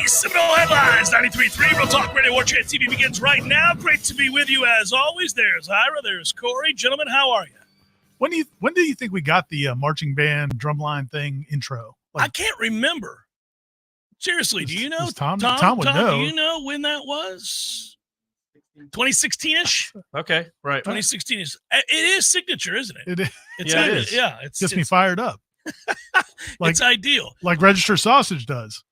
Seminole Headlines, 93.3 Real Talk Radio. Warchant TV begins right now. Great to be with you as always. There's Ira, there's Corey. Gentlemen, how are you? When do you think we got the marching band drumline thing intro? I can't remember. Seriously, do you know? Tom would know. Do you know when that was? 2016-ish? Okay, right. 2016-ish. It is signature, isn't it? It is. It's Yeah, it is. Yeah, Gets me fired up. It's ideal. Like Register Sausage does.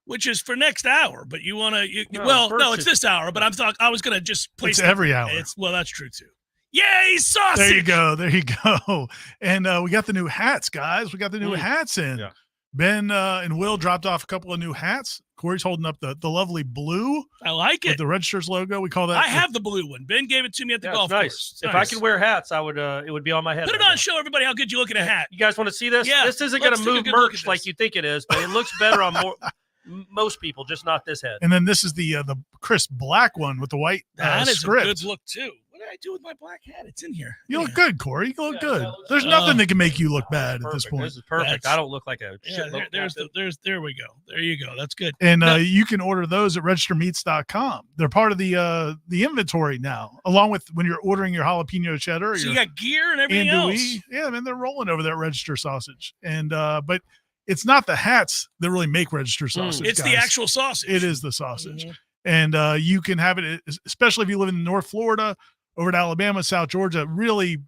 Which is for next hour, but you want to? No, it's this hour. But I was going to just place it's every hour. Well, that's true too. Yay, sausage! There you go. And we got the new hats, guys. We got the new hats in. Yeah. Ben and Will dropped off a couple of new hats. Corey's holding up the lovely blue. I like it. With the Register's logo. We call that. I have the blue one. Ben gave it to me at the golf course. If I could wear hats, I would. It would be on my head. Put it on, show everybody how good you look in a hat. You guys want to see this? Yeah, this isn't going to move merch like you think it is, but it looks better on most people, just not this head. And then this is the crisp black one with the white that is script. a good look too. What did I do with my black hat? It's in here. You look good, Corey. You look good. There's nothing that can make you look bad at this point. This is perfect. I don't look like a shit. There we go. There you go. That's good. And you can order those at registermeats.com. They're part of the inventory now, along with when you're ordering your jalapeno cheddar. So you got gear and everything else. Yeah, man, they're rolling over that Register sausage. And but it's not the hats that really make Register sausage. It's the actual sausage. It is the sausage. And you can have it, especially if you live in North Florida, over to Alabama, South Georgia, really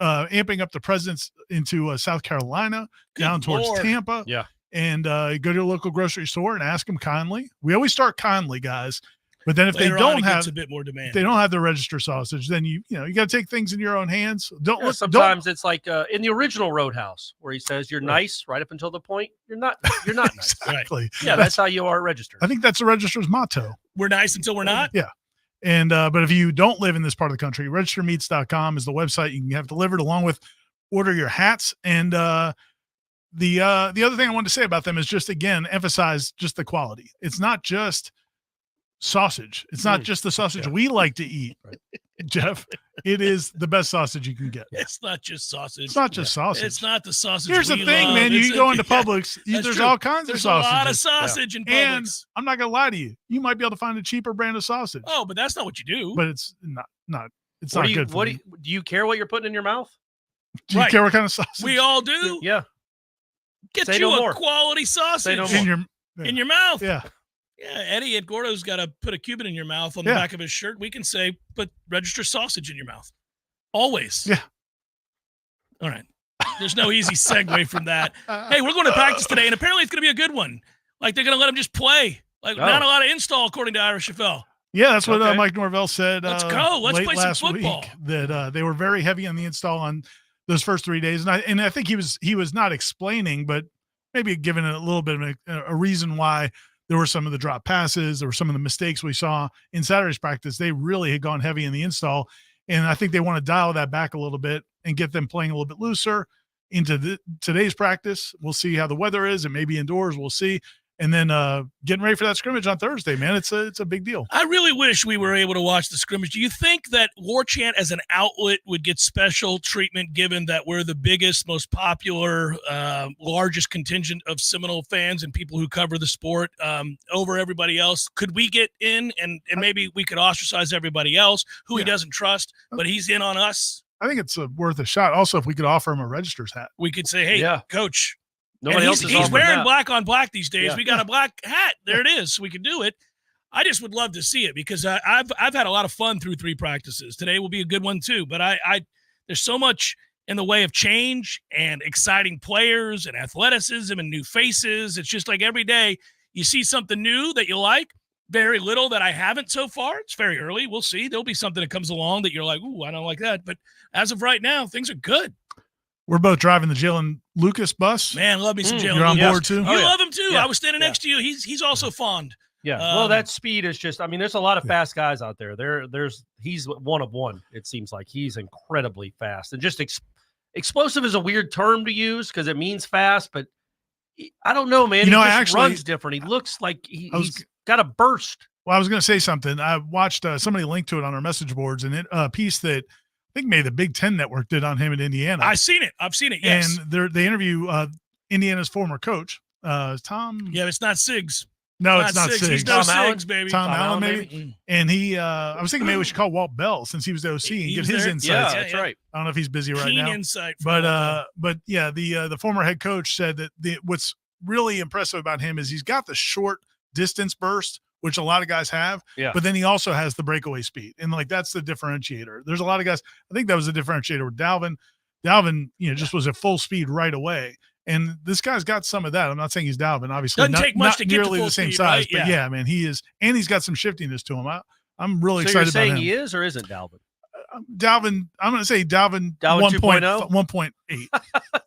amping up the presence into South Carolina, down towards Tampa. Yeah. And go to your local grocery store and ask them kindly. We always start kindly, guys. But then if Later they don't have a bit more demand. if they don't have the Register sausage, then you got to take things in your own hands. Sometimes it's like in the original Roadhouse where he says you're nice right up until the point you're not nice. Exactly. Right. Yeah, that's how you are registered. I think that's the Register's motto. We're nice until we're not. Yeah. And but if you don't live in this part of the country, registermeats.com is the website you can have delivered, along with order your hats. And the other thing I wanted to say about them is just, again, emphasize just the quality. It's not just sausage. It's not just the sausage we like to eat, Jeff. It is the best sausage you can get. It's not just sausage. It's not just sausage. It's not the sausage. Here's the thing, man. You go into Publix, there's all kinds of sausages. There's a lot of sausage in Publix. And I'm not gonna lie to you. You might be able to find a cheaper brand of sausage. Oh, but that's not what you do. But it's not. It's not good. Do you care what you're putting in your mouth? Do you care what kind of sausage? We all do. Yeah. Get you a quality sausage in your mouth. Yeah. Yeah, Eddie at Gordo's got to put a Cuban in your mouth on the back of his shirt. We can say, put Register sausage in your mouth. Always. Yeah. All right. There's no easy segue from that. Hey, we're going to practice today, and apparently it's going to be a good one. Like, they're going to let them just play. Like, not a lot of install, according to Irish Chaffel. Yeah, that's what Mike Norvell said. Let's go. Let's play some football. Week, that they were very heavy on the install on those first 3 days. And I think he was not explaining, but maybe giving a little bit of a reason why there were some of the drop passes. There were some of the mistakes we saw in Saturday's practice. They really had gone heavy in the install. And I think they want to dial that back a little bit and get them playing a little bit looser into today's practice. We'll see how the weather is, and maybe indoors. We'll see. And then getting ready for that scrimmage on Thursday, man. It's a big deal. I really wish we were able to watch the scrimmage. Do you think that Warchant as an outlet would get special treatment given that we're the biggest, most popular, largest contingent of Seminole fans and people who cover the sport over everybody else? Could we get in and maybe we could ostracize everybody else who he doesn't trust, but he's in on us? I think it's worth a shot. Also, if we could offer him a Register's hat. We could say, hey, Coach, Nobody else he's wearing black on black these days. Yeah. We got a black hat. There it is. We can do it. I just would love to see it because I've had a lot of fun through 3 practices. Today will be a good one too. But there's so much in the way of change and exciting players and athleticism and new faces. It's just like every day you see something new that you like. Very little that I haven't so far. It's very early. We'll see. There'll be something that comes along that you're like, ooh, I don't like that. But as of right now, things are good. We're both driving the Jaylen Lucas bus. Man, love me some Jaylen. You're on board too? You love him too. Yeah. I was standing next to you. He's also fond. Yeah. Well, that speed is just, there's a lot of fast guys out there. He's one of one. It seems like he's incredibly fast and just explosive is a weird term to use because it means fast, but I don't know, man. He just runs different. He looks like he's got a burst. Well, I was going to say something. I watched somebody linked to it on our message boards and a piece that I think maybe the Big Ten Network did on him in Indiana. I've seen it. Yes. And they interview Indiana's former coach, Tom. Yeah, it's not Siggs. No, it's not Siggs. Siggs. He's no Tom Allen? Siggs, baby. Tom Allen, maybe. Mm. And he, I was thinking maybe we should call Walt Bell since he was the OC and He get was his there? insights. Yeah, that's right. I don't know if he's busy right Keen now. insight. From Yeah, the former head coach said that what's really impressive about him is he's got the short distance burst, which a lot of guys have. Yeah. But then he also has the breakaway speed, and like that's the differentiator. There's a lot of guys. I think that was the differentiator with Dalvin. Dalvin, just was at full speed right away. And this guy's got some of that. I'm not saying he's Dalvin, obviously. Doesn't take much not to get to nearly full the same speed, size, right? but yeah, man, he is, and he's got some shiftiness to him. I'm really So excited you're about saying him. he is or isn't Dalvin? Dalvin, I'm going to say Dalvin 2.0? 1.8.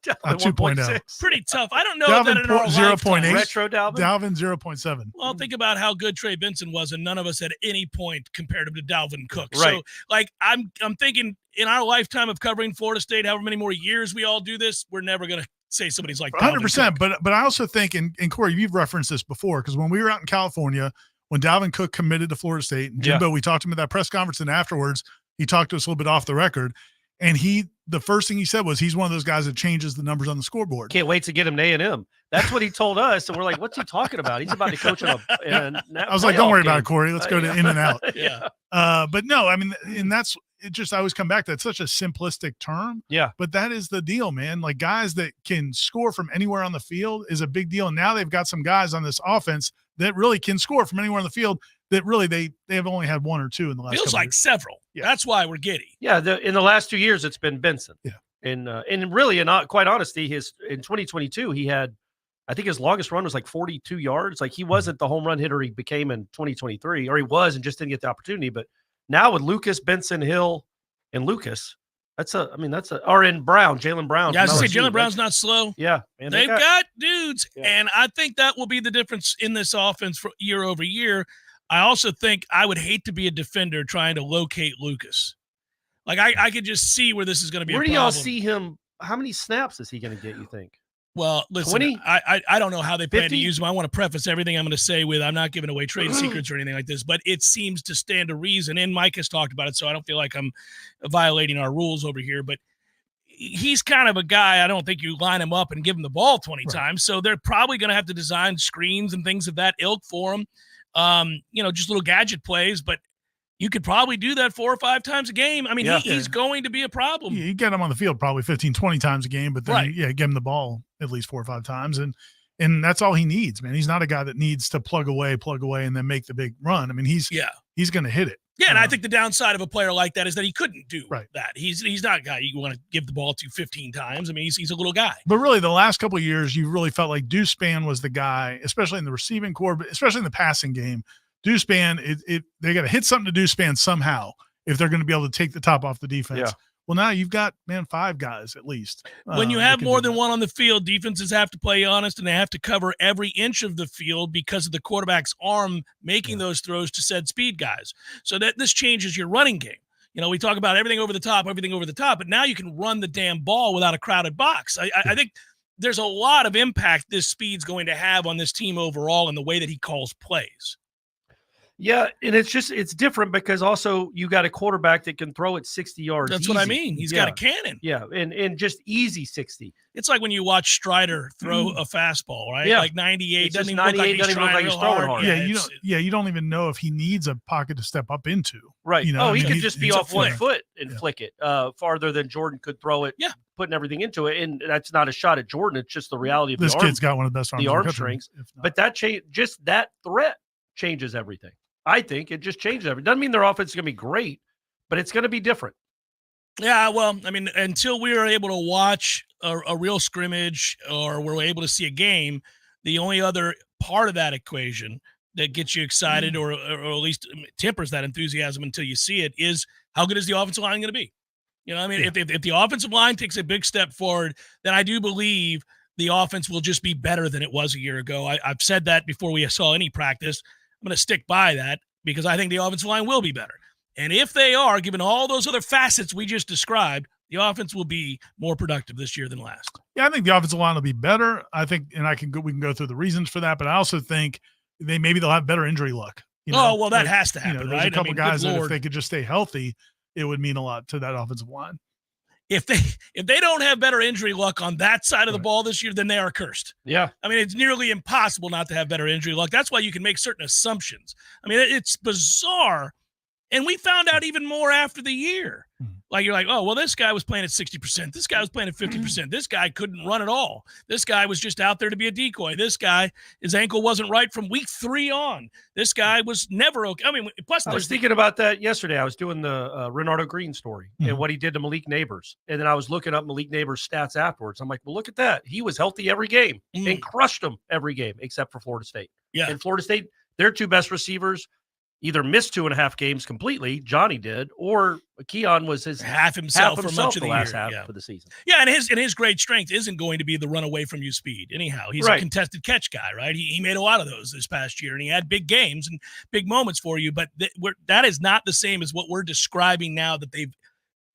2.0. Pretty tough. I don't know Dalvin that in our 0.8. lifetime. Retro Dalvin? Dalvin 0.7. Well, think about how good Trey Benson was, and none of us at any point compared him to Dalvin Cook. Right. So, like, I'm thinking in our lifetime of covering Florida State, however many more years we all do this, we're never going to say somebody's like 100%. But I also think, and Corey, you've referenced this before, because when we were out in California, when Dalvin Cook committed to Florida State, and Jimbo, we talked to him at that press conference, and afterwards he talked to us a little bit off the record, and the first thing he said was he's one of those guys that changes the numbers on the scoreboard. Can't wait to get him to A&M. That's what he told us, and we're like, what's he talking about? He's about to coach in a I was like, don't worry about it, Corey. Let's go to in and out. Yeah. But no, I mean, and that's it. Just I always come back to it's such a simplistic term. Yeah. But that is the deal, man. Like guys that can score from anywhere on the field is a big deal. And now they've got some guys on this offense that really can score from anywhere on the field. That really they have only had one or two in the last. Feels couple like years. several. Yeah. That's why we're giddy. Yeah, in the last 2 years, it's been Benson. Yeah. And really, in quite honesty, in 2022, he had, I think his longest run was like 42 yards. Like he wasn't the home run hitter he became in 2023, or he was and just didn't get the opportunity. But now with Lucas, Benson, Hill, and Lucas, or in Brown, Jaylen Brown. Yeah, I was from going to say LSU, Jaylen Brown's not slow. Yeah. Man, They've got dudes, Yeah. and I think that will be the difference in this offense for year over year. I also think I would hate to be a defender trying to locate Lucas. Like I could just see where this is going to be. Where a do problem. y'all see him? How many snaps is he going to get, you think? Well, listen, 20? I don't know how they plan 50? to use him. I want to preface everything I'm going to say with I'm not giving away trade secrets or anything like this, but it seems to stand to reason. And Mike has talked about it, so I don't feel like I'm violating our rules over here. But he's kind of a guy, I don't think you line him up and give him the ball 20 times. So they're probably going to have to design screens and things of that ilk for him. Just little gadget plays, but you could probably do that 4 or 5 times a game. I mean, he's going to be a problem. You get him on the field probably 15, 20 times a game, but then give him the ball at least 4 or 5 times. And that's all he needs, man. He's not a guy that needs to plug away, and then make the big run. I mean, he's going to hit it. Yeah, and I think the downside of a player like that is that he couldn't do Right. that. He's not a guy you want to give the ball to 15 times. I mean, he's a little guy. But really, the last couple of years, you really felt like Deucepan was the guy, especially in the receiving core, but especially in the passing game. Deucepan, they got to hit something to Deucepan somehow if they're going to be able to take the top off the defense. Yeah. Well, now you've got, 5 guys at least. When you have more than one on the field, defenses have to play honest, and they have to cover every inch of the field because of the quarterback's arm making those throws to said speed guys. So that this changes your running game. We talk about everything over the top, but now you can run the damn ball without a crowded box. I think there's a lot of impact this speed's going to have on this team overall in the way that he calls plays. Yeah, and it's different because also you got a quarterback that can throw it 60 yards. That's easy. what I mean. He's got a cannon. Yeah, and just easy 60. It's like when you watch Strider throw a fastball, right? Yeah. Like 98 Doesn't doesn't even look like he's doesn't look like he's real throwing hard. hard. You don't even know if he needs a pocket to step up into. Right. He could just be off one foot and flick it farther than Jordan could throw it. Yeah. Putting everything into it, and that's not a shot at Jordan. It's just the reality of this the arm. kid's got one of the best arms. The in arm country, strength. if not. But just that threat changes everything. I think it just changes everything. Doesn't mean their offense is going to be great, but it's going to be different. Yeah, well, I mean, until we are able to watch a real scrimmage or we're able to see a game, the only other part of that equation that gets you excited or at least tempers that enthusiasm until you see it is how good is the offensive line going to be? If the offensive line takes a big step forward, then I do believe the offense will just be better than it was a year ago. I've said that before we saw any practice. I'm going to stick by that because I think the offensive line will be better. And if they are, given all those other facets we just described, the offense will be more productive this year than last. Yeah, I think the offensive line will be better. I think, and we can go through the reasons for that, but I also think they'll have better injury luck. That has to happen, there's right? a couple guys that if they could just stay healthy, it would mean a lot to that offensive line. if they don't have better injury luck on that side of the ball this year, then they are cursed. Yeah. I mean, it's nearly impossible not to have better injury luck. That's why you can make certain assumptions. I mean, it's bizarre. And we found out even more after the year. Like, you're like, oh, well, this guy was playing at 60%. This guy was playing at 50%. This guy couldn't run at all. This guy was just out there to be a decoy. This guy, his ankle wasn't right from week 3 on. This guy was never okay. I mean, plus I was thinking about that yesterday. I was doing the Renardo Green story and what he did to Malik Neighbors. And then I was looking up Malik Neighbors' stats afterwards. I'm like, well, look at that. He was healthy every game and crushed them every game except for Florida State. Yeah. And Florida State, their 2 best receivers either missed 2.5 games completely, Johnny did, or Keon was his half himself for much of the last year. half of the season. Yeah, and his great strength isn't going to be the run away from you speed. Anyhow, he's a contested catch guy, right? He made a lot of those this past year, and he had big games and big moments for you. But that is not the same as what we're describing now that they've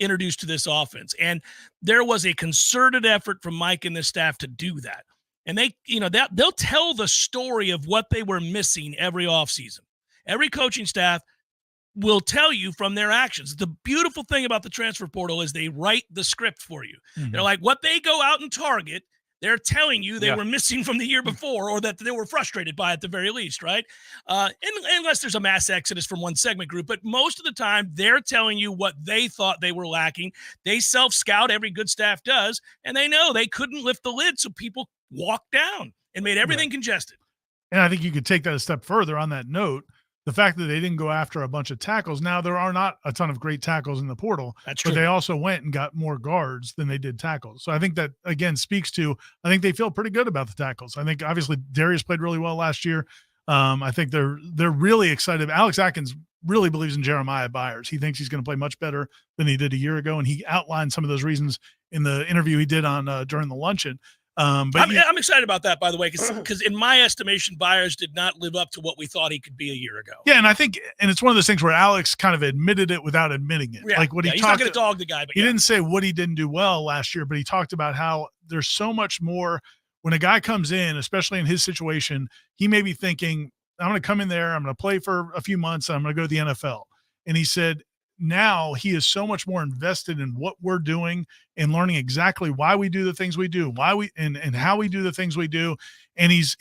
introduced to this offense. And there was a concerted effort from Mike and the staff to do that. And they'll tell the story of what they were missing every offseason. Every coaching staff will tell you from their actions. The beautiful thing about the transfer portal is they write the script for you. They're like, what they go out and target, they're telling you they were missing from the year before, or that they were frustrated by at the very least, right? Unless there's a mass exodus from one segment group. But most of the time, they're telling you what they thought they were lacking. They self-scout, every good staff does, and they know they couldn't lift the lid, so people walked down and made everything congested. And I think you could take that a step further on that note. The fact that they didn't go after a bunch of tackles. Now, there are not a ton of great tackles in the portal. That's true. But they also went and got more guards than they did tackles. So I think that, again, speaks to, I think they feel pretty good about the tackles. I think, obviously, Darius played really well last year. I think they're really excited. Alex Atkins really believes in Jeremiah Byers. He thinks he's going to play much better than he did a year ago, and he outlined some of those reasons in the interview he did on during the luncheon. But I'm excited about that, by the way, because in my estimation, Byers did not live up to what we thought he could be a year ago. Yeah, and I think, and it's one of those things where Alex kind of admitted it without admitting it. Yeah, like what he he's talked, not going to dog the guy, but he didn't say what he didn't do well last year, but he talked about how there's so much more when a guy comes in, especially in his situation. He may be thinking, I'm going to come in there, I'm going to play for a few months, and I'm going to go to the NFL. And he said, now he is so much more invested in what we're doing and learning exactly why we do the things we do, why we and how we do the things we do. And he's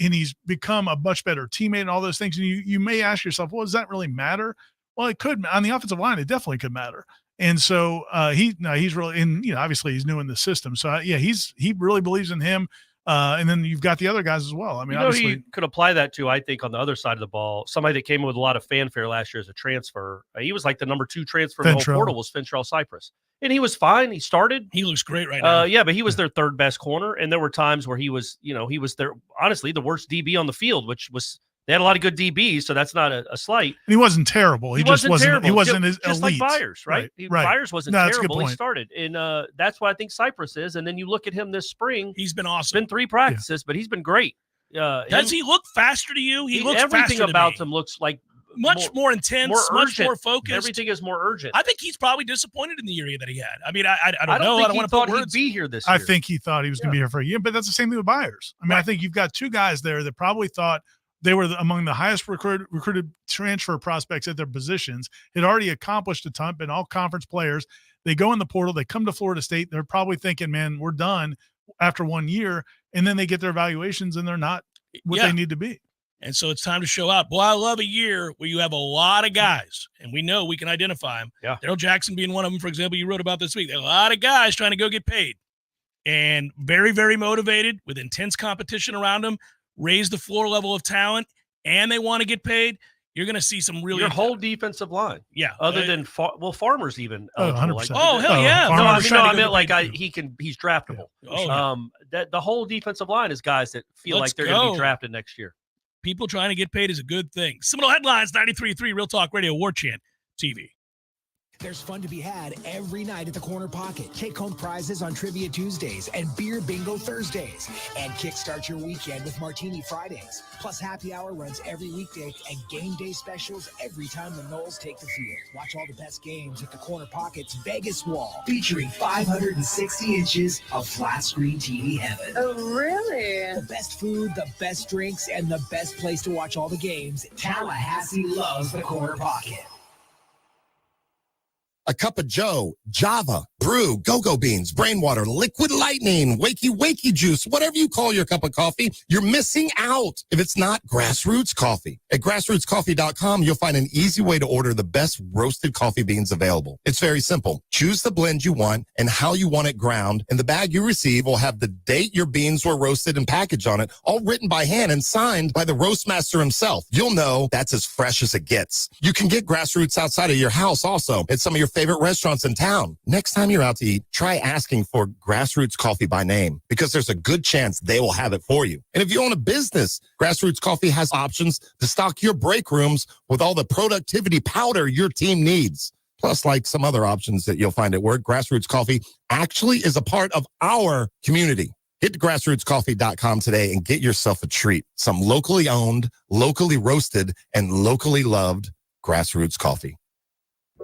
become a much better teammate and all those things. And you may ask yourself, well, does that really matter? Well, it could on the offensive line. It definitely could matter. And so he's really, and obviously he's new in the system. So he really believes in him. And then you've got the other guys as well. I mean, obviously, you could apply that to, I think, on the other side of the ball, somebody that came in with a lot of fanfare last year as a transfer. He was like the number 2 transfer in the whole portal was Fintrell Cypress. And he was fine. He started. He looks great right now. Yeah, but he was their 3rd best corner. And there were times where he was their, honestly, the worst DB on the field, which was, they had a lot of good DBs, so that's not a slight. And he wasn't terrible. He just wasn't terrible. He wasn't as just elite. Like Byers, right? Byers wasn't terrible. He started. And that's what I think Cypress is. And then you look at him this spring. He's been awesome. It's been 3 practices, but he's been great. Does he look faster to you? He looks everything faster about to me. him looks like much more intense, much more focused. Everything is more urgent. I think he's probably disappointed in the year that he had. I mean, I don't know. Think I don't want to put words. He'd be here this year. I think he thought he was going to be here for a year, but that's the same thing with Byers. I mean, I think you've got 2 guys there that probably thought they were among the highest recruited transfer prospects at their positions, had already accomplished a ton, been all conference players. They go in the portal, they come to Florida State. They're probably thinking, man, we're done after 1 year. And then they get their evaluations and they're not what they need to be. And so it's time to show out. Boy, I love a year where you have a lot of guys, and we know we can identify them. Yeah. Daryl Jackson being one of them, for example, you wrote about this week. There are a lot of guys trying to go get paid and very, very motivated with intense competition around them, raise the floor level of talent, and they want to get paid. You're going to see some really – your whole defensive line. Yeah. Other than Farmer's even. 100%. Hell yeah. No, I meant like he's draftable. Oh, that the whole defensive line is guys that feel like they're going to be drafted next year. People trying to get paid is a good thing. Seminole Headlines, 93.3 Real Talk Radio, Warchant TV. There's fun to be had every night at the Corner Pocket. Take-home prizes on Trivia Tuesdays and Beer Bingo Thursdays. And kickstart your weekend with Martini Fridays. Plus, happy hour runs every weekday and game day specials every time the Noles take the field. Watch all the best games at the Corner Pocket's Vegas Wall, featuring 560 inches of flat-screen TV heaven. Oh, really? The best food, the best drinks, and the best place to watch all the games. Tallahassee loves the Corner Pocket. A cup of Joe, Java, brew, go-go beans, brain water, liquid lightning, wakey juice, whatever you call your cup of coffee, you're missing out if it's not Grassroots Coffee. At grassrootscoffee.com, you'll find an easy way to order the best roasted coffee beans available. It's very simple. Choose the blend you want and how you want it ground, and the bag you receive will have the date your beans were roasted and packaged on it, all written by hand and signed by the roast master himself. You'll know that's as fresh as it gets. You can get Grassroots outside of your house also at some of your favorite restaurants in town. Next time you're out to eat, try asking for Grassroots Coffee by name, because there's a good chance they will have it for you. And if you own a business, Grassroots Coffee has options to stock your break rooms with all the productivity powder your team needs. Plus, like some other options that you'll find at work, Grassroots Coffee actually is a part of our community. Hit grassrootscoffee.com today and get yourself a treat. Some locally owned, locally roasted, and locally loved Grassroots Coffee.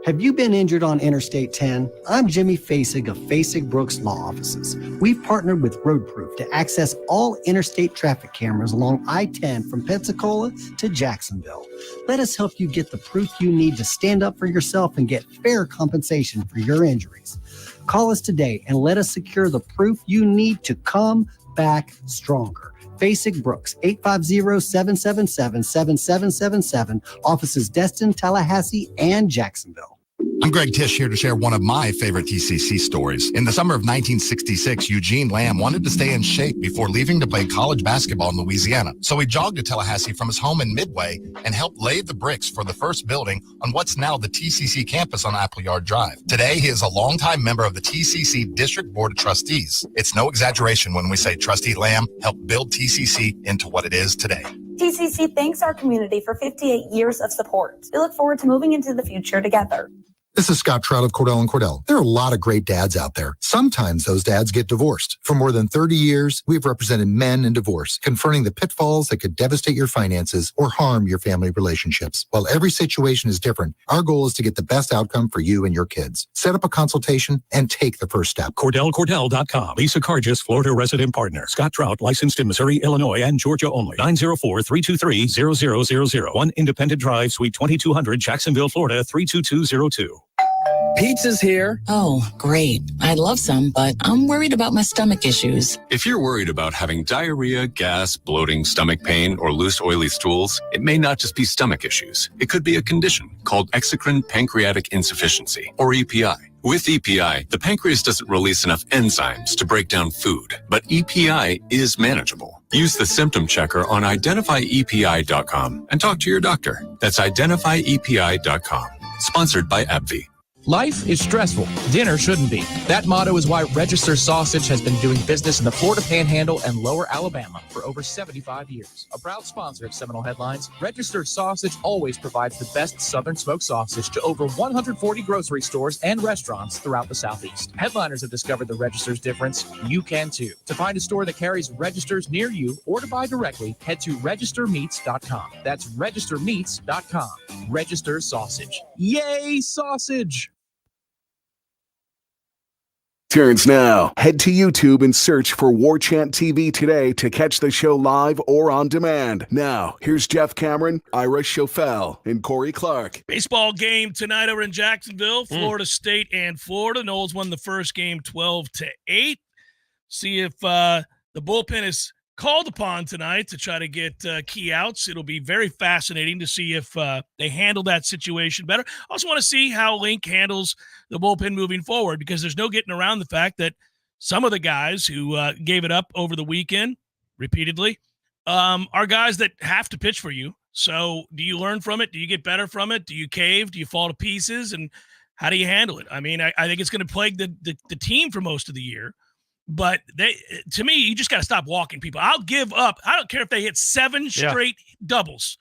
Have you been injured on Interstate 10? I'm Jimmy Fasig of Fasig Brooks Law Offices. We've partnered with Roadproof to access all interstate traffic cameras along I-10 from Pensacola to Jacksonville. Let us help you get the proof you need to stand up for yourself and get fair compensation for your injuries. Call us today and let us secure the proof you need to come back stronger. Fasig Brooks, 850-777-7777. Offices Destin, Tallahassee, and Jacksonville. I'm Greg Tisch, here to share one of my favorite TCC stories. In the summer of 1966, Eugene Lamb wanted to stay in shape before leaving to play college basketball in Louisiana. So he jogged to Tallahassee from his home in Midway and helped lay the bricks for the first building on what's now the TCC campus on Appleyard Drive. Today, he is a longtime member of the TCC District Board of Trustees. It's no exaggeration when we say Trustee Lamb helped build TCC into what it is today. TCC thanks our community for 58 years of support. We look forward to moving into the future together. This is Scott Trout of Cordell & Cordell. There are a lot of great dads out there. Sometimes those dads get divorced. For more than 30 years, we've represented men in divorce, confronting the pitfalls that could devastate your finances or harm your family relationships. While every situation is different, our goal is to get the best outcome for you and your kids. Set up a consultation and take the first step. CordellCordell.com. Lisa Cargis, Florida resident partner. Scott Trout, licensed in Missouri, Illinois, and Georgia only. 904-323-0000. 1 Independent Drive, Suite 2200, Jacksonville, Florida, 32202. Pizza's here. Oh, great. I'd love some, but I'm worried about my stomach issues. If you're worried about having diarrhea, gas, bloating, stomach pain, or loose, oily stools, it may not just be stomach issues. It could be a condition called exocrine pancreatic insufficiency, or EPI. With EPI, the pancreas doesn't release enough enzymes to break down food, but EPI is manageable. Use the symptom checker on identifyepi.com and talk to your doctor. That's identifyepi.com. Sponsored by AbbVie. Life is stressful. Dinner shouldn't be. That motto is why Register Sausage has been doing business in the Florida Panhandle and Lower Alabama for over 75 years. A proud sponsor of Seminole Headlines, Register Sausage always provides the best Southern smoked sausage to over 140 grocery stores and restaurants throughout the Southeast. Headliners have discovered the Register's difference. You can too. To find a store that carries Registers near you or to buy directly, head to registermeats.com. That's registermeats.com. Register Sausage. Yay, sausage! Turns now. Head to YouTube and search for Warchant TV today to catch the show live or on demand. Now, here's Jeff Cameron, Ira Schofel, and Corey Clark. Baseball game tonight over in Jacksonville, Florida State and Florida. Noles won the first game 12-8. See if the bullpen is called upon tonight to try to get key outs. It'll be very fascinating to see if they handle that situation better. I also want to see how Link handles the bullpen moving forward, because there's no getting around the fact that some of the guys who gave it up over the weekend repeatedly are guys that have to pitch for you. So do you learn from it? Do you get better from it? Do you cave? Do you fall to pieces? And how do you handle it? I mean, I think it's going to plague the team for most of the year. But to me, you just got to stop walking people. I'll give up. I don't care if they hit 7 straight doubles.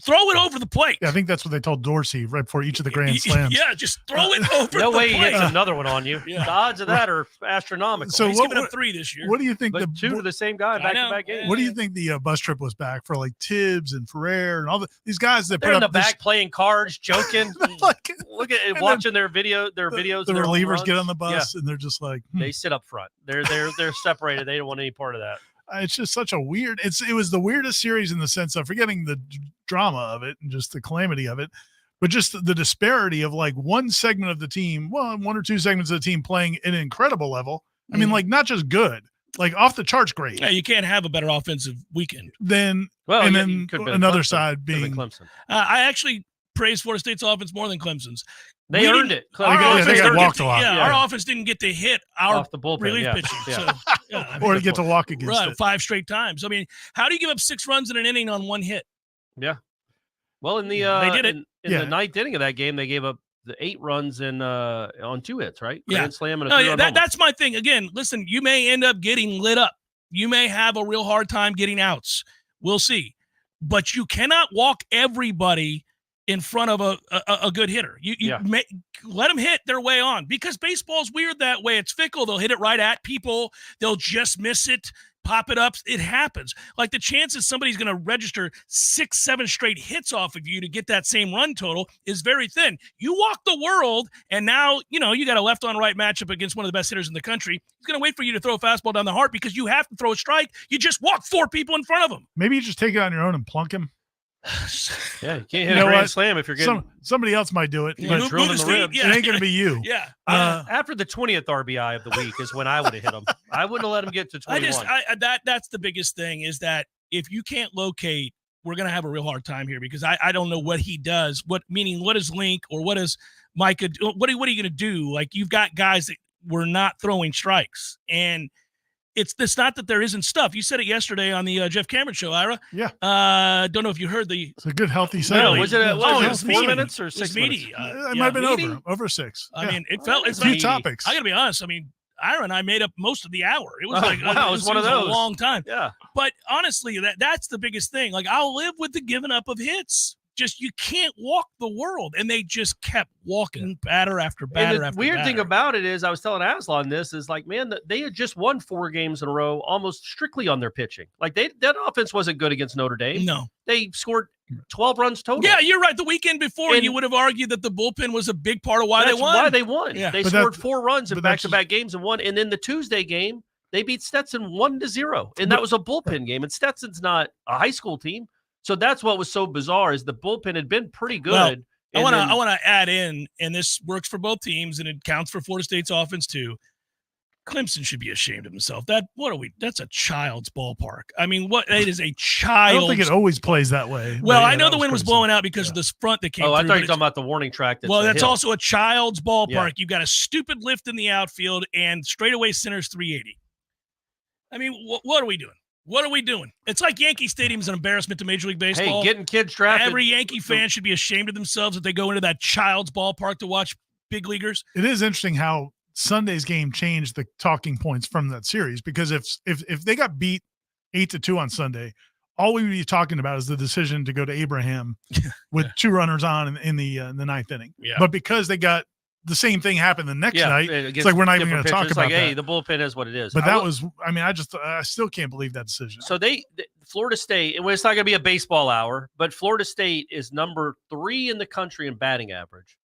Throw it over the plate. Yeah, I think that's what they told Dorsey right before each of the Grand Slams. Yeah, just throw it over the plate. No way he hits another one on you. Yeah. The odds of that are astronomical. So he's given up 3 this year. What do you think? But 2 to the same guy back-to-back games. What do you think the bus trip was back for, like Tibbs and Ferrer and all these guys that they're put in up the back playing cards, joking, look at it, watching their videos. The relievers get on the bus and they're just like they sit up front. They're separated. They don't want any part of that. It's just such a weird. It was the weirdest series in the sense of forgetting the drama of it and just the calamity of it. but just the disparity of like one segment of the team, well, one or two segments of the team playing at an incredible level. I mean, like not just good, like off the charts great. Yeah, you can't have a better offensive weekend. Then another side being Clemson. I actually praise Florida State's offense more than Clemson's. They earned it. They got walked a lot. Yeah, our offense didn't get to hit our off the bullpen, relief pitching. Yeah. So, or to get to walk against it. 5 straight times. I mean, how do you give up 6 runs in an inning on 1 hit? Yeah. Well, in the they did it. in the 9th inning of that game, they gave up the 8 runs on 2 hits, right? Yeah. Grand slam and a 3-run homer. That's my thing. Again, listen, you may end up getting lit up. You may have a real hard time getting outs. We'll see. But you cannot walk everybody in front of a good hitter. You let them hit their way on, because baseball's weird that way. It's fickle. They'll hit it right at people. They'll just miss it, pop it up. It happens. Like the chances somebody's going to register 6-7 straight hits off of you to get that same run total is very thin. You walk the world, and now, you got a left on right matchup against one of the best hitters in the country. He's going to wait for you to throw a fastball down the heart because you have to throw a strike. You just walk 4 people in front of him. Maybe you just take it on your own and plunk him. Yeah, you can't hit a grand slam if you're getting somebody else might do it. But drilled in the ribs. It ain't going to be you. Yeah. After the 20th RBI of the week is when I would have hit him. I wouldn't have let him get to 21. That's the biggest thing, is that if you can't locate, we're going to have a real hard time here, because I don't know what he does. What is Link, or what is Micah? What are you going to do? Like, you've got guys that were not throwing strikes, and it's not that there isn't stuff. You said it yesterday on the Jeff Cameron show, Ira. Yeah. Don't know if you heard the. It's a good healthy segment. No, was it 4 minutes or 6 minutes? It might have been over 6. I mean, it felt a few topics. I got to be honest. I mean, Ira and I made up most of the hour. It was it was one of those. A long time. Yeah. But honestly, that's the biggest thing. Like, I'll live with the giving up of hits. Just, you can't walk the world, and they just kept walking batter after batter after weird batter. thing about it is, I was telling Aslan this, is like, man, they had just won 4 games in a row almost strictly on their pitching. Like, that offense wasn't good against Notre Dame. No. They scored 12 runs total. Yeah, you're right. The weekend before, you would have argued that the bullpen was a big part of why they won. Why they won. Yeah. They scored 4 runs in back-to-back games and won. And then the Tuesday game, they beat Stetson 1-0. And that was a bullpen game. And Stetson's not a high school team. So that's what was so bizarre, is the bullpen had been pretty good. Well, I want to add in, and this works for both teams, and it counts for Florida State's offense too. Clemson should be ashamed of himself. That's a child's ballpark. I mean, it is a child. I don't think it always plays that way. Well, I know the wind was blowing out because of this front that came through. I thought you were talking about the warning track. That's also a child's ballpark. Yeah. You've got a stupid lift in the outfield, and straightaway center's 380. I mean, what are we doing? What are we doing? It's like Yankee Stadium is an embarrassment to Major League Baseball. Hey, getting kids drafted. Every Yankee fan should be ashamed of themselves if they go into that child's ballpark to watch big leaguers. It is interesting how Sunday's game changed the talking points from that series, because if they got beat 8-2 on Sunday, all we would be talking about is the decision to go to Abraham with 2 runners on in the 9th inning. Yeah. But because they got the same thing happened the next night, it's like we're not even going to talk about that. Hey, the bullpen is what it is. But I still can't believe that decision. So Florida State, and it's not going to be a baseball hour, but Florida State is number 3 in the country in batting average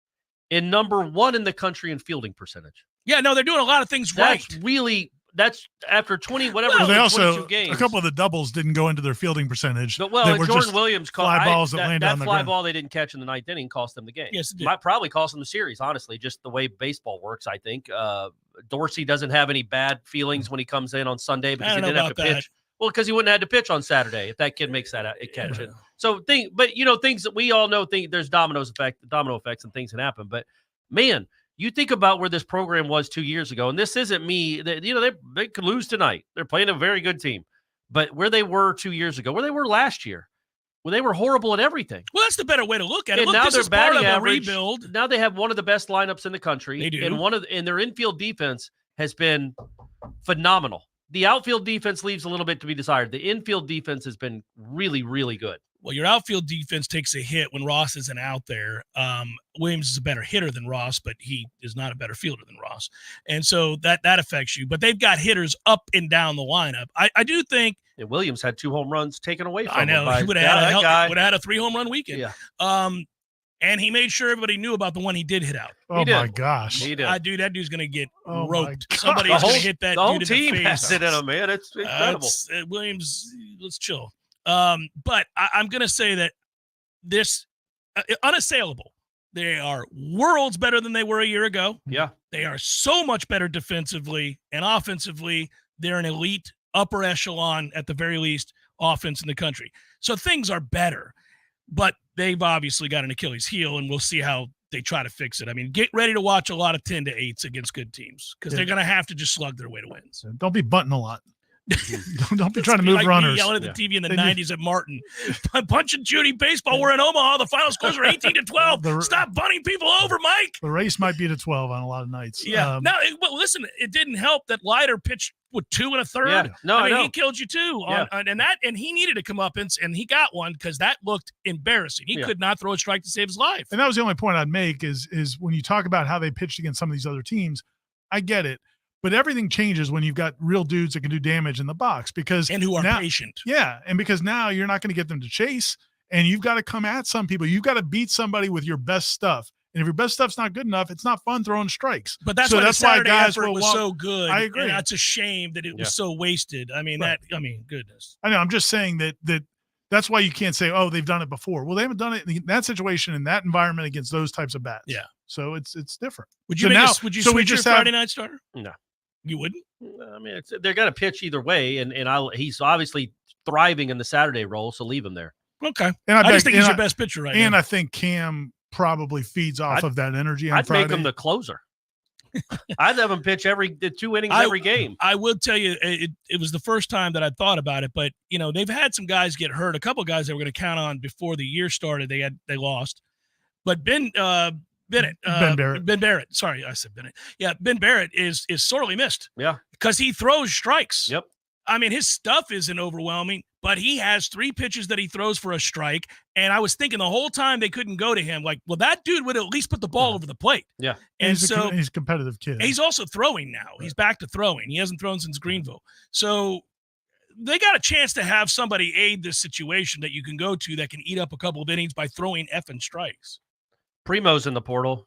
and number 1 in the country in fielding percentage. Yeah, no, they're doing a lot of things right. That's after 20, whatever. Well, they also, 22 games. a couple of the doubles didn't go into their fielding percentage. But, Jordan Williams caught fly balls that landed on the fly ground. Ball they didn't catch in the 9th inning cost them the game. Yes, it did. Might probably cost them the series, honestly, just the way baseball works, I think. Dorsey doesn't have any bad feelings when he comes in on Sunday because he didn't have to pitch. Well, because he wouldn't have had to pitch on Saturday if that kid makes that catch it. So things that we all know, there's domino effects and things can happen. But man, you think about where this program was 2 years ago, and this isn't me. They could lose tonight. They're playing a very good team, but where they were 2 years ago, where they were last year, where they were horrible at everything. Well, that's the better way to look at it. And look, now this their is part batting of a average. Rebuild. Now they have one of the best lineups in the country. They do, and their infield defense has been phenomenal. The outfield defense leaves a little bit to be desired. The infield defense has been really, really good. Well, your outfield defense takes a hit when Ross isn't out there. Williams is a better hitter than Ross, but he is not a better fielder than Ross. And so that affects you. But they've got hitters up and down the lineup. I do think – Williams had 2 home runs taken away from him. I know. He would have had a 3 home run weekend. Yeah. And he made sure everybody knew about the one he did hit out. Oh, my gosh. He did. Dude, that dude's going to get Oh, roped. my God. Somebody's going to hit that the whole dude in the team face. has it in him, man. It's incredible. Williams, let's chill. But I'm going to say that this unassailable. They are worlds better than they were a year ago. Yeah. They are so much better defensively and offensively. They're an elite upper echelon, at the very least, offense in the country. So things are better, but they've obviously got an Achilles heel, and we'll see how they try to fix it. I mean, get ready to watch a lot of 10-8s against good teams because they're going to have to just slug their way to wins. Don't be bunting a lot. Don't be trying to move like runners. Me yelling at the TV in the 90s at Martin. Punch and Judy baseball. We're in Omaha. The final scores are 18-12. Stop bunting people over, Mike. The race might be to 12 on a lot of nights. Yeah. Well, listen, it didn't help that Leiter pitched with 2 1/3. Yeah. No, I mean, he killed you too. And he needed to come up and he got one because that looked embarrassing. He could not throw a strike to save his life. And that was the only point I'd make is when you talk about how they pitched against some of these other teams, I get it. But everything changes when you've got real dudes that can do damage in the box and who are patient. Yeah. And because now you're not going to get them to chase, and you've got to come at some people. You've got to beat somebody with your best stuff. And if your best stuff's not good enough, it's not fun throwing strikes. But that's why guys was so good. I agree. And that's a shame that it was so wasted. I mean, goodness. I know. I'm just saying that's why you can't say, oh, they've done it before. Well, they haven't done it in that situation, in that environment against those types of bats. Yeah. So it's different. Would you switch your Friday night starter? No. You wouldn't? I mean, they're going to pitch either way, and he's obviously thriving in the Saturday role, so leave him there. Okay. And I just think he's your best pitcher right now. And I think Cam probably feeds off of that energy on I'd Friday. make him the closer. I'd have him pitch the 2 innings every game. I will tell you, it was the first time that I'd thought about it, but, they've had some guys get hurt. A couple of guys they were going to count on before the year started, they lost. But Ben Barrett. Sorry, I said Bennett. Yeah, Ben Barrett is sorely missed. Yeah. Because he throws strikes. Yep. I mean, his stuff isn't overwhelming, but he has 3 pitches that he throws for a strike. And I was thinking the whole time they couldn't go to him, like, well, that dude would at least put the ball over the plate. Yeah. And he's a competitive kid. He's also throwing now. Right. He's back to throwing. He hasn't thrown since Greenville. So they got a chance to have somebody aid this situation that you can go to that can eat up a couple of innings by throwing effing strikes. Primo's in the portal.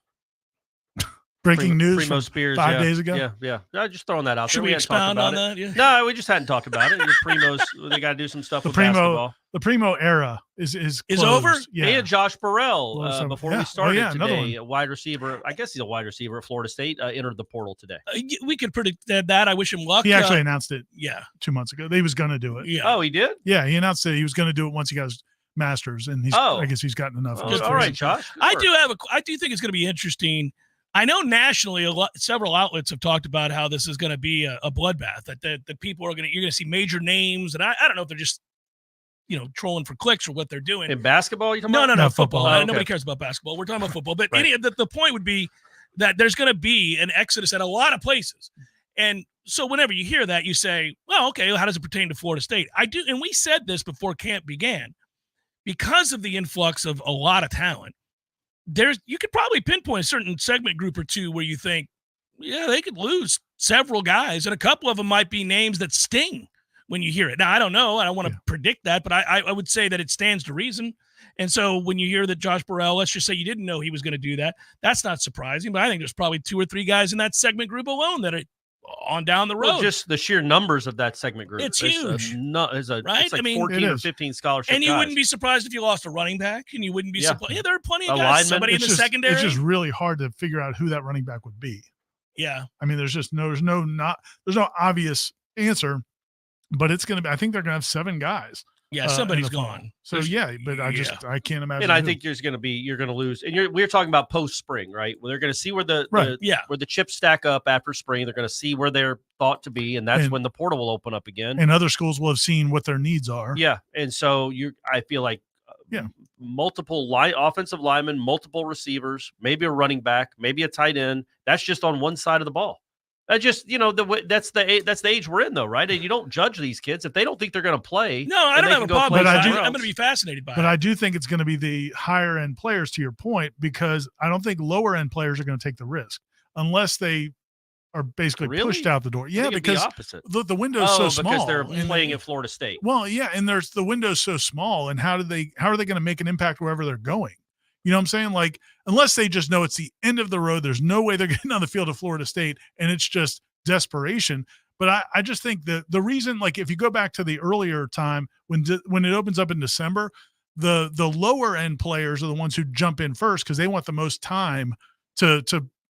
Breaking news Primo from Spears, 5 days ago. Yeah. Just throwing that out there. Should we expound on that? Yeah. No, we just hadn't talked about it. Your Primo's, they got to do some stuff with basketball. The Primo era is over. Yeah. And Josh Burrell, before we started today, a wide receiver. I guess he's a wide receiver at Florida State. Entered the portal today. We could predict that. I wish him luck. He actually announced it. Yeah, 2 months ago. He was going to do it. Yeah. Oh, he did. Yeah, he announced that he was going to do it once he got his master's, and I guess he's gotten enough. All right, Josh. I do think it's going to be interesting. I know nationally, several outlets have talked about how this is going to be a bloodbath. That people are you're going to see major names, and I don't know if they're just trolling for clicks or what they're doing. In basketball, you talking about? No, football. Okay. Nobody cares about basketball. We're talking about football. But right. The point would be that there's going to be an exodus at a lot of places, and so whenever you hear that, you say, "Well, okay, how does it pertain to Florida State?" I do, and we said this before camp began, because of the influx of a lot of talent. You could probably pinpoint a certain segment group or two where you think, yeah, they could lose several guys, and a couple of them might be names that sting when you hear it. Now, I don't know. I don't want to predict that, but I would say that it stands to reason. And so when you hear that Josh Burrell, let's just say you didn't know he was going to do that, that's not surprising, but I think there's probably 2 or 3 guys in that segment group alone that are on down the road. Well, just the sheer numbers of that segment group. It's huge. It's right? like 14 or 15 scholarship And you guys. wouldn't be surprised if you lost a running back, and you wouldn't be surprised. Yeah, there are plenty of guys. Lineman. Somebody in the secondary. It's just really hard to figure out who that running back would be. Yeah. I mean, there's no obvious answer, but it's going to be, I think they're going to have 7 guys. Yeah, somebody's gone. So but I can't imagine. And I think you're going to lose. And we're talking about post spring, right? Well, they're going to see where where the chips stack up after spring. They're going to see where they're thought to be, and that's when the portal will open up again. And other schools will have seen what their needs are. Yeah, and so I feel like multiple offensive linemen, multiple receivers, maybe a running back, maybe a tight end. That's just on one side of the ball. That's the age we're in, though, right? And you don't judge these kids if they don't think they're going to play. No, I don't have a problem. But I'm going to be fascinated by it. But I do think it's going to be the higher end players, to your point, because I don't think lower end players are going to take the risk unless they are basically pushed out the door. Yeah, because the window's so small. Because they're playing at Florida State. Well, yeah, and the window's so small, and how are they going to make an impact wherever they're going? You know what I'm saying? Like, unless they just know it's the end of the road, there's no way they're getting on the field of Florida State, and it's just desperation. But I just think the reason, like, if you go back to the earlier time when it opens up in December, the lower end players are the ones who jump in first because they want the most time to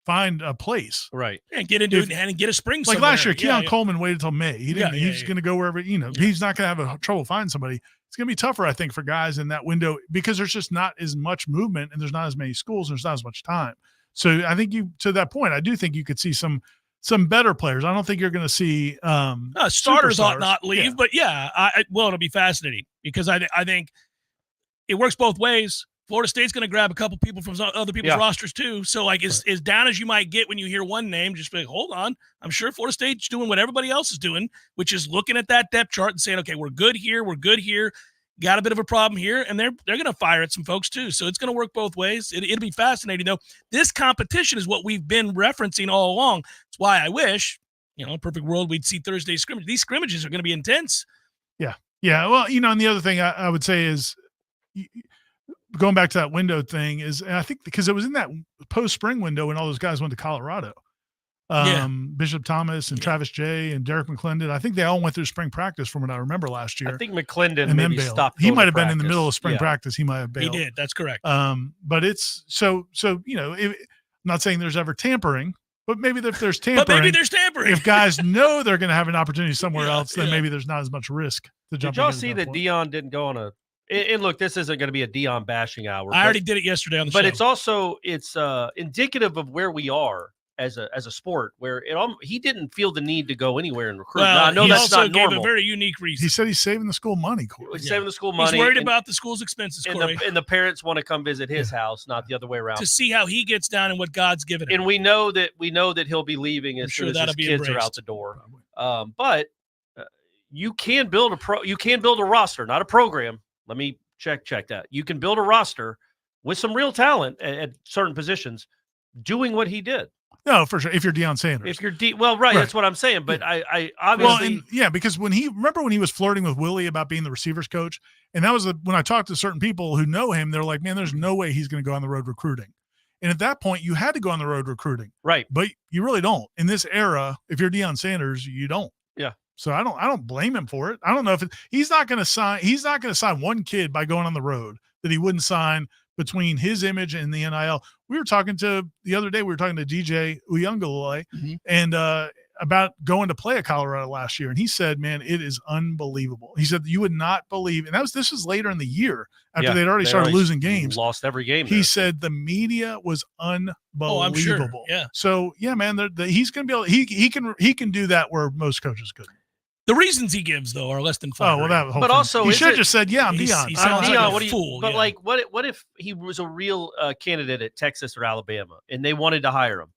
find a place. Right. And get into it and get a spring Like somewhere. last year, Keon Coleman waited till May. He didn't. Yeah, He's going to go wherever, he's not going to have trouble finding somebody. It's going to be tougher, I think, for guys in that window because there's just not as much movement and there's not as many schools. And there's not as much time. So I think to that point, I do think you could see some better players. I don't think you're going to see starters ought superstars. not leave, but it'll be fascinating because I think it works both ways. Florida State's going to grab a couple people from other people's rosters too. So as down as you might get when you hear one name, just be like, hold on. I'm sure Florida State's doing what everybody else is doing, which is looking at that depth chart and saying, okay, we're good here. We're good here. Got a bit of a problem here. And they're going to fire at some folks too. So it's going to work both ways. It'll be fascinating though. This competition is what we've been referencing all along. That's why I wish, in a perfect world, we'd see Thursday scrimmage. These scrimmages are going to be intense. Yeah. Yeah. Well, and the other thing I would say is, going back to that window thing is, and I think because it was in that post-spring window when all those guys went to Colorado, Bishop Thomas and Travis Jay and Derek McClendon, I think they all went through spring practice from what I remember last year. I think McClendon and maybe then stopped. He might have been in the middle of spring practice. He might have bailed. He did. That's correct. But it's so I'm not saying there's ever tampering, but maybe if there's tampering, if guys know they're going to have an opportunity somewhere else, then maybe there's not as much risk to jump. Did y'all see that Deion didn't go on a? And look, this isn't going to be a Deion bashing hour. I already did it yesterday on the show. But it's also indicative of where we are as a sport, where he didn't feel the need to go anywhere and recruit. Well, now, I know he that's also not gave normal. a very unique reason. He said he's saving the school money, Corey. He's saving the school money. He's worried about the school's expenses, Corey. And the parents want to come visit his house, not the other way around. To see how he gets down and what God's given him. And we know that he'll be leaving as soon as his kids are out the door. But you can build a roster, not a program. Let me check that. You can build a roster with some real talent at certain positions doing what he did. No, for sure. If you're Deion Sanders. If you're right, that's what I'm saying. But I obviously because when he was flirting with Willie about being the receivers coach, and that was when I talked to certain people who know him, they're like, man, there's no way he's going to go on the road recruiting. And at that point, you had to go on the road recruiting. Right. But you really don't. In this era, if you're Deion Sanders, you don't. Yeah. So I don't blame him for it. I don't know if he's not going to sign one kid by going on the road that he wouldn't sign between his image and the NIL. The other day, we were talking to DJ Uyunglele and about going to play at Colorado last year. And he said, man, it is unbelievable. He said, you would not believe. And this was later in the year after they'd already started losing games. Lost every game. He said the media was unbelievable. Oh, I'm sure. Yeah. So man, he's going to be able, he can do that where most coaches couldn't. The reasons he gives, though, are less than fun. Oh, well, but also, he should have just said, "Yeah, I'm Deion." He sounds Deion, like a fool. But what if he was a real candidate at Texas or Alabama, and they wanted to hire him,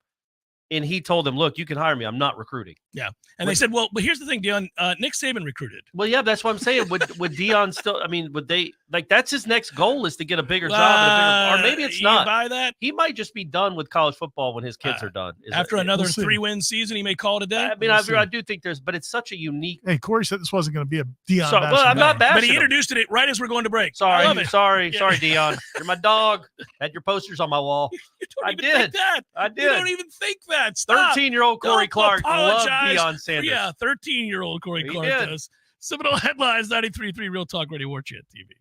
and he told them, "Look, you can hire me. I'm not recruiting." Yeah, and they said, "Well, but here's the thing, Deion. Nick Saban recruited." Well, yeah, that's what I'm saying. Would Deion still? I mean, would they that's his next goal is to get a bigger job, or maybe it's not. Buy that? He might just be done with college football when his kids are done. After another 3-win season, he may call it a day. I mean, I do think but it's such a unique. Hey, Corey said this wasn't going to be a Deion. I'm not bashing. But he introduced it right as we're going to break. Sorry, Deion. You're my dog. Had your posters on my wall. I did. You don't even think that. Stop. 13-year-old Corey Clark loved Deion Sanders. Yeah, 13-year-old Corey Clark does. Seminole Headlines, 93.3 Real Talk Radio, Warchant TV.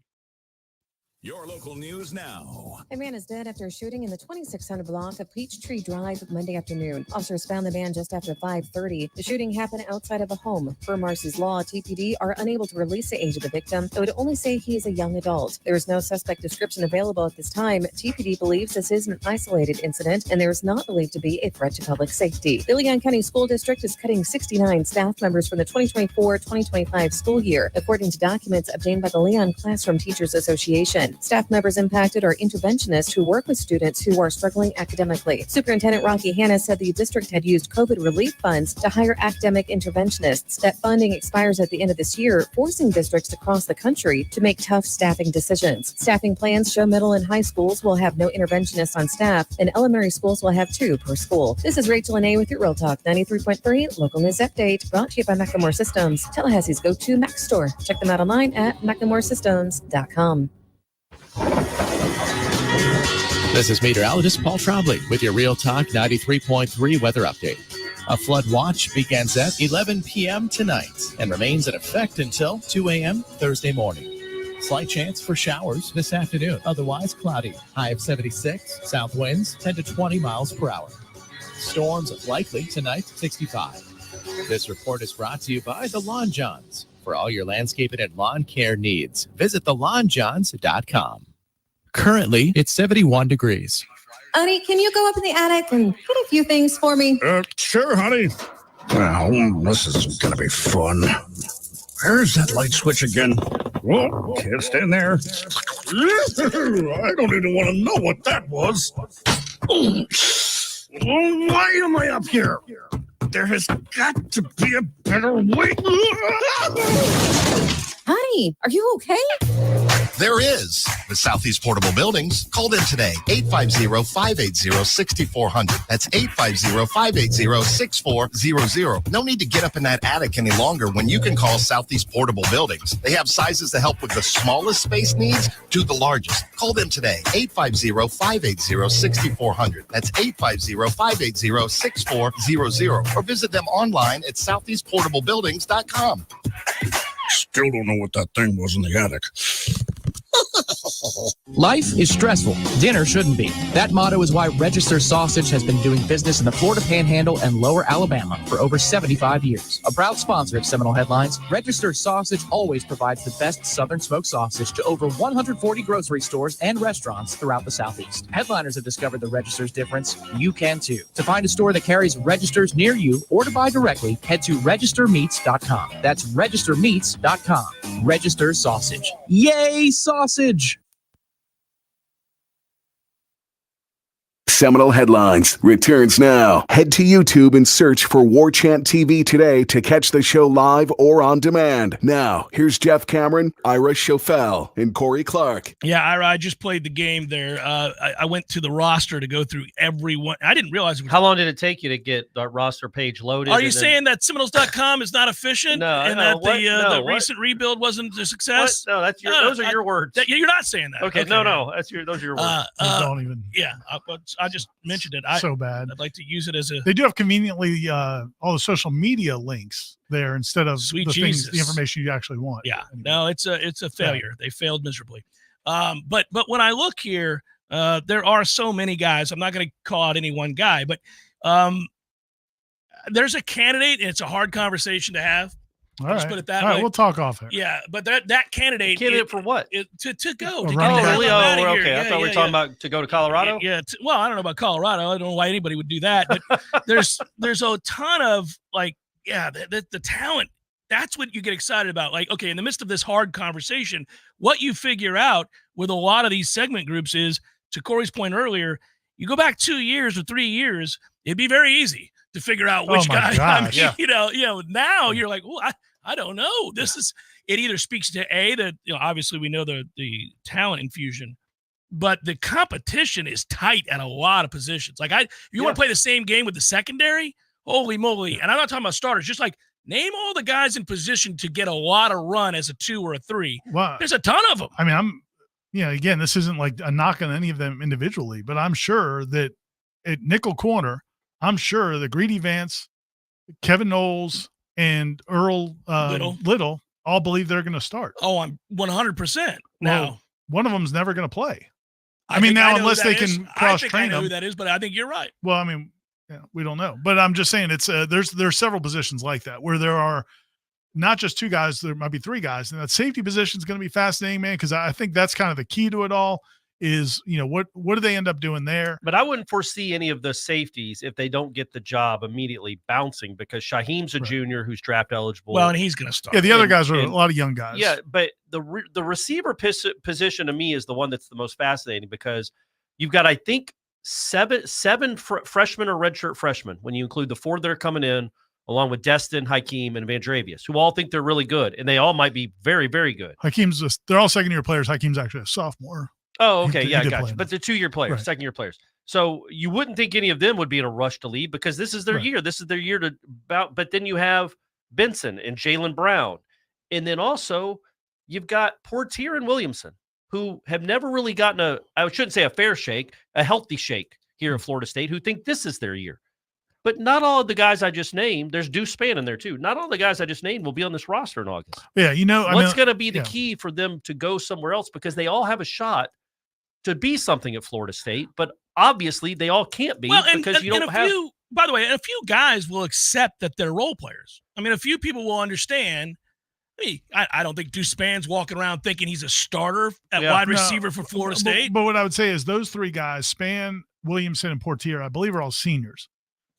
Your local news now. A man is dead after a shooting in the 2600 block of Peachtree Drive Monday afternoon. Officers found the man just after 5:30. The shooting happened outside of a home. Per Marcy's Law, TPD are unable to release the age of the victim. It would only say he is a young adult. There is no suspect description available at this time. TPD believes this is an isolated incident, and there is not believed to be a threat to public safety. The Leon County School District is cutting 69 staff members from the 2024-2025 school year, according to documents obtained by the Leon Classroom Teachers Association. Staff members impacted are interventionists who work with students who are struggling academically. Superintendent Rocky Hanna said the district had used COVID relief funds to hire academic interventionists. That funding expires at the end of this year, forcing districts across the country to make tough staffing decisions. Staffing plans show middle and high schools will have no interventionists on staff, and elementary schools will have 2 per school. This is Rachel Anay with your Real Talk 93.3 Local News Update, brought to you by McLemore Systems, Tallahassee's go-to Mac store. Check them out online at McLemoreSystems.com. This is meteorologist Paul Trombley with your Real Talk 93.3 weather update. A flood watch begins at 11 p.m. tonight and remains in effect until 2 a.m. Thursday morning. Slight chance for showers this afternoon. Otherwise cloudy. High of 76. South winds 10 to 20 miles per hour. Storms likely tonight, 65. This report is brought to you by the Lawn Johns. For all your landscaping and lawn care needs, visit thelawnjohns.com. Currently, it's 71 degrees. Honey, can you go up in the attic and get a few things for me? Sure, honey. Well, this is going to be fun. Where's that light switch again? Whoa, can't stand there. I don't even want to know what that was. Why am I up here? There has got to be a better way. Honey, are you okay? There is. With Southeast Portable Buildings, call them today. 850-580-6400. That's 850-580-6400. No need to get up in that attic any longer when you can call Southeast Portable Buildings. They have sizes to help with the smallest space needs to the largest. Call them today. 850-580-6400. That's 850-580-6400. Or visit them online at southeastportablebuildings.com. Still don't know what that thing was in the attic. Life is stressful. Dinner shouldn't be. That motto is why Register Sausage has been doing business in the Florida Panhandle and Lower Alabama for over 75 years. A proud sponsor of Seminole Headlines, Register Sausage always provides the best Southern smoked sausage to over 140 grocery stores and restaurants throughout the Southeast. Headliners have discovered the Register's difference. You can too. To find a store that carries Registers near you or to buy directly, head to registermeats.com. That's registermeats.com. Register Sausage. Yay, sausage! Seminole Headlines returns now. Head to YouTube and search for Warchant TV today to catch the show live or on demand. Now, here's Jeff Cameron, Ira Schofel, and Corey Clark. Yeah, Ira, I just played the game there. I went to the roster to go through everyone. I didn't realize it was. How long did it take you to get the roster page loaded? Are you saying that Seminoles.com is not efficient? No, and no, that the recent rebuild wasn't a success? What? No, that's those are your words. You're not saying that. Okay, no, those are your words. Don't even. Yeah, I just mentioned it. So bad. I'd like to use it as a. They do have conveniently all the social media links there instead of Sweet the Jesus. things, the information you actually want. Yeah, no, it's a failure. They failed miserably. But when I look here, there are so many guys. I'm not going to call out any one guy, but there's a candidate, and it's a hard conversation to have. Let's put it that way. All right, we'll talk off here. Yeah, but that candidate for what? To go. Oh, To really? get Okay. I thought we were talking about to go to Colorado. Yeah. Well, I don't know about Colorado. I don't know why anybody would do that. But there's a ton of the talent. That's what you get excited about. Like, okay, in the midst of this hard conversation, what you figure out with a lot of these segment groups is, to Corey's point earlier, you go back 2 years or 3 years, it'd be very easy to figure out which guy. Now you're like, well, I don't know. It either speaks to that, obviously we know the talent infusion, but the competition is tight at a lot of positions. Like you want to play the same game with the secondary, holy moly. And I'm not talking about starters, just like name all the guys in position to get a lot of run as a 2 or a 3. Well, there's a ton of them. I mean, again, this isn't like a knock on any of them individually, but I'm sure that at nickel corner, I'm sure that Greedy Vance, Kevin Noles, and Earl Little all believe they're going to start. Oh, I'm 100% now. Well, one of them's never going to play. I mean, now unless they can cross-train them. I know who that is, but I think you're right. Well, I mean, we don't know. But I'm just saying it's there's several positions like that where there are not just 2 guys, there might be 3 guys. And that safety position is going to be fascinating, man, because I think that's kind of the key to it all. Is what do they end up doing there? But I wouldn't foresee any of the safeties if they don't get the job immediately bouncing, because Shaheem's a junior who's draft eligible. Well, and he's going to start. Yeah, the other guys are a lot of young guys. Yeah, but the receiver position to me is the one that's the most fascinating, because you've got, I think, seven freshmen or redshirt freshmen when you include the 4 that are coming in, along with Destin, Hakeem, and Vandrevius, who all think they're really good, and they all might be very, very good. They're all second-year players. Hakeem's actually a sophomore. Oh, okay. Yeah, I got you. But they're 2-year players, right. Second-year players. So you wouldn't think any of them would be in a rush to leave, because this is their year. This is their year to bounce. But then you have Benson and Jaylen Brown. And then also you've got Portier and Williamson, who have never really gotten I shouldn't say a fair shake, a healthy shake here at Florida State, who think this is their year. But not all of the guys I just named, there's Deuce Spann in there too. Not all the guys I just named will be on this roster in August. Yeah, what's going to be the key for them to go somewhere else, because they all have a shot to be something at Florida State, but obviously they all can't be because you don't have. By the way, a few guys will accept that they're role players. I mean, a few people will understand. I don't think Deuce Spann's walking around thinking he's a starter at wide receiver for Florida State. But what I would say is those three guys, Spann, Williamson, and Portier, I believe are all seniors.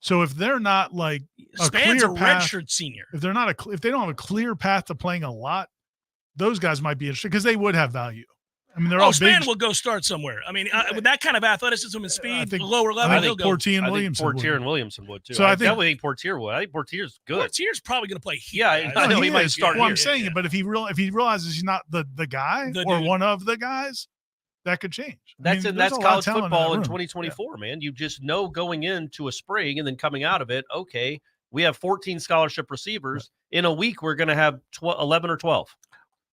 So if they're not like Spann's a redshirt senior, if they're not if they don't have a clear path to playing a lot, those guys might be interesting because they would have value. I mean, they're all Spann big. will go start somewhere. I mean, with that kind of athleticism and speed, I think, lower level, I think Portier and Williamson would too. So I definitely think Portier would. I think Portier's good. Portier's probably going to play here. Yeah, I know he might start well, here. I'm saying it, but if he realizes he's not the guy or one of the guys, that could change. That's college football in 2024, man. You just know going into a spring and then coming out of it, okay, we have 14 scholarship receivers. In a week, we're going to have 11 or 12.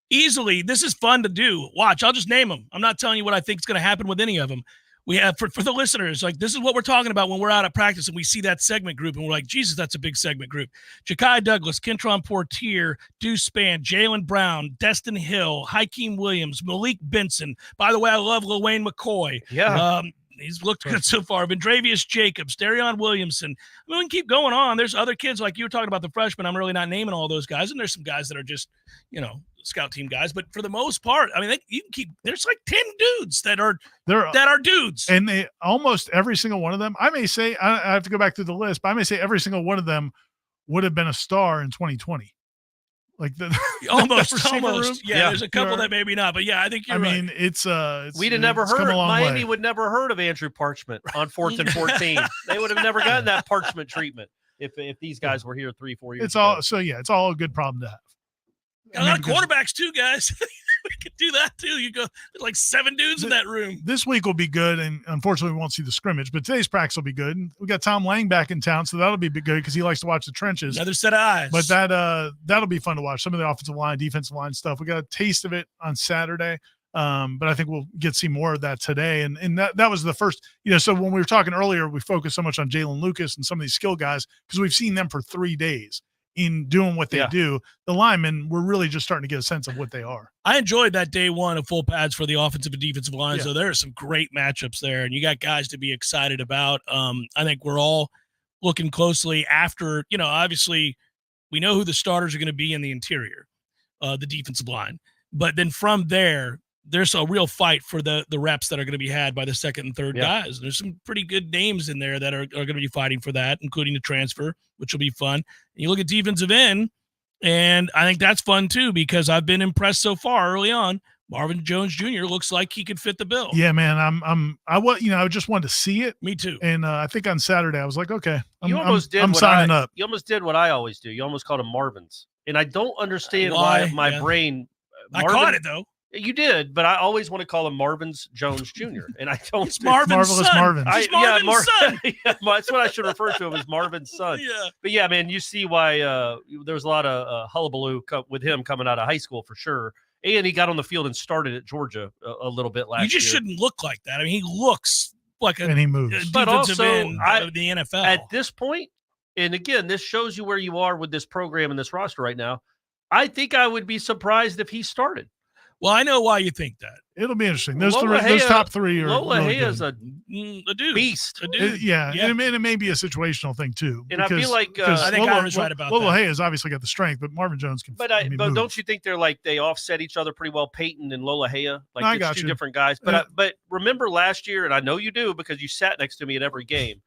Easily. This is fun to do. Watch, I'll just name them. I'm not telling you what I think is going to happen with any of them. We have, for the listeners, like, this is what we're talking about when we're out at practice and we see that segment group and we're like, Jesus, that's a big segment group. Ja'Kai Douglas, Kentron Portier, Deuce Spann, Jaylen Brown, Destin Hill, Hakeem Williams, Malik Benson. By the way, I love Lil Wayne McCoy. Yeah. He's looked good so far. Vendravius Jacobs, Darion Williamson. I mean, we can keep going on. There's other kids, like you were talking about the freshmen. I'm really not naming all those guys. And there's some guys that are just, scout team guys. But for the most part, I mean, there's like 10 dudes that are dudes. And they almost every single one of them, I may say, I have to go back through the list, but I may say every single one of them would have been a star in 2020. Like almost. Yeah, there's a couple that maybe not, but yeah, I think you're right. I mean, it's we'd have never heard. Miami would never heard of Andrew Parchment on 4th and 14. They would have never gotten that Parchment treatment if these guys were here 3-4 years. It's all it's all a good problem to have. Got a lot of quarterbacks too, guys. We could do that too. You go, there's like 7 dudes in that room. This week will be good, and unfortunately we won't see the scrimmage, but today's practice will be good. And we got Tom Lang back in town, so that'll be good because he likes to watch the trenches. Another set of eyes. But that'll be fun to watch. Some of the offensive line, defensive line stuff. We got a taste of it on Saturday. But I think we'll get to see more of that today. And that was the first, so when we were talking earlier, we focused so much on Jalen Lucas and some of these skill guys because we've seen them for 3 days in doing what they do. The linemen, we're really just starting to get a sense of what they are. I enjoyed that day one of full pads for the offensive and defensive line. So there are some great matchups there, and you got guys to be excited about. I think we're all looking closely after, obviously we know who the starters are going to be in the interior, the defensive line. But then from there, there's a real fight for the reps that are going to be had by the second and third guys. There's some pretty good names in there that are going to be fighting for that, including the transfer, which will be fun. And you look at defensive end, and I think that's fun too because I've been impressed so far early on. Marvin Jones Jr. looks like he could fit the bill. Yeah, man. I just wanted to see it. Me too. And I think on Saturday I was like, okay, I'm signing up. You almost did what I always do. You almost called him Marvin's, and I don't understand why my brain. I caught it though. You did, but I always want to call him Marvin's Jones Jr. And I don't. It's Marvin's son. Marvin. Marvin's son. That's what I should refer to him as, Marvin's son. Yeah. But yeah, man, you see why there was a lot of hullabaloo with him coming out of high school for sure. And he got on the field and started at Georgia a little bit last year. You just shouldn't look like that. I mean, he looks like and he moves. But also, of the NFL at this point, and again, this shows you where you are with this program and this roster right now. I think I would be surprised if he started. Well, I know why you think that. It'll be interesting. Those top 3 are Lola really is good. a dude. Beast. A dude. And it may be a situational thing too. And I feel like I think Aaron's right about Lola that. Hay has obviously got the strength, but Marvin Jones can. But don't you think they're like they offset each other pretty well, Peyton and Lola Hay? Like I it's got two you. different guys. But but remember last year, and I know you do because you sat next to me at every game.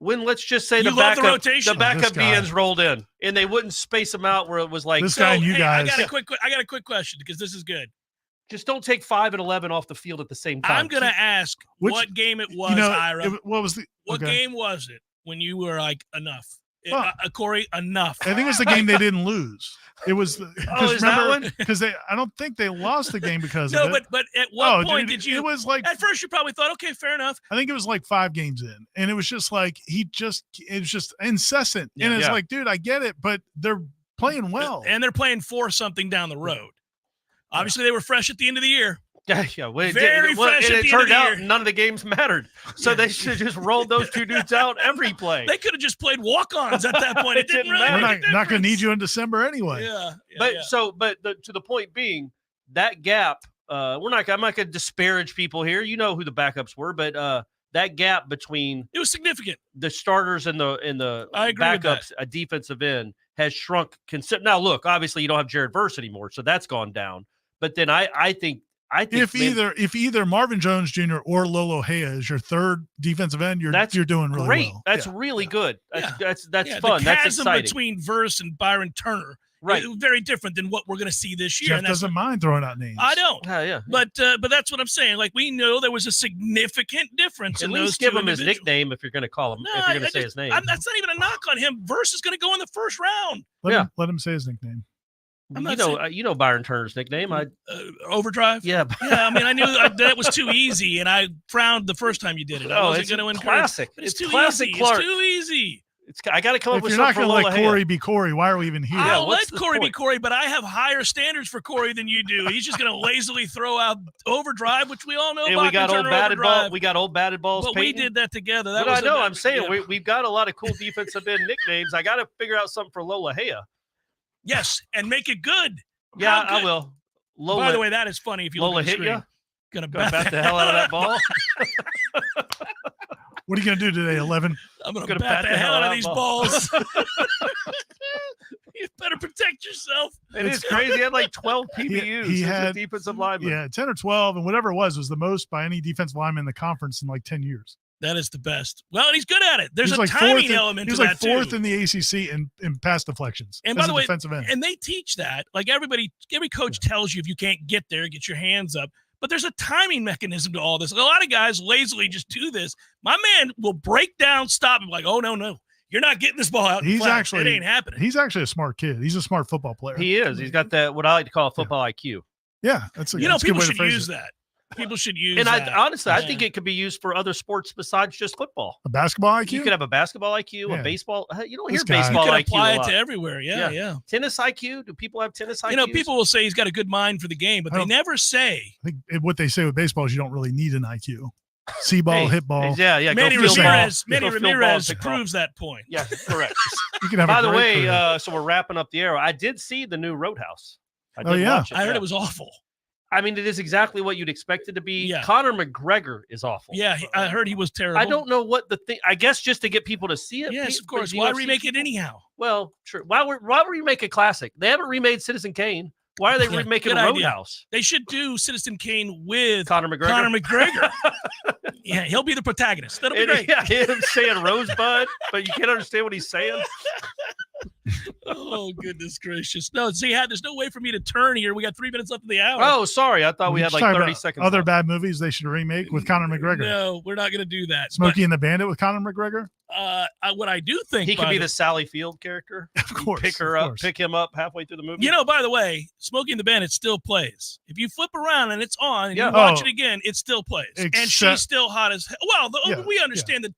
When let's just say the backup DNs rolled in and they wouldn't space them out where it was like this guy and you guys. I got a quick question because this is good. Just don't take 5 and 11 off the field at the same time. I'm going to ask what game it was, Ira. What game was it when you were like, enough? Corey, enough. I think it was the game they didn't lose. It was is that one? Because I don't think they lost the game because of it. No, but at what point dude, did you? It was like at first you probably thought, okay, fair enough. I think it was like 5 games in, and it was just like it was just incessant, and it's like, dude, I get it, but they're playing well, and they're playing for something down the road. Obviously, they were fresh at the end of the year. Yeah. Well, Very fresh at it the turned end of out the year. none of the games mattered. So they should have just rolled those two dudes out every play. They could have just played walk-ons at that point. It didn't really We're make a not going to need difference. you in December anyway. Yeah. But to the point being, that gap, I'm not going to disparage people here. You know who the backups were, but that gap between it was significant. The starters and the I agree with backups, a defensive end, has shrunk considerably. Now, look, obviously you don't have Jared Verse anymore, so that's gone down. But then I think if either Marvin Jones Jr. or Lolo Hea is your third defensive end, you're doing really great. well. That's really good. That's Yeah, fun. The That's chasm exciting. between Verse and Byron Turner, right? Very different than what we're going to see this year. Jeff and that's doesn't mind throwing out names. I don't. Yeah. But that's what I'm saying. Like, we know there was a significant difference At in least those give two him his individuals. nickname if you're going to call him. No, if you're going to say his name. That's not even a knock on him. Verse is going to go in the first round. Let him say his nickname. You know Byron Turner's nickname. Overdrive. Yeah. Yeah. I mean, I knew that was too easy, and I frowned the first time you did it. I wasn't it's going to encourage. classic. But it's too classic easy. Clark. It's too easy. I got to come up If with you're not something going to for let Lola Corey Hea. be Corey, why are we even here? I'll let what's the Corey be point? Corey, but I have higher standards for Corey than you do. He's just going to lazily throw out Overdrive, which we all know And about. we got old batted ball. We got old batted balls. But Peyton. we did that together. But I know. I'm saying we've got a lot of cool defensive end nicknames. I got to figure out something for Lola Hea. Yes, and make it good. Yeah, How I good? will. Lola, By the way, that is funny if you Lola look at the hit screen. you. Gonna Gonna bat the hell out of that ball. What are you going to do today, 11? I'm gonna bat the hell out of these balls. You better protect yourself. It is crazy. He had like 12 PBUs. He had defensive lineman. Yeah, 10 or 12, and whatever it was the most by any defensive lineman in the conference in like 10 years. That is the best. Well, and he's good at it. There's He's a like timing element He was to like that fourth too. in the ACC in pass deflections. And as by the a way, defensive end. and they teach that. Like every coach tells you if you can't get there, get your hands up. But there's a timing mechanism to all this. A lot of guys lazily just do this. My man will break down, stop, and be like, oh, no. You're not getting this ball out. In He's flat. actually It ain't happening. He's actually a smart kid. He's a smart football player. He is. He's got that, what I like to call football IQ. Yeah, that's a, You know, that's a good people way to should phrase use it. that. People should use And that. honestly, I think it could be used for other sports besides just football. A basketball IQ? You could have a basketball IQ, Yeah. a baseball. You don't This hear guy- baseball You can IQ apply a it lot. to everywhere. Yeah. Tennis IQ? Do people have tennis IQ? You know, people will say he's got a good mind for the game, but I they don't- never say. I think what they say with baseball is you don't really need an IQ. See ball, hit ball. Yeah. Manny go field ball. Ramirez, Go field ball, Ramirez pick ball. proves that point. Yeah, correct. You can have By a the great way, career. so we're wrapping up the arrow. I did see the new Roadhouse. I Oh, did yeah. watch it. I heard yeah. it was awful. I mean, it is exactly what you'd expect it to be. Yeah. Conor McGregor is awful. Yeah, I heard he was terrible. I don't know what the thing. I guess just to get people to see it. Yes, of but course. the Why UFC remake it anyhow? Well, true. Why remake a classic? They haven't remade Citizen Kane. Why are they Yeah, remaking good a idea. Roadhouse? They should do Citizen Kane with Conor McGregor. Conor McGregor. Yeah, he'll be the protagonist. That'll be great. Yeah, him saying Rosebud, but you can't understand what he's saying. Oh, goodness gracious. No, see, there's no way for me to turn here. We got 3 minutes left of the hour. Oh, sorry. I thought we had Just like talking 30 about seconds. Other left. bad movies they should remake with Conor McGregor. No, we're not going to do that. Smokey and the Bandit with Conor McGregor? What I do think He could by be the Sally Field character. Of course. Pick him up halfway through the movie. You know, by the way, Smokey and the Bandit still plays. If you flip around and it's on and Yeah. you watch Oh. it again, it still plays. And Except- she's still hot as hell. Well, Yeah, we understand that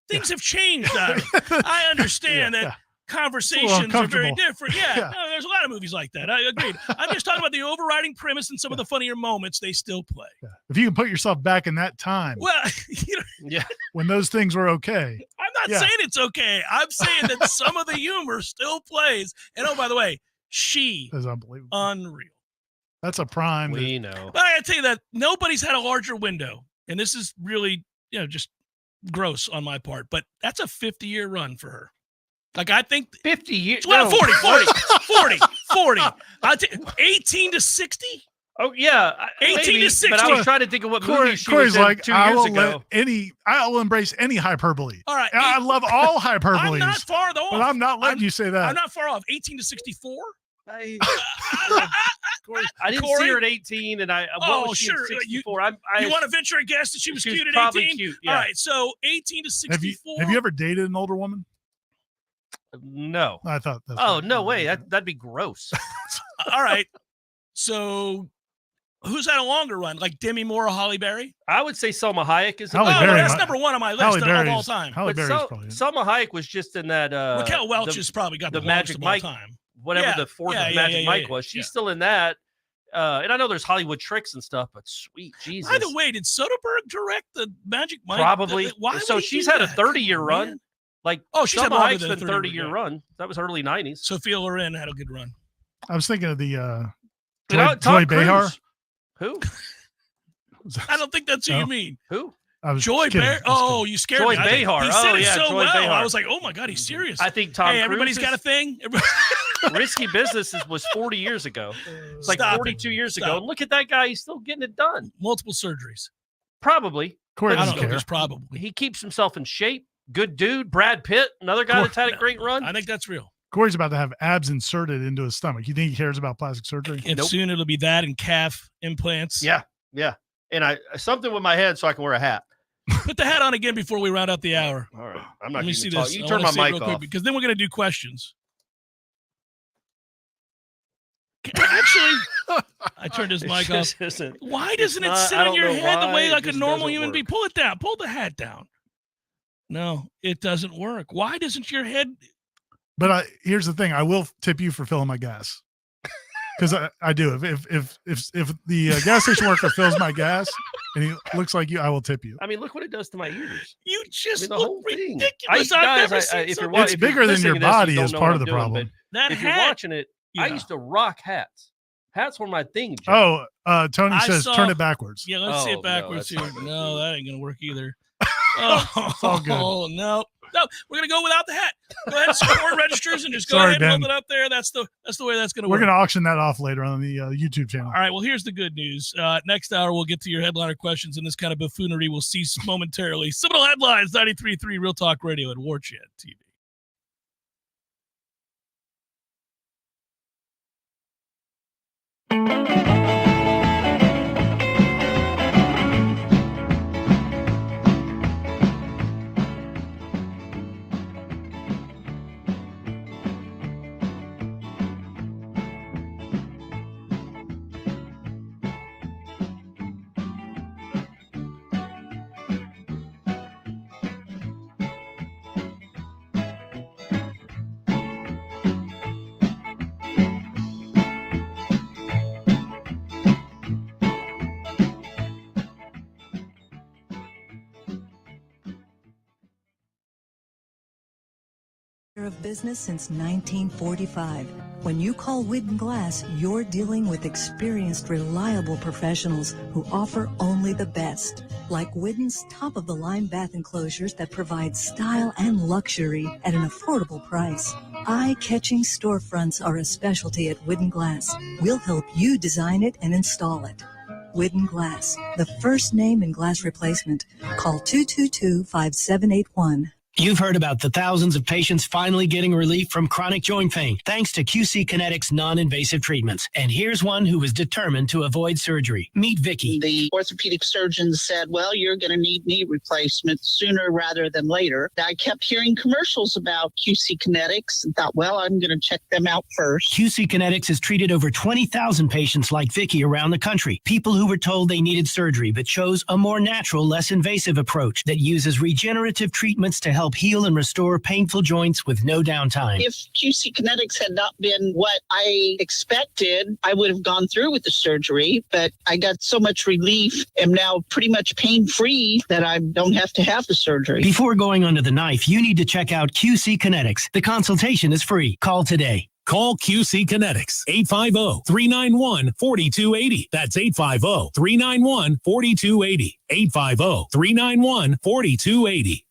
things have changed. I understand Yeah, that yeah. conversations are very uncomfortable. different. Yeah, Yeah. no, there's a lot of movies like that. I agreed. I'm just talking about the overriding premise and some of the funnier moments they still play. If you can put yourself back in that time Well, you know, Yeah. when those things were okay. I'm not Yeah. saying it's okay. I'm saying that some of the humor still plays. And oh, by the way, she That's unbelievable. unreal. That's a prime. We know. But I gotta tell you that nobody's had a larger window, and this is really, just gross on my part. But that's a 50-year run for her. Like I think 50 years. Well, no. 40. 18 to 60. Oh yeah, 18 maybe, to 60. But I was trying to think of what movie she Corey's was in like, 2 I years will ago. I'll embrace any hyperbole. All right, I love all hyperboles. I'm not far though. But I'm not letting you say that. I'm not far off. 18 to 64. I didn't see her at 18, and what was she at sure. 64? You want to venture a guess that she was She was cute at probably 18? cute, yeah. All right, so 18 to 64. Have you ever dated an older woman? No. I thought that's Oh, no way. That'd be gross. All right. So who's had a longer run? Like Demi Moore or Holly Berry? I would say Selma Hayek is. Halle Oh, Berry, that's number one on my list of all time. Halle But Berry's probably it. Selma Hayek was just in that. Raquel Welch has probably got the Magic longest of all Mike, time. whatever Yeah, the fourth yeah, Magic yeah, Mike yeah, was. She's yeah. still in that. And I know there's Hollywood tricks and stuff, but sweet Jesus. By the way, did Soderbergh direct the Magic Mike? Probably. Why so would he she's do had a that? 30-year run. Man. Like, she's had Selma longer Hayek's than a been 30-year 30-year run. That was early 90s. Sophia Loren had a good run. I was thinking of the Tom Joy Cruise. Behar. Who? I don't think that's who you mean. Who? Joy Behar. Oh, you scared Joy me. Behar. He said Oh, it yeah, so Joy well. Behar. I was like, oh my God, he's serious. I think Tom Cruise everybody's got a thing. Risky Business was 40 years ago. It's like Stop 42 years Stop. ago. And look at that guy. He's still getting it done. Multiple surgeries. Probably. Corey I doesn't don't know. care. There's probably. He keeps himself in shape. Good dude. Brad Pitt, another guy that's had a great run. I think that's real. Corey's about to have abs inserted into his stomach. You think he cares about plastic surgery? And soon it'll be that and calf implants. Yeah. And something with my head so I can wear a hat. Put the hat on again before we round out the hour. All right. I'm not Let me going see to talk. this. You I turn wanna my say it mic real quick off. because then we're going to do questions. Actually, I turned his mic off. Why doesn't it sit on your head the way like a normal human being? Pull it down. Pull the hat down. No, it doesn't work. Why doesn't your head? But here's the thing: I will tip you for filling my gas because I do. If the gas station worker fills my gas and he looks like you, I will tip you. I mean, look what it does to my ears. You just the look whole thing. ridiculous. I've never seen if something. It's bigger than your body is part of the problem. That if hat, you're watching it, I used to rock hats. Hats were my thing, Jeff. Oh, Tony says turn it backwards. Yeah, let's see it backwards here. No, that ain't gonna work either. Oh, all good. No, we're gonna go without the hat. Go ahead and support registers and just go Sorry, ahead and Ben. hold it up there. That's the way that's gonna We're work. going to auction that off later on the YouTube channel. All right. Well, here's the good news. Next hour, we'll get to your headliner questions, and this kind of buffoonery will cease momentarily. Seminole Headlines, 93.3 Real Talk Radio and Warchant TV. Of business since 1945. When you call Whitten Glass, you're dealing with experienced, reliable professionals who offer only the best. Like Whitten's top-of-the-line bath enclosures that provide style and luxury at an affordable price. Eye-catching storefronts are a specialty at Whitten Glass. We'll help you design it and install it. Whitten Glass, the first name in glass replacement. Call 222-5781. You've heard about the thousands of patients finally getting relief from chronic joint pain thanks to QC Kinetics non-invasive treatments. And here's one who was determined to avoid surgery. Meet Vicky. The orthopedic surgeon said, well, you're going to need knee replacement sooner rather than later. I kept hearing commercials about QC Kinetics and thought, well, I'm going to check them out first. QC Kinetics has treated over 20,000 patients like Vicky around the country. People who were told they needed surgery but chose a more natural, less invasive approach that uses regenerative treatments to help heal and restore painful joints with no downtime. If QC Kinetics had not been what I expected, I would have gone through with the surgery, but I got so much relief, am now pretty much pain-free that I don't have to have the surgery. Before going under the knife, you need to check out QC Kinetics. The consultation is free. Call today. Call QC Kinetics, 850-391-4280. That's 850-391-4280. 850-391-4280.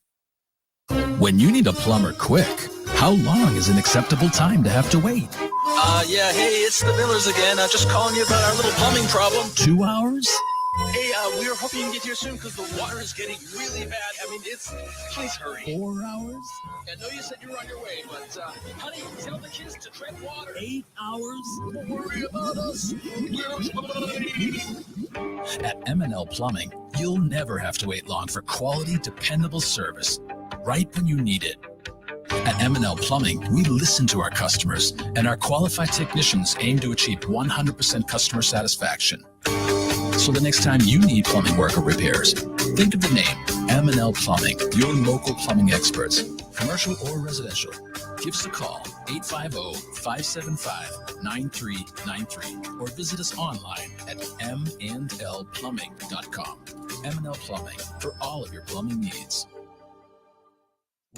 When you need a plumber quick, how long is an acceptable time to have to wait? Yeah, hey, it's the Millers again. Just calling you about our little plumbing problem. 2 hours? Hey, we were hoping you can get here soon because the water is getting really bad. I mean, please hurry. 4 hours? I know you said you were on your way, but, honey, tell the kids to tread water. 8 hours? Don't worry about us. At M&L Plumbing, you'll never have to wait long for quality, dependable service, right when you need it. At M&L Plumbing, we listen to our customers, and our qualified technicians aim to achieve 100% customer satisfaction. So the next time you need plumbing work or repairs, think of the name M&L Plumbing, your local plumbing experts, commercial or residential. Give us a call, 850-575-9393, or visit us online at mndlplumbing.com. M&L Plumbing, for all of your plumbing needs.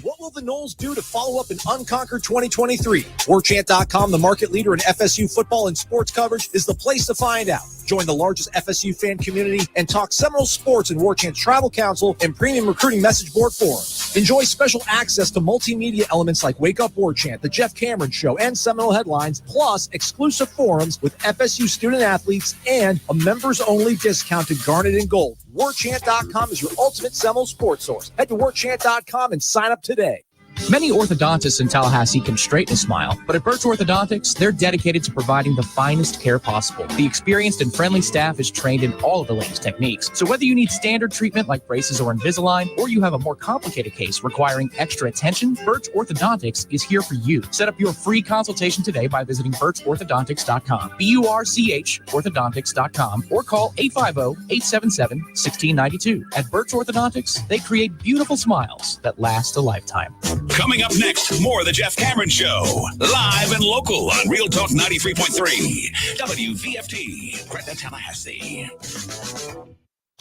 What will the Noles do to follow up an unconquered 2023? Warchant.com, the market leader in FSU football and sports coverage, is the place to find out. Join the largest FSU fan community and talk Seminole sports in Warchant's Travel Council and premium recruiting message board forum. Enjoy special access to multimedia elements like Wake Up Warchant, The Jeff Cameron Show, and Seminole Headlines, plus exclusive forums with FSU student athletes and a members-only discount to Garnet and Gold. Warchant.com is your ultimate Seminole sports source. Head to Warchant.com and sign up today. Many orthodontists in Tallahassee can straighten a smile, but at Birch Orthodontics, they're dedicated to providing the finest care possible. The experienced and friendly staff is trained in all of the latest techniques. So whether you need standard treatment like braces or Invisalign, or you have a more complicated case requiring extra attention, Birch Orthodontics is here for you. Set up your free consultation today by visiting birchorthodontics.com, BURCH orthodontics.com, or call 850-877-1692. At Birch Orthodontics, they create beautiful smiles that last a lifetime. Coming up next, more of the Jeff Cameron Show, live and local on Real Talk 93.3, WVFT, Gretna, Tallahassee.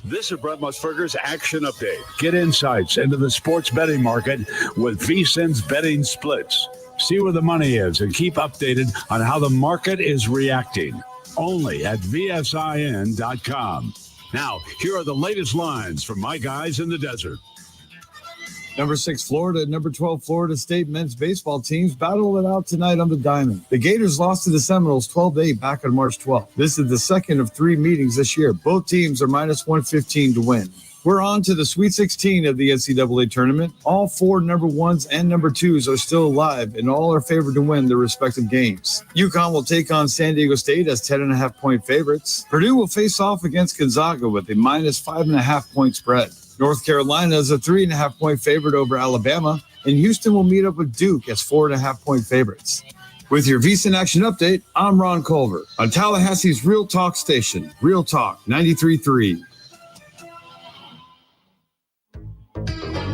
This is Brett Musburger's Action Update. Get insights into the sports betting market with VSiN's betting splits. See where the money is and keep updated on how the market is reacting. Only at VSIN.com. Now, here are the latest lines from my guys in the desert. Number 6, Florida, and number 12, Florida State men's baseball teams battle it out tonight on the diamond. The Gators lost to the Seminoles 12-8 back on March 12th. This is the second of 3 meetings this year. Both teams are minus 115 to win. We're on to the Sweet 16 of the NCAA tournament. All 4 number 1s and number 2s are still alive, and all are favored to win their respective games. UConn will take on San Diego State as 10.5-point favorites. Purdue will face off against Gonzaga with a minus 5.5-point spread. North Carolina is a 3.5-point favorite over Alabama, and Houston will meet up with Duke as 4.5-point favorites. With your VSiN Action Update, I'm Ron Culver on Tallahassee's Real Talk station, Real Talk 93.3.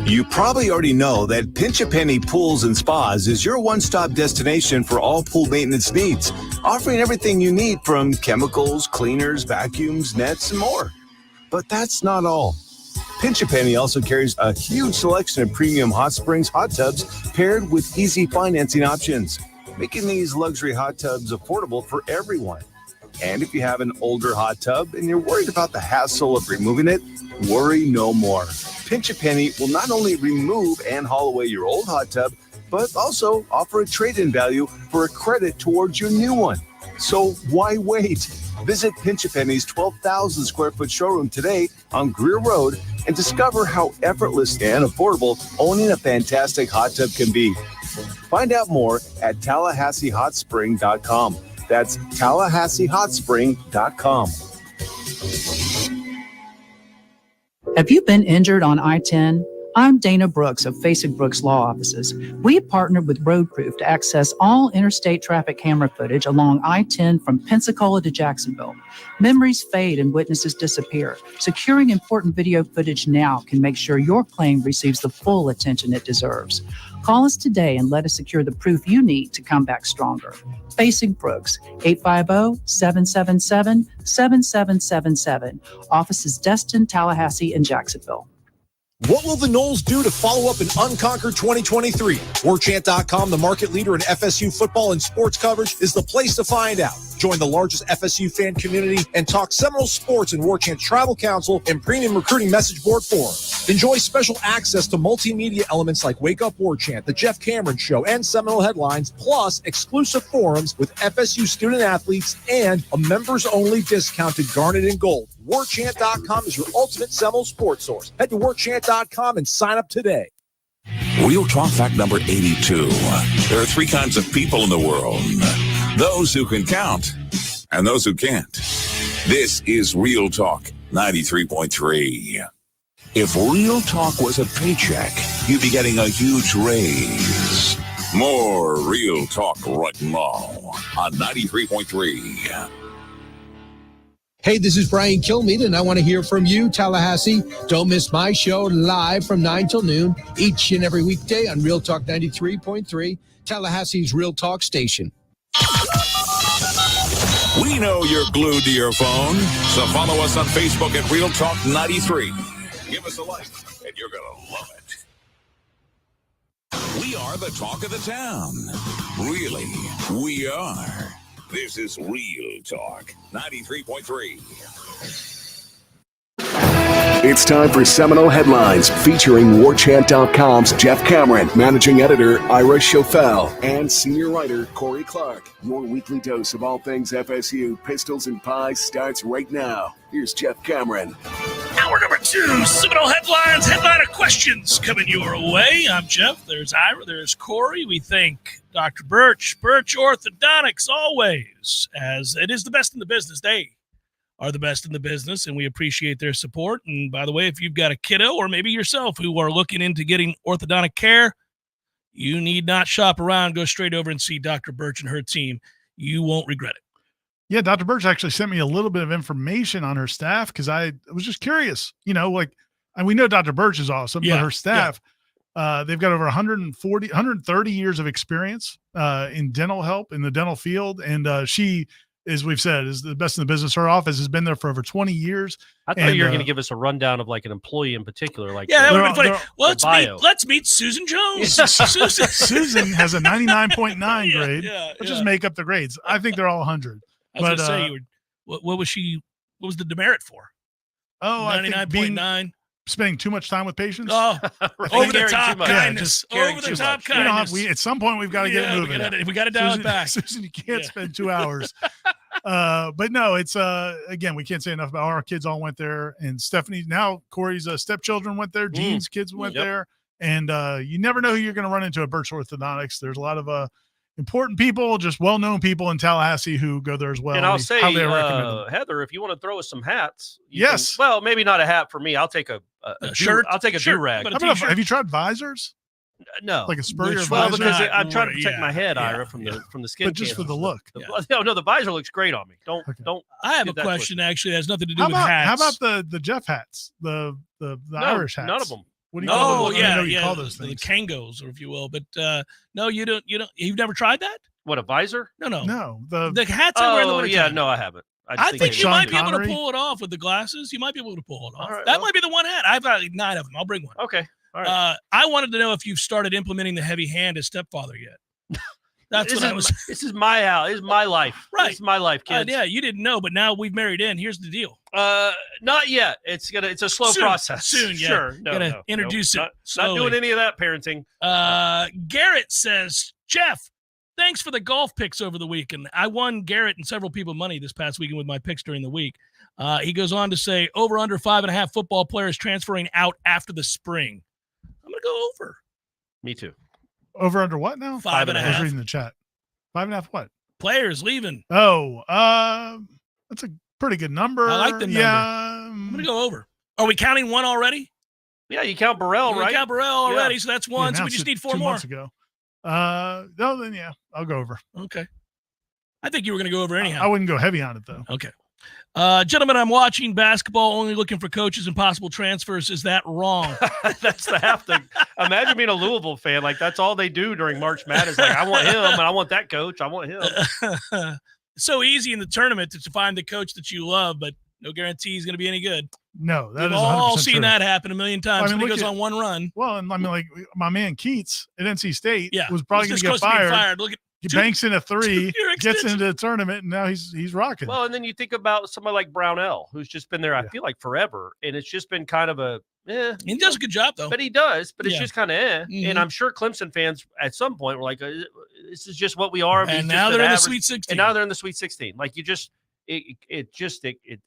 You probably already know that Pinch a Penny Pools and Spas is your one-stop destination for all pool maintenance needs, offering everything you need from chemicals, cleaners, vacuums, nets, and more. But that's not all. Pinch a Penny also carries a huge selection of premium hot springs hot tubs paired with easy financing options, making these luxury hot tubs affordable for everyone. And if you have an older hot tub and you're worried about the hassle of removing it, worry no more. Pinch a Penny will not only remove and haul away your old hot tub, but also offer a trade-in value for a credit towards your new one. So why wait? Visit Pinch a Penny's 12,000 square foot showroom today on Greer Road and discover how effortless and affordable owning a fantastic hot tub can be. Find out more at TallahasseeHotSpring.com. That's TallahasseeHotSpring.com. Have you been injured on I-10? I'm Dana Brooks of Facing Brooks Law Offices. We have partnered with Roadproof to access all interstate traffic camera footage along I-10 from Pensacola to Jacksonville. Memories fade and witnesses disappear. Securing important video footage now can make sure your claim receives the full attention it deserves. Call us today and let us secure the proof you need to come back stronger. Facing Brooks, 850-777-7777. Offices Destin, Tallahassee, and Jacksonville. What will the Noles do to follow up an unconquered 2023? Warchant.com, the market leader in FSU football and sports coverage, is the place to find out. Join the largest FSU fan community and talk Seminole sports in Warchant's Travel Council and premium recruiting message board forum. Enjoy special access to multimedia elements like Wake Up Warchant, The Jeff Cameron Show, and Seminole Headlines, plus exclusive forums with FSU student athletes and a members-only discount to Garnet and Gold. Warchant.com is your ultimate Seminole sports source. Head to Warchant.com and sign up today. Real Talk fact number 82. There are 3 kinds of people in the world. Those who can count and those who can't. This is Real Talk 93.3. If Real Talk was a paycheck, you'd be getting a huge raise. More Real Talk right now on 93.3. Hey, this is Brian Kilmeade, and I want to hear from you, Tallahassee. Don't miss my show live from 9 till noon, each and every weekday on Real Talk 93.3, Tallahassee's Real Talk station. We know you're glued to your phone, so follow us on Facebook at Real Talk 93. Give us a like, and you're going to love it. We are the talk of the town. Really, we are. This is Real Talk 93.3. It's time for Seminole Headlines, featuring Warchant.com's Jeff Cameron, managing editor Ira Schofel, and senior writer Corey Clark. Your weekly dose of all things FSU, pistols, and pies starts right now. Here's Jeff Cameron. Hour number 2, Seminole Headlines, headliner questions coming your way. I'm Jeff. There's Ira. There's Corey. We thank Dr. Birch Orthodontics always, as it is the best in the business. They are the best in the business, and we appreciate their support. And by the way, if you've got a kiddo or maybe yourself who are looking into getting orthodontic care, you need not shop around. Go straight over and see Dr. Birch and her team. You won't regret it. Yeah, Dr. Birch actually sent me a little bit of information on her staff because I was just curious. You know, like, and we know Dr. Birch is awesome, but her staff, they've got over 130 years of experience in dental help in the dental field. And she, as we've said, is the best in the business. Her office has been there for over 20e years. I thought you were going to give us a rundown of like an employee in particular. Like, yeah, that would be funny. Let's meet Susan Jones. Susan has a 99.9 grade. Let's just make up the grades. I think they're all 100. I was going to say, what was she? What was the demerit for? Oh, 99.9. Spending too much time with patients. Oh, over the top kindness. Over the top kindness. At some point, we've got to get moving. We got to dial it back. Susan, you can't spend 2 hours. But no, it's again, we can't say enough about our kids all went there, and Stephanie, now Corey's stepchildren went there, Jean's kids went there, and you never know who you're going to run into at Birch Orthodontics. There's a lot of important people, just well-known people in Tallahassee who go there as well. And I'll say, Heather, if you want to throw us some hats, yes. Well, maybe not a hat for me. I'll take a shirt. I'll take a do-rag. Have you tried visors? No, like a Spurrier visor. Well, because I'm trying to protect my head, Ira, from the skin. But just for the look. No, the visor looks great on me. Don't. I have a question actually that has nothing to do with hats. How about the Jeff hats, the Irish hats? None of them. What do you call those? Yeah, you call those things. The Kangos, or if you will. But no, you don't. You've never tried that? What, a visor? No. The hats I wear in the wintertime. No, I haven't. I think you might be able to pull it off with the glasses. You might be able to pull it off. Right, that might be the one hat. I've got 9 of them. I'll bring one. Okay. All right. I wanted to know if you've started implementing the heavy hand as stepfather yet. That's what I was. This is my house. This is my life. Right. This is my life, kids. Yeah, you didn't know, but now we've married in. Here's the deal. Not yet. It's a slow process. Soon, yeah. Sure. No, introduce it. Not doing any of that parenting. Garrett says, Jeff, thanks for the golf picks over the weekend. I won Garrett and several people money this past weekend with my picks during the week. He goes on to say, over under 5.5 football players transferring out after the spring. I'm going to go over. Me too. Over under what now? 5.5. I was reading the chat. 5.5 what? Players leaving. Oh, that's a pretty good number. I like the number. Yeah. I'm going to go over. Are we counting one already? Yeah, you count Burrell, right? You count Burrell already, so that's one. So we just need 4 more. 2 months ago. No, then yeah, I'll go over. Okay. I think you were going to go over anyhow. I wouldn't go heavy on it though. Okay. Gentlemen, I'm watching basketball, only looking for coaches and possible transfers. Is that wrong? That's the half thing. Imagine being a Louisville fan. Like, that's all they do during March Madness. Like, I want him, and I want that coach. I want him. It's so easy in the tournament to find the coach that you love, but no guarantee he's going to be any good. No, that We've is 100% all seen true. that happen a million times. When he goes on one run. Well, and I mean, like my man Keats at NC State was probably going to He's get close to being fired. Look at He banks in a 3, two-year gets extension. into the tournament, and now he's rocking. Well, and then you think about somebody like Brownell, who's just been there, I feel like, forever. And it's just been kind of a, He does a good job, though. But he does, but it's Yeah. just kind of Mhm. And I'm sure Clemson fans at some point were like, this is just what we are. And now they're in the Sweet 16. And now they're in the Sweet 16. Like, you just, it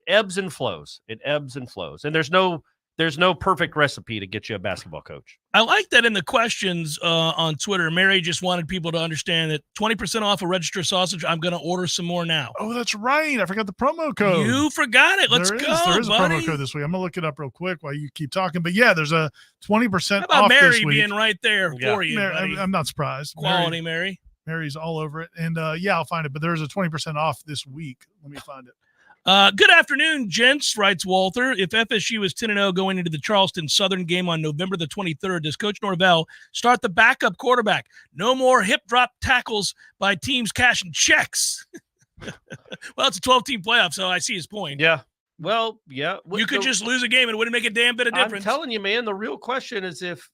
ebbs and flows. It ebbs and flows. And there's no perfect recipe to get you a basketball coach. I like that in the questions on Twitter. Mary just wanted people to understand that 20% off a register sausage. I'm going to order some more now. Oh, that's right. I forgot the promo code. You forgot it. Let's There go, is. There is a buddy. promo code this week. I'm going to look it up real quick while you keep talking. But yeah, there's a 20% How about off Mary this week. being right there for you, Mary, buddy? I'm not surprised. Quality, Mary. Mary's all over it. And yeah, I'll find it. But there's a 20% off this week. Let me find it. Good afternoon, gents, writes Walter. If FSU is 10-0 going into the Charleston Southern game on November the 23rd, does Coach Norvell start the backup quarterback? No more hip drop tackles by teams cashing checks. Well, it's a 12-team playoff, so I see his point. Yeah. Well, yeah. You could just lose a game and it wouldn't make a damn bit of difference. I'm telling you, man, the real question is if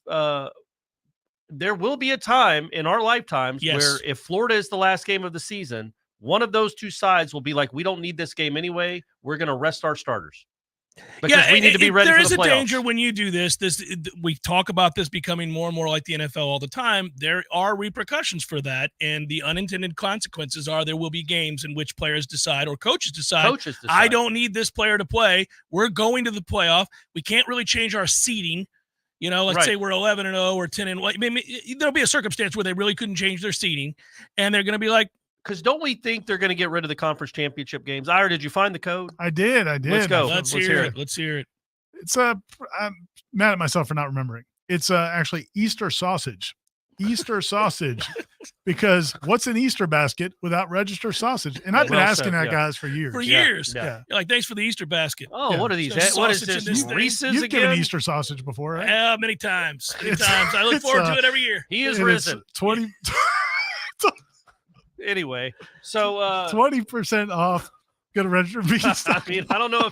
there will be a time in our lifetimes where if Florida is the last game of the season, one of those two sides will be like, we don't need this game anyway. We're going to rest our starters. Because we need to be ready for the playoffs. There is a danger when you do this. We talk about this becoming more and more like the NFL all the time. There are repercussions for that, and the unintended consequences are there will be games in which players decide or coaches decide. I don't need this player to play. We're going to the playoff. We can't really change our seeding. You know, let's say we're 11-0 or 10-1. Maybe there'll be a circumstance where they really couldn't change their seeding, and they're going to be like, because don't we think they're going to get rid of the conference championship games? Ira, did you find the code? I did. Let's go. Let's hear it. Let's hear it. It's I'm mad at myself for not remembering. It's actually Easter sausage. Easter sausage, because what's an Easter basket without register sausage? And I've been asking that guys for years. Yeah. You're like, thanks for the Easter basket. Oh, what are these? What is this? Reese's You've again? given Easter sausage before, right? Yeah, many times. I look forward to it every year. He is risen. 20. Anyway, so 20% off. Gonna register fees. I mean, I don't know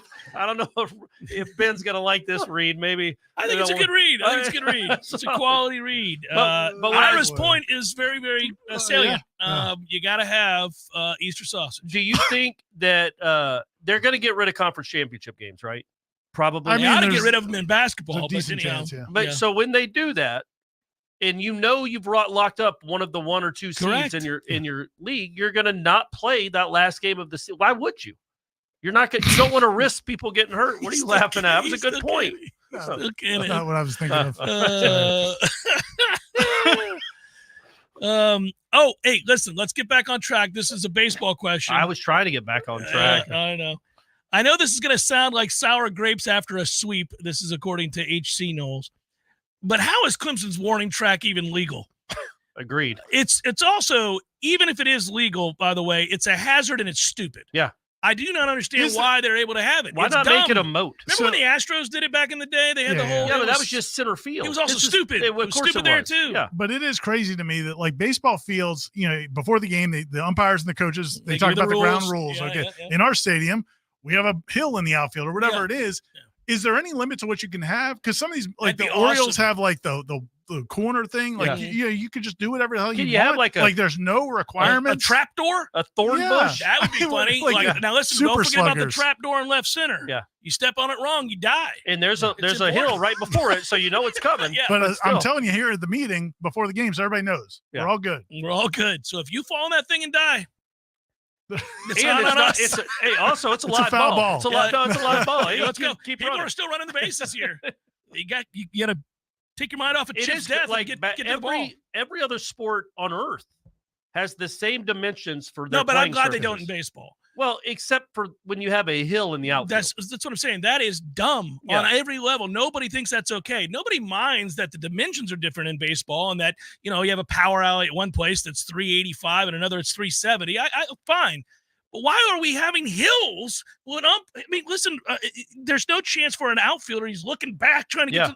if Ben's gonna like this read. Maybe I think it's a good read. It's a quality read. But Ira's point is very, very salient. You got to have Easter sausage. Do you think that they're going to get rid of conference championship games? Right? Probably. I mean, got to get rid of them in basketball. So when they do that, and you've locked up one of the 1 or 2 seeds in your league, you're going to not play that last game of the season. Why would you? You're not going. You don't want to risk people getting hurt. What are you laughing at? That was a good point. That's not what I was thinking of. Oh, hey, listen. Let's get back on track. This is a baseball question. I was trying to get back on track. I know. I know this is going to sound like sour grapes after a sweep. This is according to HC Noles. But how is Clemson's warning track even legal? Agreed. It's also, even if it is legal, by the way, it's a hazard and it's stupid. Yeah. I do not understand why they're able to have it. Why not make it a moat? Remember when the Astros did it back in the day? They had the whole. Yeah, but that was just center field. It was also stupid. It was stupid there too. Yeah. But it is crazy to me that like baseball fields, before the game, the umpires and the coaches, they talk about the ground rules. In our stadium, we have a hill in the outfield or whatever it is. Yeah. Is there any limit to what you can have? Because some of these, like the Orioles, have like the corner thing. Like you could just do whatever the hell you want. Like there's no requirements. A trap door, a thorn bush. That would be funny. Now listen, don't forget about the trap door in left center. Yeah, you step on it wrong, you die. And there's a hill right before it, so you know it's coming. But I'm telling you here at the meeting before the game, so everybody knows we're all good. We're all good. So if you fall on that thing and die. It's a live ball. It's a live ball. Hey, let's go. People are still running the bases here. You got to take your mind off of Chip's death. Like get to the ball. Every other sport on earth has the same dimensions for their No, but I'm glad surfaces. they don't in baseball. Well, except for when you have a hill in the outfield. That's what I'm saying. That is dumb on every level. Nobody thinks that's okay. Nobody minds that the dimensions are different in baseball and that, you have a power alley at one place that's 385 and another it's 370. Fine. But why are we having hills? Listen, there's no chance for an outfielder. He's looking back trying to get to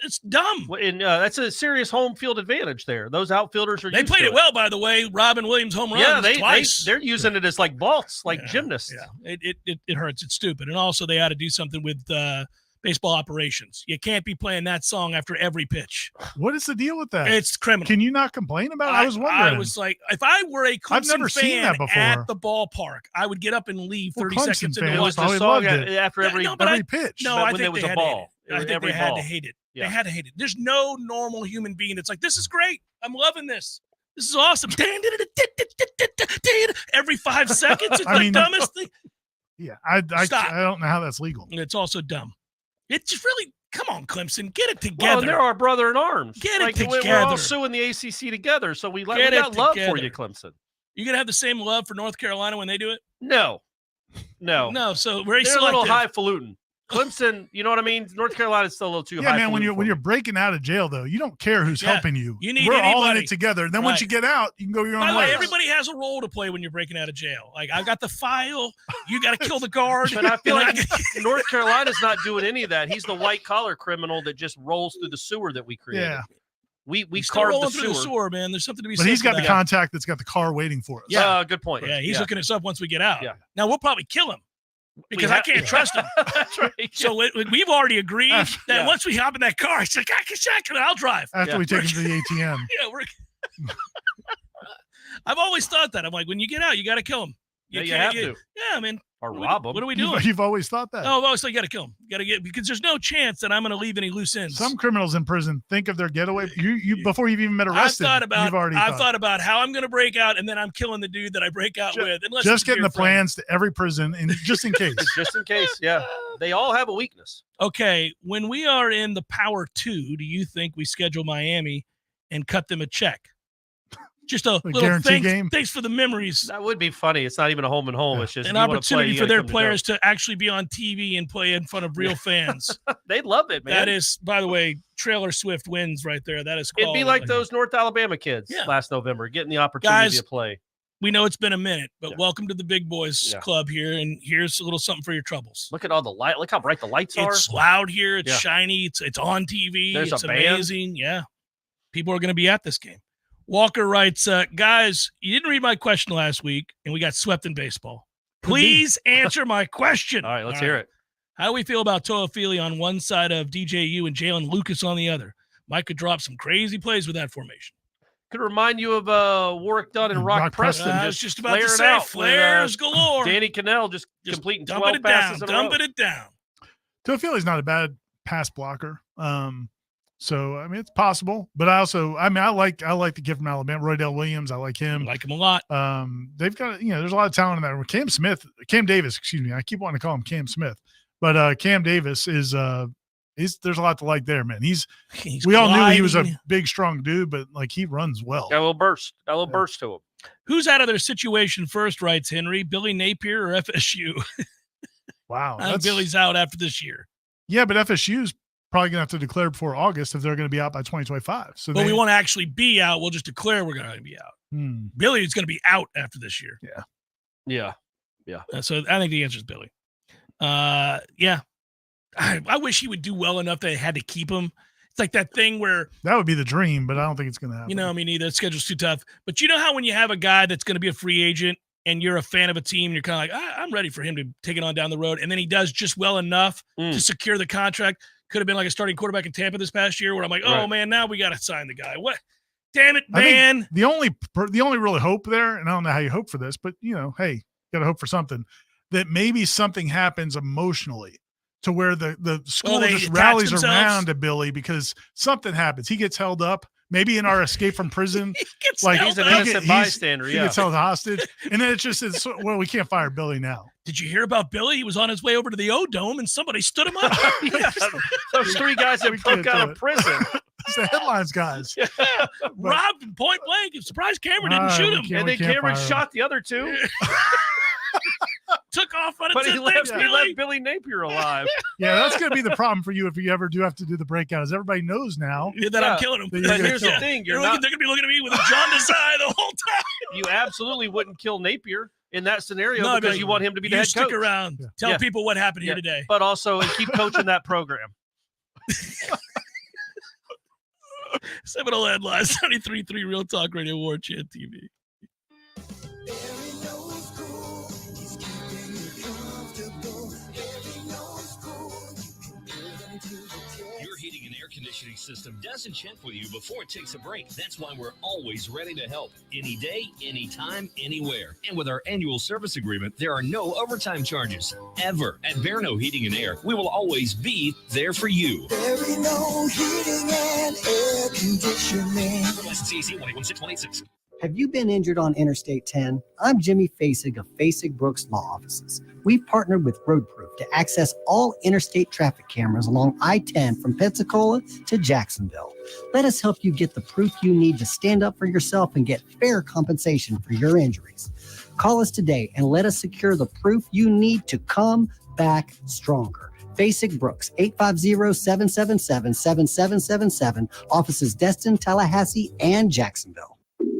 it's dumb. And that's a serious home field advantage there. Those outfielders are They played it well, by the way. Robin Williams home runs twice. They're using it as like vaults, like gymnasts. Yeah. It hurts. It's stupid. And also they ought to do something with baseball operations. You can't be playing that song after every pitch. What is the deal with that? It's criminal. Can you not complain about it? I was wondering. I was like, if I were a Clemson seen that before. at the ballpark, I would get up and leave 30 seconds into it. Was the song after every pitch. No, I think there was they a ball. I think they had to hate it. They had to hate it. There's no normal human being that's like, this is great. I'm loving this. This is awesome. Every 5 seconds. It's the dumbest thing. Yeah, I don't know how that's legal. It's also dumb. It's just really, come on, Clemson, get it together. Well, they're our brother in arms. Get it together. We're all suing the ACC together, so we got love for you, Clemson. You gonna have the same love for North Carolina when they do it? No. So very they're selective. a little highfalutin. Clemson, you know what I mean? North Carolina's still a little too high. Yeah, man, when you're breaking out of jail, though, you don't care who's helping you. You need We're anybody. all in it together. And then once you get out, you can go your By own the way, way. everybody has a role to play when you're breaking out of jail. Like, I've got the file. You got to kill the guard. But I feel like North Carolina's not doing any of that. He's the white-collar criminal that just rolls through the sewer that we created. Yeah. We still carved rolling the through sewer. the sewer, man. There's something to be But said he's got for the that. contact that's got the car waiting for us. Yeah, good point. Yeah, he's hooking us up once we get out. Yeah. Now, we'll probably kill him because I can't trust him. That's right. So we've already agreed that once we hop in that car, he's like, I'll drive. After we take him to the ATM. I've always thought that. I'm like, when you get out, you got to kill him. You have to. Yeah, man. Or rob him. What are we doing? You've always thought that. No, I've always thought you got to kill him. You got to because there's no chance that I'm going to leave any loose ends. Some criminals in prison think of their getaway. You before you've even been arrested. I've thought thought about how I'm going to break out, and then I'm killing the dude that I break out with. Just getting the plans to every prison, and just in case. Just in case, yeah. They all have a weakness. Okay, when we are in the Power 2, do you think we schedule Miami and cut them a check? Just a little thanks for the memories. That would be funny. It's not even a home and home. It's just an opportunity for their players to actually be on TV and play in front of real fans. They'd love it, man. That is, by the way, Trailer Swift wins right there. That is quality. It'd be like those North Alabama kids last November getting the opportunity to play. We know it's been a minute, but welcome to the Big Boys Club here, and here's a little something for your troubles. Look at all the light. Look how bright the lights are. It's loud here. It's shiny. It's on TV. There's it's a band. amazing. Yeah. People are going to be at this game. Walker writes, guys, you didn't read my question last week, and we got swept in baseball. Please answer my question. All right, let's hear it. How do we feel about Toafili on one side of DJU and Jaylen Lucas on the other? Mike could drop some crazy plays with that formation. Could remind you of Warwick Dunn and Rock Preston. I was just about to say, flares galore. Danny Cannell just completing 12 dumping passes it in a row. Dumping it down. Toafili's not a bad pass blocker. So I mean it's possible, but I like the kid from Alabama, Roydell Williams. I like him. I like him a lot. They've got there's a lot of talent in that. Cam Davis, excuse me. I keep wanting to call him Cam Smith, but Cam Davis is there's a lot to like there, man. We all knew he was a big, strong dude, but like he runs well. Got a little burst to him. Who's out of their situation first? Writes Henry, Billy Napier or FSU? Wow, Billy's out after this year. Yeah, but FSU's probably gonna have to declare before August if they're going to be out by 2025. So, we won't actually be out. We'll just declare we're going to be out. Billy is going to be out after this year. Yeah. So I think the answer is Billy. Yeah. I wish he would do well enough that they had to keep him. It's like that thing where that would be the dream, but I don't think it's going to happen. I mean, neither. The schedule's too tough. But you know how when you have a guy that's going to be a free agent and you're a fan of a team, and you're kind of like, I'm ready for him to take it on down the road, and then he does just well enough to secure the contract. Could have been like a starting quarterback in Tampa this past year where I'm like, oh, man, now we got to sign the guy. What? Damn it, man. The only really hope there, and I don't know how you hope for this, but, hey, got to hope for something, that maybe something happens emotionally to where the school just rallies around to Billy because something happens. He gets held up. Maybe in our escape from prison, he's an innocent bystander. He gets held hostage, and then it's we can't fire Billy now. Did you hear about Billy? He was on his way over to the O-Dome, and somebody stood him up. Those three guys that broke out of prison. It's the headlines guys. Robbed him point blank. I'm surprised Cameron didn't shoot him. And then Cameron shot the other two. Took off on it. But he left Billy Napier alive. Yeah, that's going to be the problem for you if you ever do have to do the breakout, as everybody knows now. That I'm killing him. But here's the thing. They're going to be looking at me with a jaundiced eye the whole time. You absolutely wouldn't kill Napier in that scenario because you want him to be the head stick coach. Around. Yeah. Tell people what happened here today. But also keep coaching that program. Seminole Headlines, 93.3 Real Talk Radio, Warchant TV. Your heating and air conditioning system doesn't check with you before it takes a break. That's why we're always ready to help. Any day, anytime, anywhere. And with our annual service agreement, there are no overtime charges. Ever. At Verno Heating and Air, we will always be there for you. Verno Heating and Air Conditioning. License CAC 116186. Have you been injured on Interstate 10? I'm Jimmy Fasig of Fasig Brooks Law Offices. We've partnered with Roadproof to access all interstate traffic cameras along I-10 from Pensacola to Jacksonville. Let us help you get the proof you need to stand up for yourself and get fair compensation for your injuries. Call us today and let us secure the proof you need to come back stronger. Fasig Brooks, 850-777-7777. Offices Destin, Tallahassee, and Jacksonville.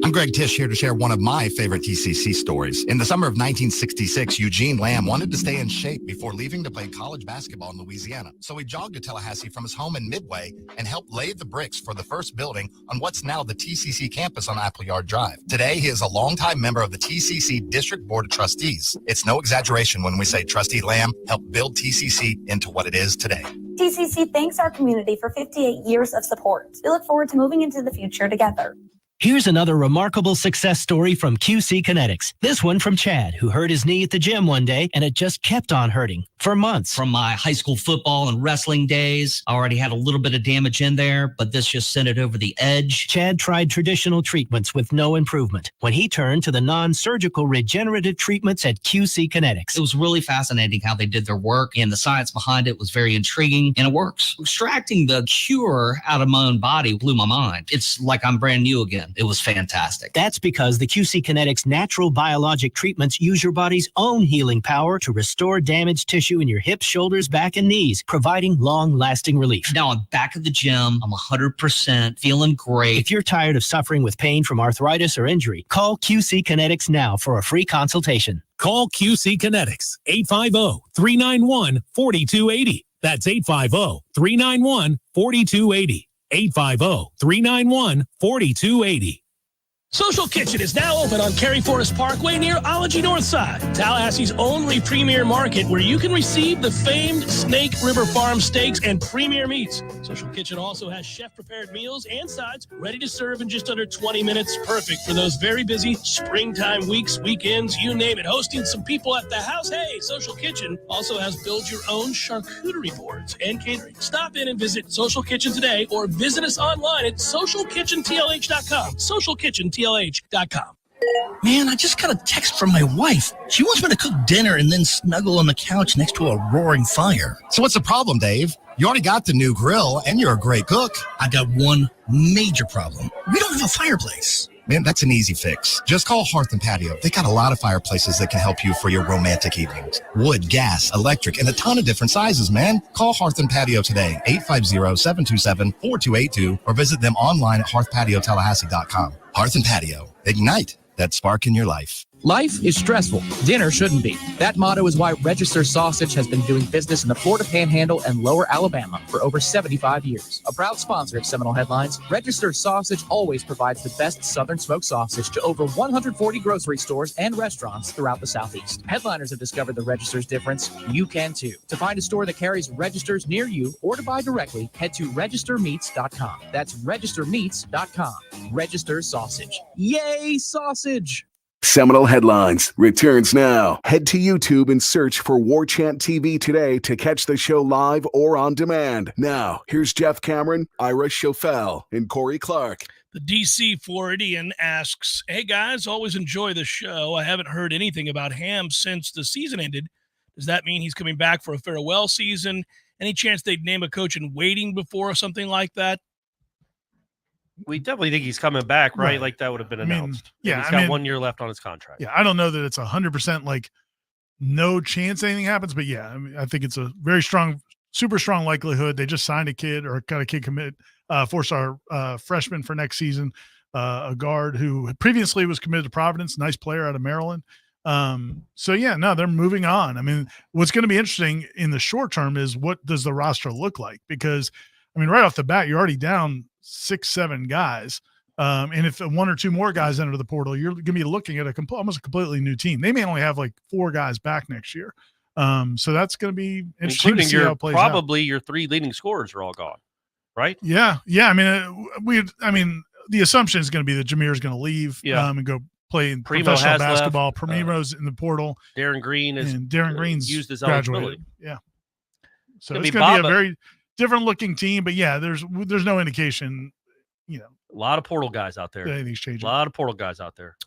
I'm Greg Tisch, here to share one of my favorite TCC stories. In the summer of 1966, Eugene Lamb wanted to stay in shape before leaving to play college basketball in Louisiana. So he jogged to Tallahassee from his home in Midway and helped lay the bricks for the first building on what's now the TCC campus on Appleyard Drive. Today, he is a longtime member of the TCC District Board of Trustees. It's no exaggeration when we say Trustee Lamb helped build TCC into what it is today. TCC thanks our community for 58 years of support. We look forward to moving into the future together. Here's another remarkable success story from QC Kinetics. This one from Chad, who hurt his knee at the gym one day, and it just kept on hurting for months. From my high school football and wrestling days, I already had a little bit of damage in there, but this just sent it over the edge. Chad tried traditional treatments with no improvement when he turned to the non-surgical regenerative treatments at QC Kinetics. It was really fascinating how they did their work, and the science behind it was very intriguing, and it works. Extracting the cure out of my own body blew my mind. It's like I'm brand new again. It was fantastic. That's because the QC Kinetics natural biologic treatments use your body's own healing power to restore damaged tissue in your hips, shoulders, back, and knees, providing long-lasting relief. Now I'm back at the gym. I'm 100% feeling great. If you're tired of suffering with pain from arthritis or injury, call QC Kinetics now for a free consultation. Call QC Kinetics, 850-391-4280. That's 850-391-4280. 850-391-4280. Social Kitchen is now open on Cary Forest Parkway near Ology Northside, Tallahassee's only premier market where you can receive the famed Snake River Farm steaks and premier meats. Social Kitchen also has chef-prepared meals and sides ready to serve in just under 20 minutes. Perfect for those very busy springtime weeks, weekends, you name it. Hosting some people at the house. Hey, Social Kitchen also has build-your-own charcuterie boards and catering. Stop in and visit Social Kitchen today or visit us online at socialkitchentlh.com. socialkitchentlh.com. Man, I just got a text from my wife. She wants me to cook dinner and then snuggle on the couch next to a roaring fire. So what's the problem, Dave? You already got the new grill, and you're a great cook. I got one major problem. We don't have a fireplace. Man, that's an easy fix. Just call Hearth and Patio. They got a lot of fireplaces that can help you for your romantic evenings. Wood, gas, electric, and a ton of different sizes, man. Call Hearth and Patio today, 850-727-4282, or visit them online at hearthpatiotallahassee.com. Hearth and Patio. Ignite that spark in your life. Life is stressful. Dinner shouldn't be. That motto is why Register Sausage has been doing business in the Florida Panhandle and Lower Alabama for over 75 years. A proud sponsor of Seminole Headlines, Register Sausage always provides the best Southern smoked sausage to over 140 grocery stores and restaurants throughout the Southeast. Headliners have discovered the Register's difference. You can too. To find a store that carries Registers near you or to buy directly, head to registermeats.com. That's registermeats.com. Register Sausage. Yay, sausage! Seminole Headlines returns now. Head to YouTube and search for Warchant TV today to catch the show live or on demand. Now, here's Jeff Cameron, Ira Schofel, and Corey Clark. The DC Floridian asks, hey guys, always enjoy the show. I haven't heard anything about Ham since the season ended. Does that mean he's coming back for a farewell season? Any chance they'd name a coach in waiting before or something like that? We definitely think he's coming back, right? Like that would have been announced. Yeah, he's got 1 year left on his contract. Yeah, I don't know that it's 100% like no chance anything happens, but yeah, I mean, I think it's a very strong, super strong likelihood. They just signed a kid or got a kid commit, 4-star freshman for next season, a guard who previously was committed to Providence, nice player out of Maryland. So yeah, no, they're moving on. I mean, what's going to be interesting in the short term is what does the roster look like? Because I mean, right off the bat, you're already down 6-7 guys. And if 1 or 2 more guys enter the portal, you're going to be looking at almost a completely new team. They may only have like 4 guys back next year. So that's going to be interesting Including to see how it plays out. Probably your 3 leading scorers are all gone, right? Yeah. Yeah. I mean, the assumption is going to be that Jameer is going to leave and go play in professional basketball. Primo's in the portal. Darren Green's used his graduated. eligibility. Yeah. So it's going to be a very different looking team, but yeah, there's no indication, a lot of portal guys out there. Anything's changing. A lot of portal guys out there.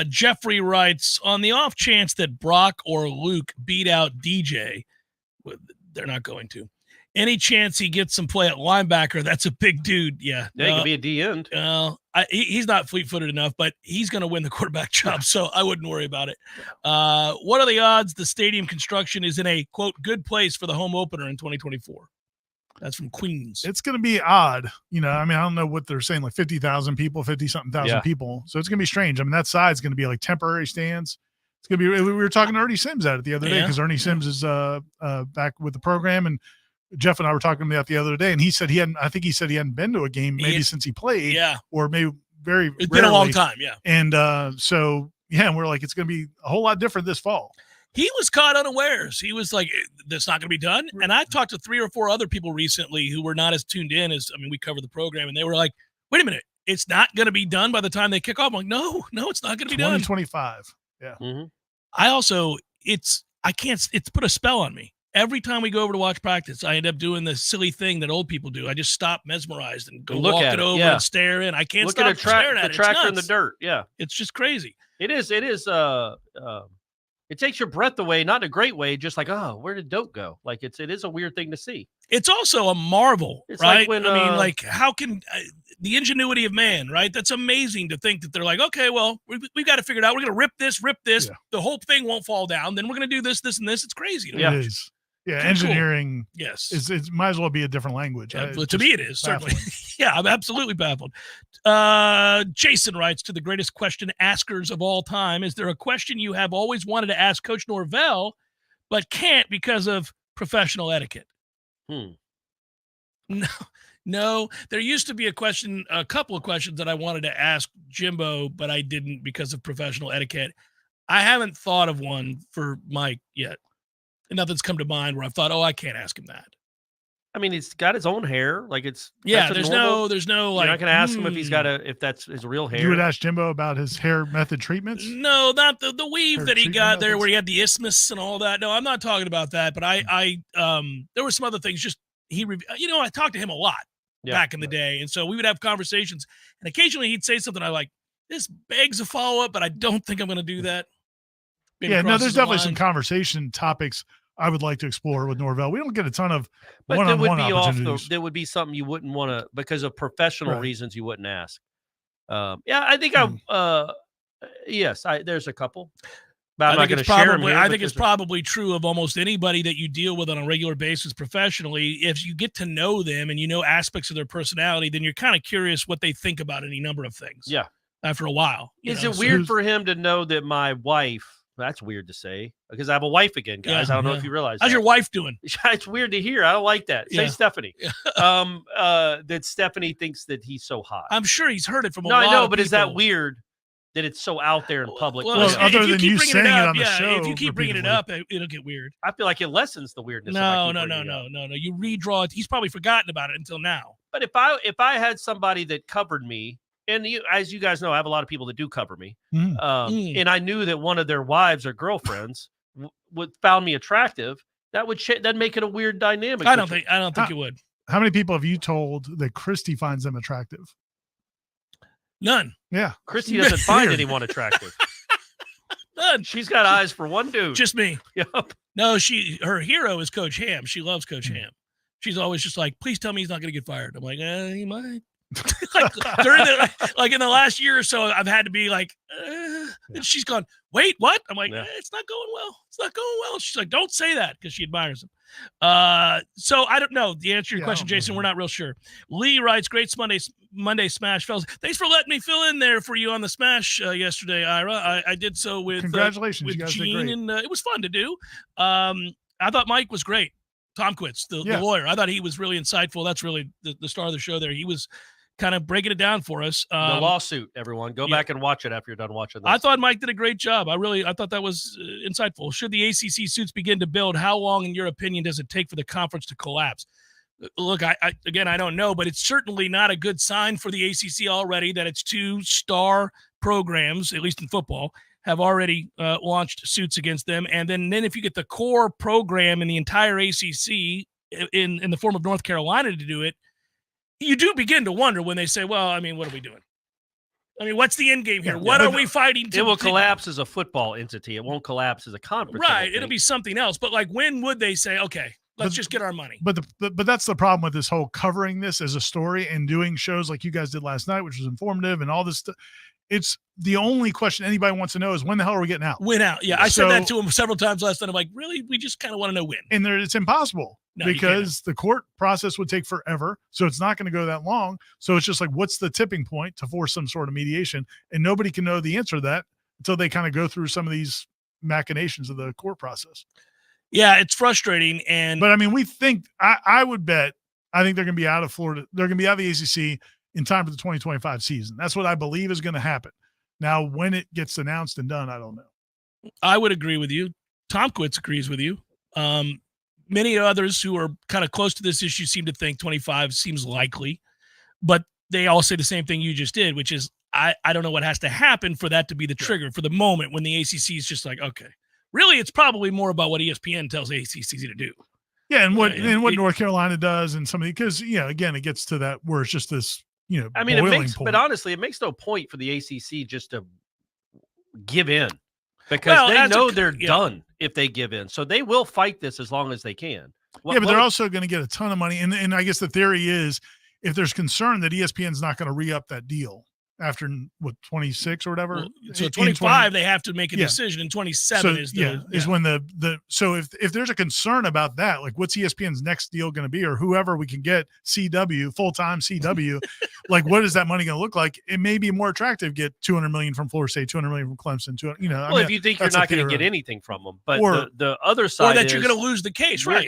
Jeffrey writes, on the off chance that Brock or Luke beat out DJ, they're not going to, Any chance he gets some play at linebacker, that's a big dude. Yeah. Yeah, he could be a D end. He's not fleet-footed enough, but he's going to win the quarterback job, so I wouldn't worry about it. What are the odds the stadium construction is in a, quote, good place for the home opener in 2024? That's from Queens. It's going to be odd. You know, I mean, I don't know what they're saying, like 50,000 people, 50-something thousand people. So it's going to be strange. I mean, that side's going to be like temporary stands. It's going to be – we were talking to Ernie Sims at it the other day because Ernie Sims is back with the program, and Jeff and I were talking about the other day, and he said he hadn't been to a game maybe since he played, or maybe very It's been a long time, And so, and we're like, it's going to be a whole lot different this fall. He was caught unawares. He was like, that's not going to be done. And I talked to 3 or 4 other people recently who were not as tuned in as, I mean, we covered the program, and they were like, wait a minute, it's not going to be done by the time they kick off. I'm like, no, it's not going to be done. 2025. Yeah. Mm-hmm. I also, it's put a spell on me. Every time we go over to watch practice, I end up doing the silly thing that old people do. I just stop mesmerized and go walk it over and stare in. I can't stop staring at it. The tractor in the dirt. Yeah. It's just crazy. It is. It takes your breath away, not in a great way, just like, oh, where did Doak go? Like it is a weird thing to see. It's also a marvel, it's right? Like when, I mean, like how can the ingenuity of man, right? That's amazing to think that they're like, okay, well, we've got to figure it out. We're going to rip this. Yeah. The whole thing won't fall down. Then we're going to do this, and this. It's crazy. It is. Yeah, engineering. Cool. Yes, it might as well be a different language. Yeah, to me, it is certainly. Yeah, I'm absolutely baffled. Jason writes, to the greatest question askers of all time, is there a question you have always wanted to ask Coach Norvell, but can't because of professional etiquette? No. There used to be a couple of questions that I wanted to ask Jimbo, but I didn't because of professional etiquette. I haven't thought of one for Mike yet. Nothing's come to mind where I've thought, I can't ask him that. I mean, he's got his own hair. Like there's no like. You're not going to ask him if that's his real hair. You would ask Jimbo about his hair method treatments? No, not the weave that he got there, where he had the isthmus and all that. No, I'm not talking about that. But there were some other things. Just I talked to him a lot back in the day, and so we would have conversations, and occasionally he'd say something I like. This begs a follow up, but I don't think I'm going to do that. Maybe there's definitely some conversation topics I would like to explore with Norvell. We don't get a ton of one-on-one opportunities. There would be something you wouldn't want to, because of professional reasons, you wouldn't ask. I think there's a couple. But I'm not going to share them here. I think it's probably true of almost anybody that you deal with on a regular basis professionally. If you get to know them and you know aspects of their personality, then you're kind of curious what they think about any number of things. Yeah. After a while. Is it weird for him to know that my wife, that's weird to say, because I have a wife again, guys. I don't know if you realize. How's your wife doing? It's weird to hear. I don't like that. Say Stephanie. That Stephanie thinks that he's so hot. I'm sure he's heard it from a lot of people. No, I know, but is that weird that it's so out there in public? Well, other than you saying it on the show, if you keep bringing it up, it'll get weird. I feel like it lessens the weirdness. No. You redraw it. He's probably forgotten about it until now. But if I had somebody that covered me, and as you guys know, I have a lot of people that do cover me, and I knew that one of their wives or girlfriends found me attractive, that'd make it a weird dynamic. I don't think it would. How many people have you told that Christy finds them attractive? None. Yeah, Christy doesn't find anyone attractive. None. She's got eyes for one dude. Just me. Yep. No, her hero is Coach Ham. She loves Coach Ham. She's always just like, please tell me he's not going to get fired. I'm like, he might. In the last year or so, I've had to be like, and she's gone, wait, what? I'm like, it's not going well. It's not going well. She's like, don't say that, because she admires him. So I don't know the answer to your question, Jason. We're not real sure. Lee writes, great Monday Smash, fellas. Thanks for letting me fill in there for you on the Smash yesterday, Ira. I did so with congratulations, with you guys Gene, did great. and it was fun to do. I thought Mike was great. Tom Quitz, the lawyer. I thought he was really insightful. That's really the star of the show there. He was kind of breaking it down for us. The lawsuit, everyone. Go back and watch it after you're done watching this. I thought Mike did a great job. I thought that was insightful. Should the ACC suits begin to build, how long, in your opinion, does it take for the conference to collapse? Look, I don't know, but it's certainly not a good sign for the ACC already that its 2 star programs, at least in football, have already launched suits against them. And then if you get the core program in the entire ACC in the form of North Carolina to do it, you do begin to wonder when they say, well, I mean, what are we doing? I mean, what's the end game here? What are we fighting to? It will collapse as a football entity. It won't collapse as a conference. Right. It'll be something else. But when would they say, okay, Let's just get our money. But that's the problem with this whole covering this as a story and doing shows like you guys did last night, which was informative and all this stuff. It's the only question anybody wants to know is when the hell are we getting out? Win out. Yeah, I said that to him several times last night. I'm like, really? We just kind of want to know when. And it's impossible because the court process would take forever. So it's not going to go that long. So it's just like, what's the tipping point to force some sort of mediation? And nobody can know the answer to that until they kind of go through some of these machinations of the court process. Yeah, it's frustrating. But I mean, we think, I would bet, I think they're going to be out of Florida. They're going to be out of the ACC in time for the 2025 season. That's what I believe is going to happen. Now, when it gets announced and done, I don't know. I would agree with you. Tomkowitz agrees with you. Many others who are kind of close to this issue seem to think 25 seems likely, but they all say the same thing you just did, which is I don't know what has to happen for that to be the trigger for the moment when the ACC is just like, okay, really, it's probably more about what ESPN tells ACC to do. Yeah, and what North Carolina does and something, because again, it gets to that where it's just this, I mean, but honestly, it makes no point for the ACC just to give in because they know they're done if they give in. So they will fight this as long as they can. But they're also going to get a ton of money. And I guess the theory is if there's concern that ESPN's not going to re-up that deal after 26 or whatever. So 25, they have to make a decision. And 27 is when so if there's a concern about that, like what's ESPN's next deal going to be, or whoever we can get CW, full-time CW, like what is that money going to look like? It may be more attractive to get $200 million from Florida State, $200 million from Clemson, if you think you're not going to get anything from them, but the other side or that you're going to lose the case, right?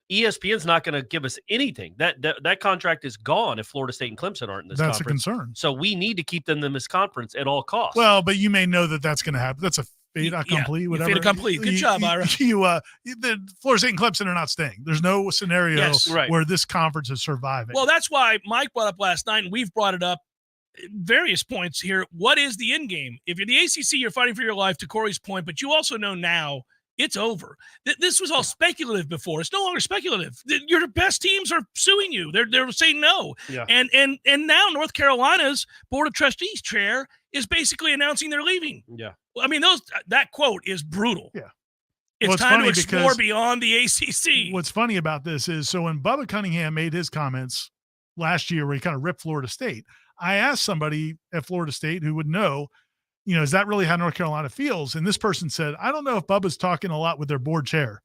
ESPN's not going to give us anything. That contract is gone if Florida State and Clemson aren't in this conference. That's a concern. So we need to keep them in this conference at all costs. Well, but you may know that that's going to happen. That's a fait accompli, whatever. Fait accompli. Good job, Ira. The Florida State and Clemson are not staying. There's no scenario where this conference is surviving. Well, that's why Mike brought up last night, and we've brought it up at various points here. What is the end game? If you're the ACC, you're fighting for your life, to Corey's point, but you also know now it's over. This was all speculative before. It's no longer speculative. Your best teams are suing you. They're saying no. Yeah. And now North Carolina's Board of Trustees chair is basically announcing they're leaving. Yeah. I mean, that quote is brutal. Yeah. It's time to explore beyond the ACC. What's funny about this is, so when Bubba Cunningham made his comments last year where he kind of ripped Florida State, I asked somebody at Florida State who would know, is that really how North Carolina feels? And this person said, I don't know if Bubba's talking a lot with their board chair.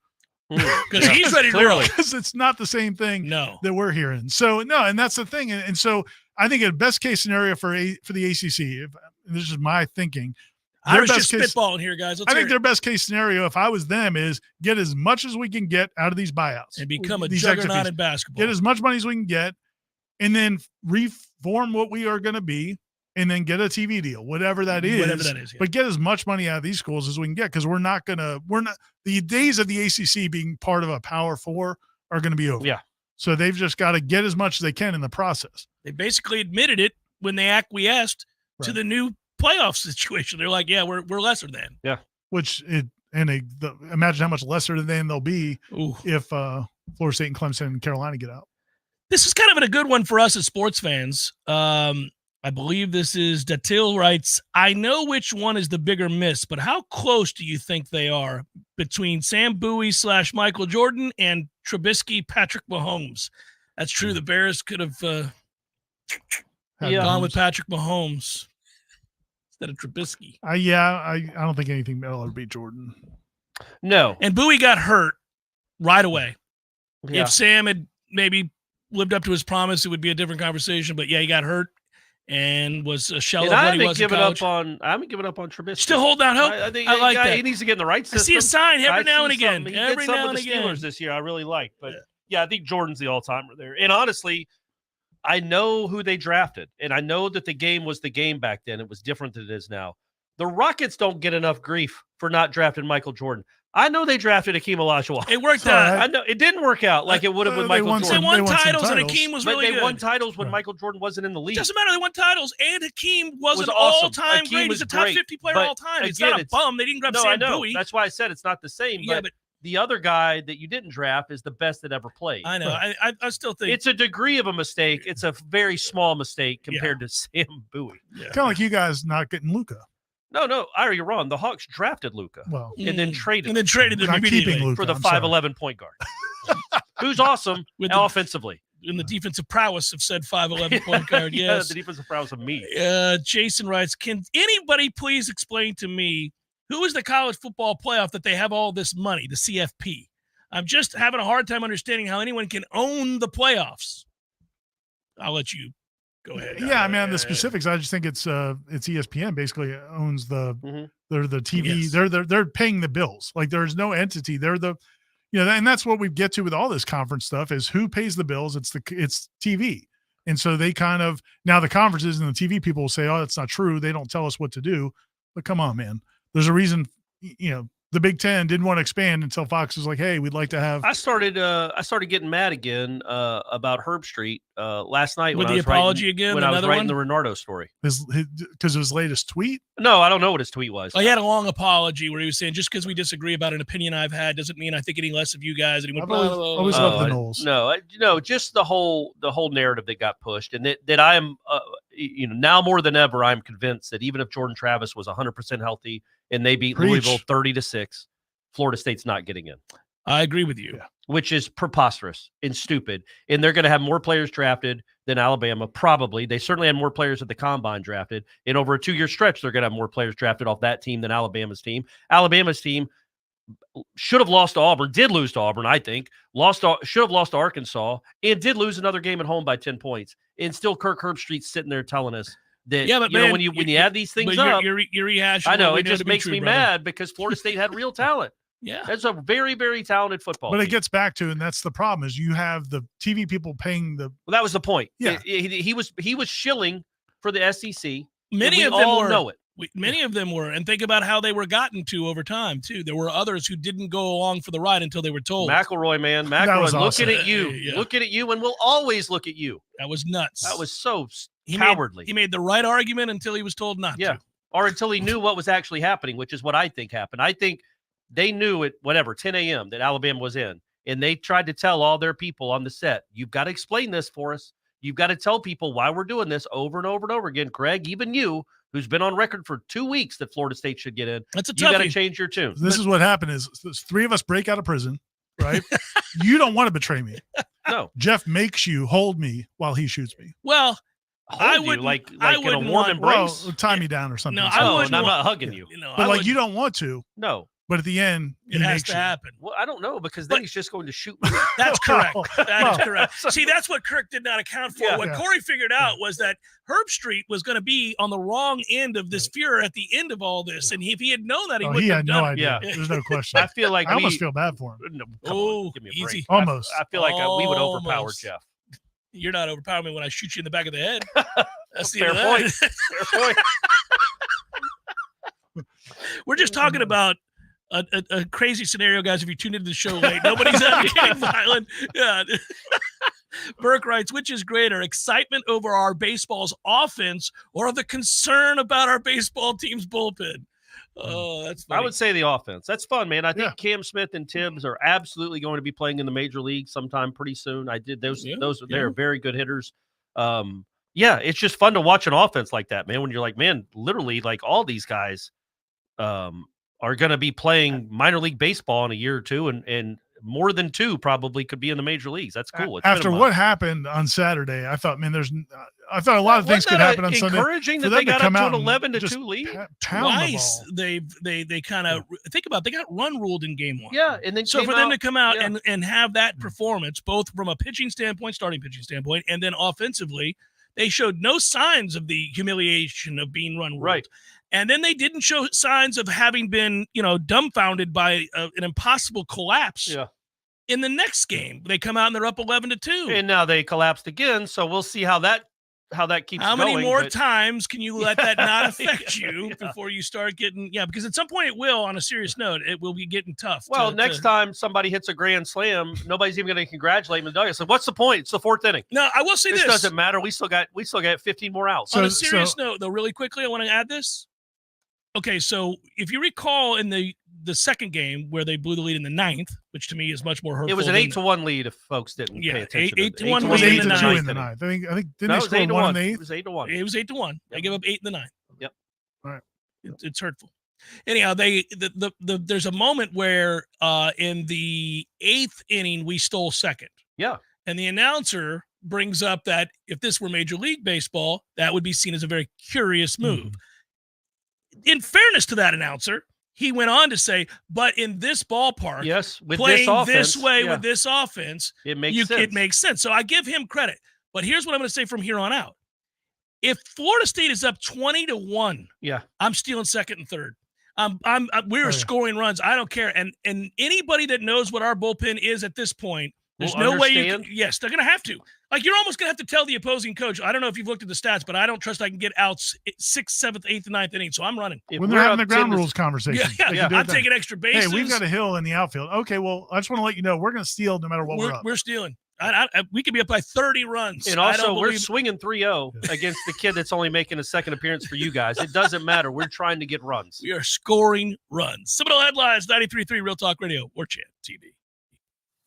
Because he's ready to roll. Because it's not the same thing that we're hearing. So, and that's the thing. And so I think a best case scenario for the ACC, this is my thinking. I was just spitballing here, guys. I think their best case scenario, if I was them, is get as much as we can get out of these buyouts. And become a juggernaut in basketball. Get as much money as we can get, and then reform what we are going to be, and then get a TV deal, whatever that is. Yeah. But get as much money out of these schools as we can get, because we're not the days of the ACC being part of a Power Four are going to be over. Yeah. So they've just got to get as much as they can in the process. They basically admitted it when they acquiesced to the new playoff situation. They're like, yeah, we're lesser than. Yeah. Imagine how much lesser than they'll be if Florida State and Clemson and Carolina get out. This is kind of a good one for us as sports fans. I believe this is Datil writes, I know which one is the bigger miss, but how close do you think they are between Sam Bowie / Michael Jordan and Trubisky Patrick Mahomes? That's true. The Bears could have gone with Patrick Mahomes instead of Trubisky. I don't think anything will ever beat Jordan. No. And Bowie got hurt right away. Yeah. If Sam had maybe lived up to his promise, it would be a different conversation. But he got hurt and was a shell of what he was in college. I haven't given up on Trubisky. Still hold out hope. I think I like that. He needs to get in the right system. I see a sign every now and again. He every did now some and with the again. Steelers this year I really like. But I think Jordan's the all-timer there. And honestly, I know who they drafted, and I know that the game was the game back then. It was different than it is now. The Rockets don't get enough grief for not drafting Michael Jordan. I know they drafted Hakeem Olajuwon. It worked out. I know it didn't work out like it would have with Michael Jordan. They won titles, and Hakeem was really good. They won titles when Michael Jordan wasn't in the league. Doesn't matter. They won titles, and Hakeem was an awesome. all-time great. He's a top 50 player all time. It's not a bum. They didn't grab Sam Bowie. That's why I said it's not the same. Yeah, but the other guy that you didn't draft is the best that ever played. I know. I still think it's a degree of a mistake. It's a very small mistake compared to Sam Bowie. Kind of like you guys not getting Luka. No, Ira, you're wrong. The Hawks drafted Luka, Well, and then traded him not immediately keeping Luka, for the I'm sorry. 5'11" point guard, who's awesome offensively. In the defensive prowess of said 5'11" point guard, Yeah, yes. the defensive prowess of me. Jason writes, can anybody please explain to me who is the college football playoff that they have all this money, the CFP? I'm just having a hard time understanding how anyone can own the playoffs. I'll let you go ahead. Yeah, I mean, on the specifics, I just think it's ESPN basically owns they're the TV. Yes. They're paying the bills. Like there's no entity. They're the, and that's what we get to with all this conference stuff is who pays the bills. It's TV. And so they kind of, now the conferences and the TV people will say, oh, that's not true. They don't tell us what to do. But come on, man. There's a reason, the Big Ten didn't want to expand until Fox was like, hey, we'd like to have. I started getting mad again about Herbstreit last night With when the I was apology writing, again, when I was another writing one? the Renardo story. Because of his latest tweet? No, I don't know what his tweet was. He had a long apology where he was saying, just because we disagree about an opinion I've had doesn't mean I think any less of you guys. And he went, I've always loved the Noles. No, just the whole narrative that got pushed, and that I am, now more than ever, I'm convinced that even if Jordan Travis was 100% healthy and they beat Louisville 30-6, Florida State's not getting in. I agree with you. Which is preposterous and stupid. And they're going to have more players drafted than Alabama, probably. They certainly had more players at the Combine drafted. And over a 2-year stretch, they're going to have more players drafted off that team than Alabama's team. Alabama's team should have lost to Auburn, did lose to Auburn, I think. Should have lost to Arkansas, and did lose another game at home by 10 points. And still Kirk Herbstreit's sitting there telling us that, but man, when you add these things but up, you're rehashing. I know, what we it just to be makes true, me brother. mad because Florida State had real talent. Yeah. That's a very, very talented football But team. it gets back to, and that's the problem, is you have the TV people paying the. Well, that was the point. Yeah. He was shilling for the SEC. Many of we them all were. know it. Many of them were. And think about how they were gotten to over time, too. There were others who didn't go along for the ride until they were told. McElroy, man. That McElroy, was awesome. looking at you. Yeah. Looking at you, and we'll always look at you. That was nuts. That was so He cowardly. He made the right argument until he was told not to. Or until he knew what was actually happening, which is what I think happened. I think they knew at 10 a.m. that Alabama was in, and they tried to tell all their people on the set, you've got to explain this for us. You've got to tell people why we're doing this over and over and over again. Craig, even you, who's been on record for 2 weeks that Florida State should get in, That's a you got to toughie. change your tune. This is what happened is 3 of us break out of prison, right? You don't want to betray me. No. Jeff makes you hold me while he shoots me. Well, I Hold you would like I in a wouldn't warm want- embrace. Well, tie me down or something. No, No, wouldn't and I'm want- not hugging you. But like you don't want to. No. But at the end, It he has makes to you. happen. Well, I don't know, because then he's just going to shoot me. That's correct. That is Oh. correct. See, that's what Kirk did not account for. Yeah. What Yeah. Corey figured out was that Herbstreit was going to be on the wrong end of this furor at the end of all this. And if he had known that, he Oh, wouldn't he have had no done idea. Yeah. There's no question. I feel like I almost we- feel bad for him. No, come Oh, on, give me a break. easy. Almost. I feel like we would overpower Almost. Jeff. it. You're not overpowering me when I shoot you in the back of the head. That's the Fair end of that. point. Fair point. We're just talking about a crazy scenario, guys. If you tuned into the show late, nobody's advocating violent. Yeah. Burke writes, which is greater, excitement over our baseball's offense or the concern about our baseball team's bullpen? Oh, that's funny. I would say the offense. That's fun, man. I think Cam Smith and Tibbs are absolutely going to be playing in the major league sometime pretty soon. I did those. Yeah, They're very good hitters. Yeah, it's just fun to watch an offense like that, man. When you're like, man, literally, like all these guys are going to be playing minor league baseball in a year or two, and more than 2 probably could be in the major leagues. That's cool. It's After been a what while. happened on Saturday, I thought, man, I thought a lot of things Wasn't could that happen on Sunday. encouraging For that them they got come up to out an and 11-2 just lead? pound the Twice ball. they kind of think about it, they got run ruled in game 1. Yeah, and then So came for them out- to come out yeah. and have that performance, both from a pitching standpoint, starting pitching standpoint, and then offensively, they showed no signs of the humiliation of being run ruled. Right. And then they didn't show signs of having been, dumbfounded by an impossible collapse. Yeah. In the next game, they come out and they're up 11-2. And now they collapsed again, so we'll see how that keeps How going. many more but- times can you let that not affect you before you start getting because at some point it will, on a serious note, it will be getting tough. Well, next time somebody hits a grand slam, nobody's even going to congratulate him. So what's the point? It's the 4th inning. No, I will say this. Doesn't matter. We still got 15 more outs. On a serious note, though, really quickly, I want to add this. Okay, so if you recall in the second game where they blew the lead in the 9th, which to me is much more hurtful. It was an than 8-1 lead if folks didn't pay attention. 8-1 It was lead in the 8-2 ninth. in the 9th. I think didn't No, they it was score 1 in 8-1. the 8th? It was 8-1. It was 8-1. They gave up 8 in the 9th. Yep. All right. It's hurtful. Anyhow, there's a moment where in the 8th inning we stole second. Yeah. And the announcer brings up that if this were Major League Baseball, that would be seen as a very curious move. In fairness to that announcer, he went on to say, but in this ballpark, with playing this offense, this way with this offense, it makes sense. It makes sense. So I give him credit. But here's what I'm going to say from here on out. If Florida State is up 20-1, I'm stealing second and third. We're scoring runs. I don't care. And anybody that knows what our bullpen is at this point, there's no way you can. Yes, they're going to have to. Like, you're almost going to have to tell the opposing coach, I don't know if you've looked at the stats, but I don't trust I can get out 6th, 7th, 8th, and 9th inning, so I'm running. When they're having the ground rules conversation. I'm taking extra bases. Hey, we've got a hill in the outfield. Okay, well, I just want to let you know, we're going to steal no matter what we're up. We're stealing. We could be up by 30 runs. And also, we're swinging 3-0 against the kid that's only making a second appearance for you guys. It doesn't matter. We're trying to get runs. We are scoring runs. Seminole Headlines, 93.3 Real Talk Radio, Warchant TV.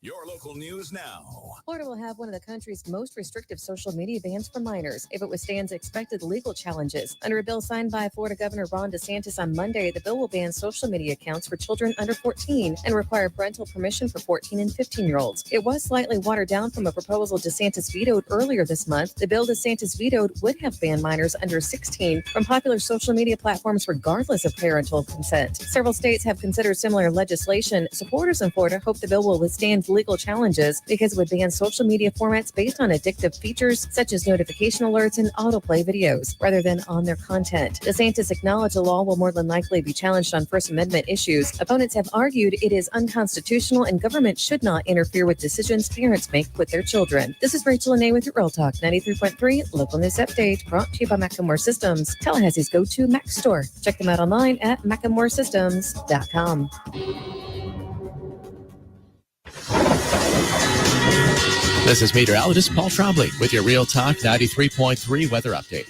Your local news now. Florida will have one of the country's most restrictive social media bans for minors if it withstands expected legal challenges. Under a bill signed by Florida Governor Ron DeSantis on Monday, the bill will ban social media accounts for children under 14 and require parental permission for 14 and 15-year-olds. It was slightly watered down from a proposal DeSantis vetoed earlier this month. The bill DeSantis vetoed would have banned minors under 16 from popular social media platforms regardless of parental consent. Several states have considered similar legislation. Supporters in Florida hope the bill will withstand legal challenges because it would ban social media formats based on addictive features such as notification alerts and autoplay videos rather than on their content. DeSantis acknowledged the law will more than likely be challenged on First Amendment issues. Opponents have argued it is unconstitutional and government should not interfere with decisions parents make with their children. This is Rachel Anay with your Real Talk 93.3 Local News Update, brought to you by Macklemore Systems, Tallahassee's go-to Mac store. Check them out online at MacklemoreSystems.com. This is meteorologist Paul Trombley with your Real Talk 93.3 weather update.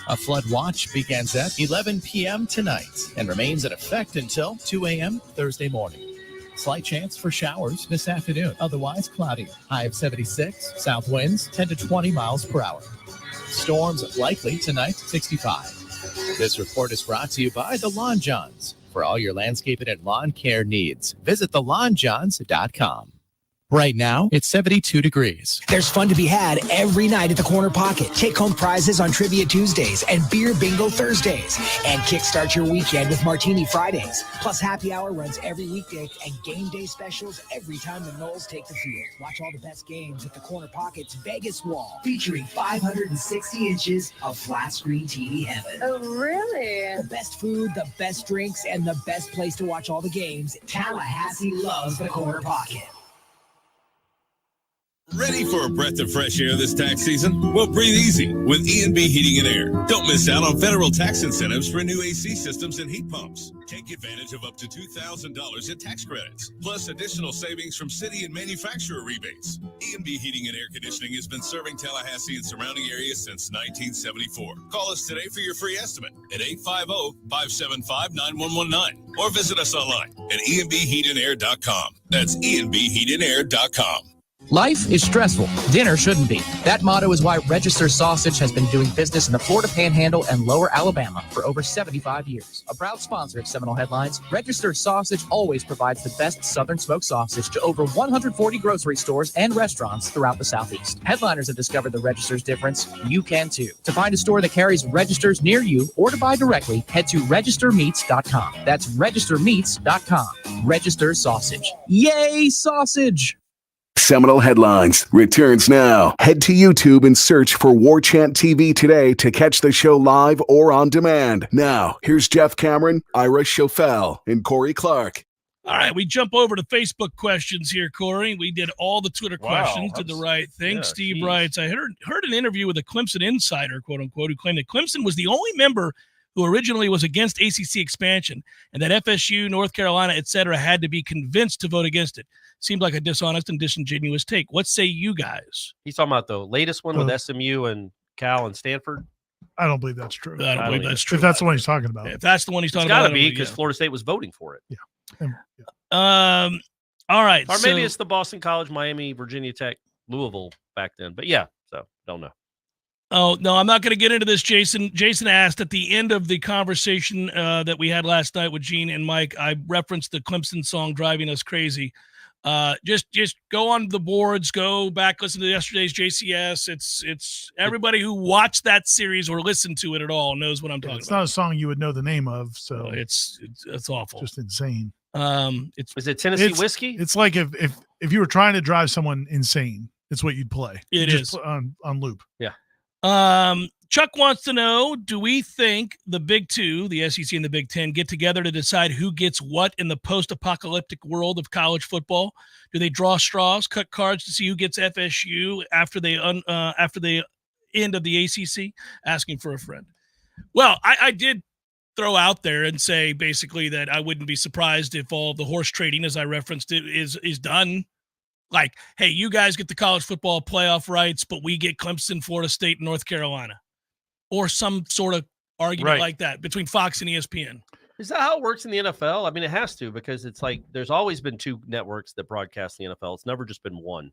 A flood watch begins at 11 p.m. tonight and remains in effect until 2 a.m. Thursday morning. Slight chance for showers this afternoon, otherwise cloudy. High of 76, south winds 10 to 20 miles per hour. Storms likely tonight, 65. This report is brought to you by the Lawn Johns. For all your landscaping and lawn care needs, visit thelawnjohns.com. Right now, it's 72 degrees. There's fun to be had every night at the Corner Pocket. Take-home prizes on Trivia Tuesdays and Beer Bingo Thursdays. And kickstart your weekend with Martini Fridays. Plus, happy hour runs every weekday and game day specials every time the Noles take the field. Watch all the best games at the Corner Pocket's Vegas Wall, featuring 560 inches of flat-screen TV heaven. Oh, really? The best food, the best drinks, and the best place to watch all the games. Tallahassee loves the Corner Pocket. Ready for a breath of fresh air this tax season? Well, breathe easy with E&B Heating and Air. Don't miss out on federal tax incentives for new AC systems and heat pumps. Take advantage of up to $2,000 in tax credits, plus additional savings from city and manufacturer rebates. E&B Heating and Air Conditioning has been serving Tallahassee and surrounding areas since 1974. Call us today for your free estimate at 850-575-9119 or visit us online at enbheatandair.com. That's enbheatandair.com. Life is stressful. Dinner shouldn't be. That motto is why Register Sausage has been doing business in the Florida Panhandle and Lower Alabama for over 75 years. A proud sponsor of Seminole Headlines, Register Sausage always provides the best Southern smoked sausage to over 140 grocery stores and restaurants throughout the Southeast. Headliners have discovered the Register's difference. You can too. To find a store that carries Registers near you or to buy directly, head to registermeats.com. That's registermeats.com. Register Sausage. Yay, sausage! Seminole Headlines returns now. Head to YouTube and search for Warchant TV today to catch the show live or on demand. Now, here's Jeff Cameron, Ira Schofel, and Corey Clark. All right, we jump over to Facebook questions here, Corey. We did all the Twitter questions, did the right thing. Steve writes, I heard an interview with a Clemson insider, quote unquote, who claimed that Clemson was the only member who originally was against ACC expansion and that FSU, North Carolina, etc., had to be convinced to vote against it. Seemed like a dishonest and disingenuous take. What say you guys? He's talking about the latest one with SMU and Cal and Stanford. I don't believe that's true. I don't believe that's true. If that's the one he's talking about. If that's the one he's talking about. It's got about. to be because Florida State was voting for it. Yeah. All right. Or maybe it's the Boston College, Miami, Virginia Tech, Louisville back then. But yeah, so don't know. Oh, no, I'm not going to get into this, Jason. Jason asked at the end of the conversation that we had last night with Gene and Mike, I referenced the Clemson song Driving Us Crazy. Just go on the boards, go back, listen to yesterday's JCS. It's everybody who watched that series or listened to it at all knows what I'm talking about. It's not a song you would know the name of, so it's awful. Just insane. Is it Tennessee Whiskey? It's like if you were trying to drive someone insane, it's what you'd play. It You'd is just on loop. Yeah. Chuck wants to know, do we think the Big Two, the SEC and the Big Ten, get together to decide who gets what in the post-apocalyptic world of college football? Do they draw straws, cut cards to see who gets FSU after the end of the ACC? Asking for a friend. Well, I did throw out there and say basically that I wouldn't be surprised if all the horse trading, as I referenced it, is done. Like, hey, you guys get the college football playoff rights, but we get Clemson, Florida State, and North Carolina. Or some sort of argument like that between Fox and ESPN. Is that how it works in the NFL? I mean, it has to, because it's like there's always been two networks that broadcast the NFL. It's never just been one.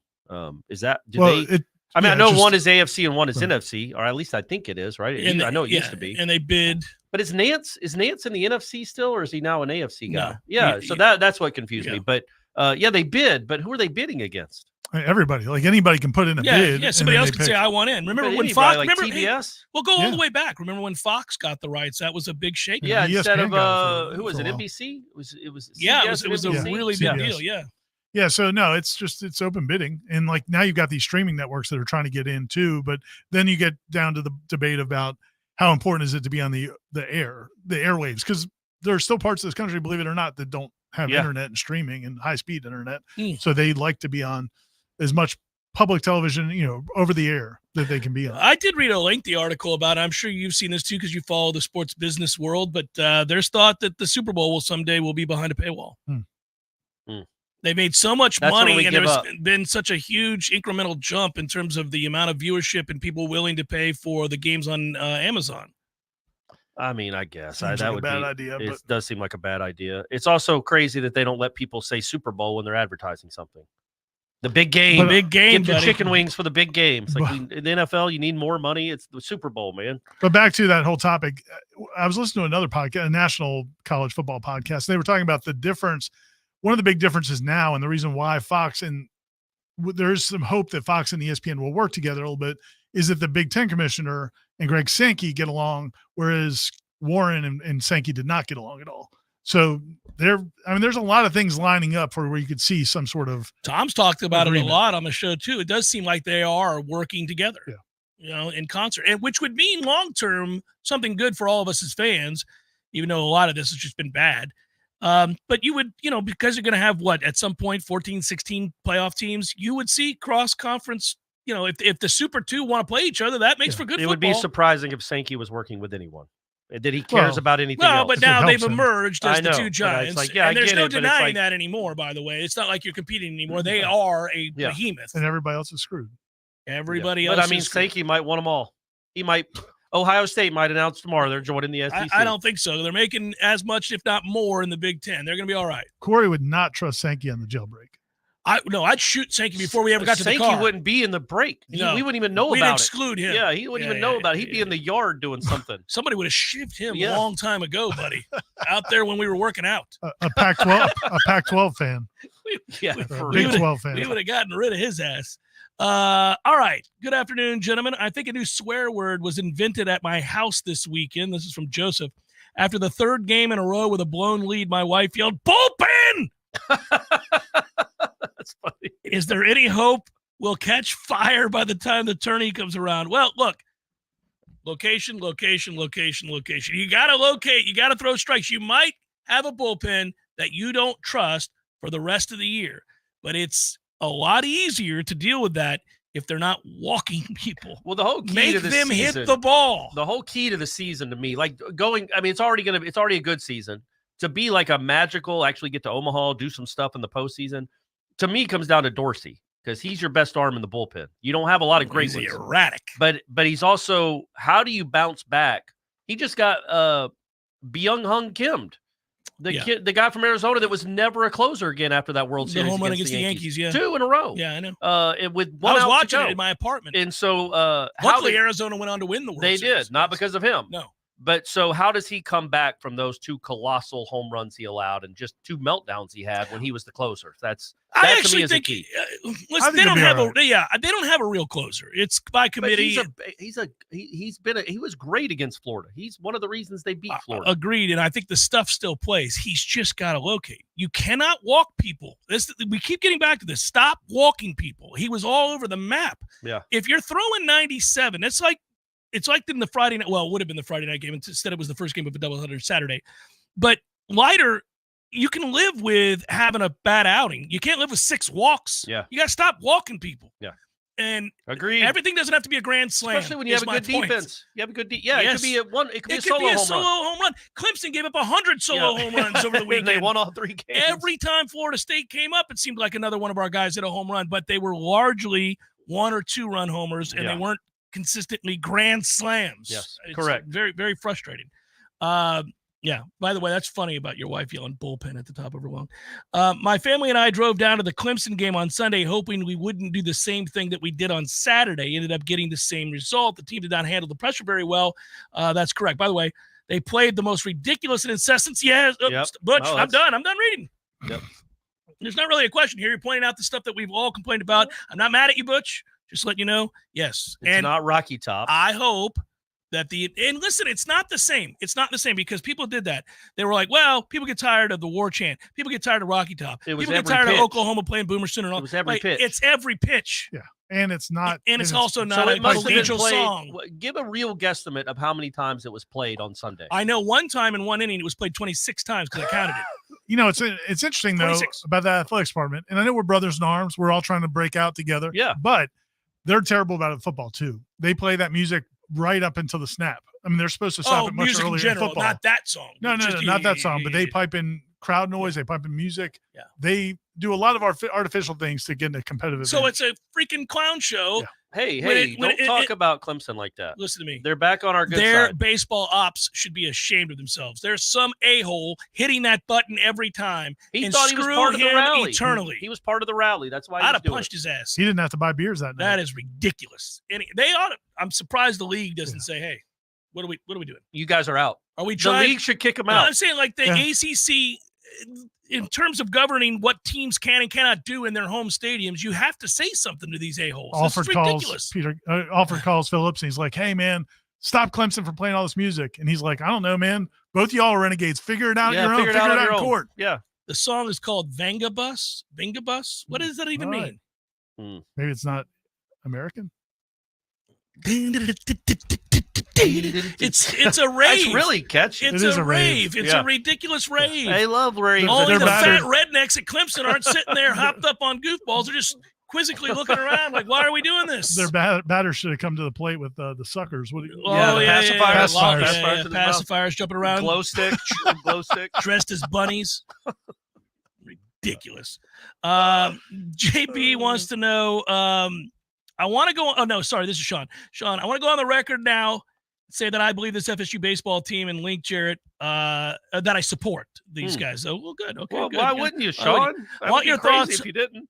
Is that I know one is AFC and one is NFC, or at least I think it is, right? I know it used to be. And they bid. But is Nance in the NFC still, or is he now an AFC guy? No. Yeah, so that's what confused me. But they bid, but who are they bidding against? Everybody, like anybody can put in a bid. Yeah, somebody else can say, I want in. Remember when Fox, TBS? We'll go all the way back. Remember when Fox got the rights? That was a big shake. Yeah, instead of, who was it, NBC? It was CBS, it was a really big deal, yeah. Yeah, so no, it's open bidding. And like now you've got these streaming networks that are trying to get in too, but then you get down to the debate about how important is it to be on the airwaves, because there are still parts of this country, believe it or not, that don't have internet and streaming and high-speed internet. So they like to be on as much public television, over the air that they can be on. I did read a lengthy article about it. I'm sure you've seen this too because you follow the sports business world, but there's thought that the Super Bowl will someday be behind a paywall. They made so much money, and there's been such a huge incremental jump in terms of the amount of viewership and people willing to pay for the games on Amazon. I mean, I guess that would be a bad idea. It does seem like a bad idea. It's also crazy that they don't let people say Super Bowl when they're advertising something. The big game, Get your chicken wings for the big games. Like in the NFL, you need more money. It's the Super Bowl, man. But back to that whole topic, I was listening to another podcast, a national college football podcast. They were talking about the difference. One of the big differences now, and the reason why Fox and there's some hope that Fox and ESPN will work together a little bit, is that the Big Ten commissioner and Greg Sankey get along, whereas Warren and Sankey did not get along at all. So there's a lot of things lining up for where you could see some sort of. Tom's talked about it a lot on the show too. It does seem like they are working together, in concert, and which would mean long-term something good for all of us as fans, even though a lot of this has just been bad. But you would, because you're going to have at some point, 14, 16 playoff teams, you would see cross-conference, if the Super Two want to play each other, that makes for good football. It would be surprising if Sankey was working with anyone. That he cares about anything else. But now they've emerged as the two giants. And there's no denying that anymore, by the way. It's not like you're competing anymore. They are a behemoth. And everybody else is screwed. Everybody else is screwed. Sankey might want them all. He might. Ohio State might announce tomorrow they're joining the SEC. I don't think so. They're making as much, if not more, in the Big Ten. They're going to be all right. Corey would not trust Sankey on the jailbreak. I'd shoot Sankey before we ever got to the car. Sankey wouldn't be in the break. No. We wouldn't even know We'd about exclude him. Yeah, he wouldn't even know about it. He'd be in the yard doing something. Somebody would have shivved him a long time ago, buddy. Out there when we were working out. A Pac-12 fan. Big 12 fan. We would have gotten rid of his ass. All right. Good afternoon, gentlemen. I think a new swear word was invented at my house this weekend. This is from Joseph. After the third game in a row with a blown lead, my wife yelled, "Bullpen!" That's funny. Is there any hope we'll catch fire by the time the tourney comes around? Well, look, location. You got to locate. You got to throw strikes. You might have a bullpen that you don't trust for the rest of the year, but it's a lot easier to deal with that if they're not walking people. Well, the whole key make to the them season, hit the ball. The whole key to the season to me, it's already a good season. To be like a magical, actually get to Omaha, do some stuff in the postseason, to me comes down to Dorsey, because he's your best arm in the bullpen. You don't have a lot of great ones. He's erratic. But he's also, how do you bounce back? He just got Byung-Hung Kim'd. The guy from Arizona that was never a closer again after that World Series home run against the Yankees. Yeah. 2 in a row. Yeah, I know. With I was one out watching to go. it in my apartment. And so luckily Arizona went on to win the World They Series. did, not because of him. No. But so how does he come back from those 2 colossal home runs he allowed and just 2 meltdowns he had when he was the closer? That I to me actually is think the key. Listen, they don't have they don't have a real closer. It's by committee. He was great against Florida. He's one of the reasons they beat Florida. Agreed, and I think the stuff still plays. He's just got to locate. You cannot walk people. We keep getting back to this. Stop walking people. He was all over the map. Yeah. If you're throwing 97, it's like in the Friday night. Well, it would have been the Friday night game. Instead, it was the first game of a doubleheader Saturday. But Leiter, you can live with having a bad outing. You can't live with 6 walks. Yeah. You got to stop walking people. Yeah. And agreed. Everything doesn't have to be a grand slam. Especially when you have a good defense. You have a good yes. It could be a solo home run. Clemson gave up 100 solo home runs over the weekend. They won all 3 games. Every time Florida State came up, it seemed like another one of our guys hit a home run, but they were largely 1 or 2 run homers, and they weren't consistently grand slams. Yes, it's correct. Very, very frustrating. Yeah. By the way, that's funny about your wife yelling bullpen at the top of her lung. My family and I drove down to the Clemson game on Sunday, hoping we wouldn't do the same thing that we did on Saturday. Ended up getting the same result. The team did not handle the pressure very well. That's correct. By the way, they played the most ridiculous and incessant. Yes, Butch, I'm done. I'm done reading. Yep. There's not really a question here. You're pointing out the stuff that we've all complained about. I'm not mad at you, Butch. Just letting you know. Yes. It's not Rocky Top. I hope that and listen, it's not the same. It's not the same because people did that. They were like, well, people get tired of the war chant. People get tired of Rocky Top. People get tired of Oklahoma playing Boomer Sooner and all. It was every pitch. It's every pitch. Yeah. And it's not. And it's also not a collegial song. Give a real guesstimate of how many times it was played on Sunday. I know one time in one inning it was played 26 times because I counted it. You know, it's interesting, 26. Though, about the athletics department. And I know we're brothers in arms. We're all trying to break out together. Yeah. But they're terrible about it in football, too. They play that music right up until the snap. I mean, they're supposed to stop it much earlier in general, football. Not that song. No, not that song. But they pipe in crowd noise. They pipe in music. Yeah. They do a lot of artificial things to get into competitive. So it's a freaking clown show. Yeah. Hey, don't talk about Clemson like that. Listen to me. They're back on our good Their side. baseball ops should be ashamed of themselves. There's some a-hole hitting that button every time. He and thought he was part of the rally. Eternally. He was part of the rally. That's why I'd have punched his ass. He didn't have to buy beers that night. That is ridiculous. And they ought to. I'm surprised the league doesn't say, hey, what are we doing? You guys are out. Are we trying? The league should kick them out. I'm saying like the ACC, in terms of governing what teams can and cannot do in their home stadiums, you have to say something to these a-holes. Alford calls Phillips, and he's like, hey, man, stop Clemson from playing all this music. And he's like, I don't know, man. Both of y'all are renegades. Figure it out on your own. Figure it out in court. Yeah. The song is called Venga Bus. Venga Bus? What does that even mean? Maybe it's not American. It's a rave. It's really catchy. It's a rave. It's a ridiculous rave. I love raves. Only the fat rednecks at Clemson aren't sitting there hopped up on goofballs. They're just quizzically looking around like, why are we doing this? Their batter should have come to the plate with the suckers. Pacifiers jumping around. Glow stick. Dressed as bunnies. Ridiculous. JP wants to know, I want to go. Oh, no, sorry. This is Sean. Sean, I want to go on the record now, say that I believe this FSU baseball team and Link Jarrett, that I support these guys. So, well, good. Okay. Well, good, why good. wouldn't you, Sean? I want your thoughts. If you didn't.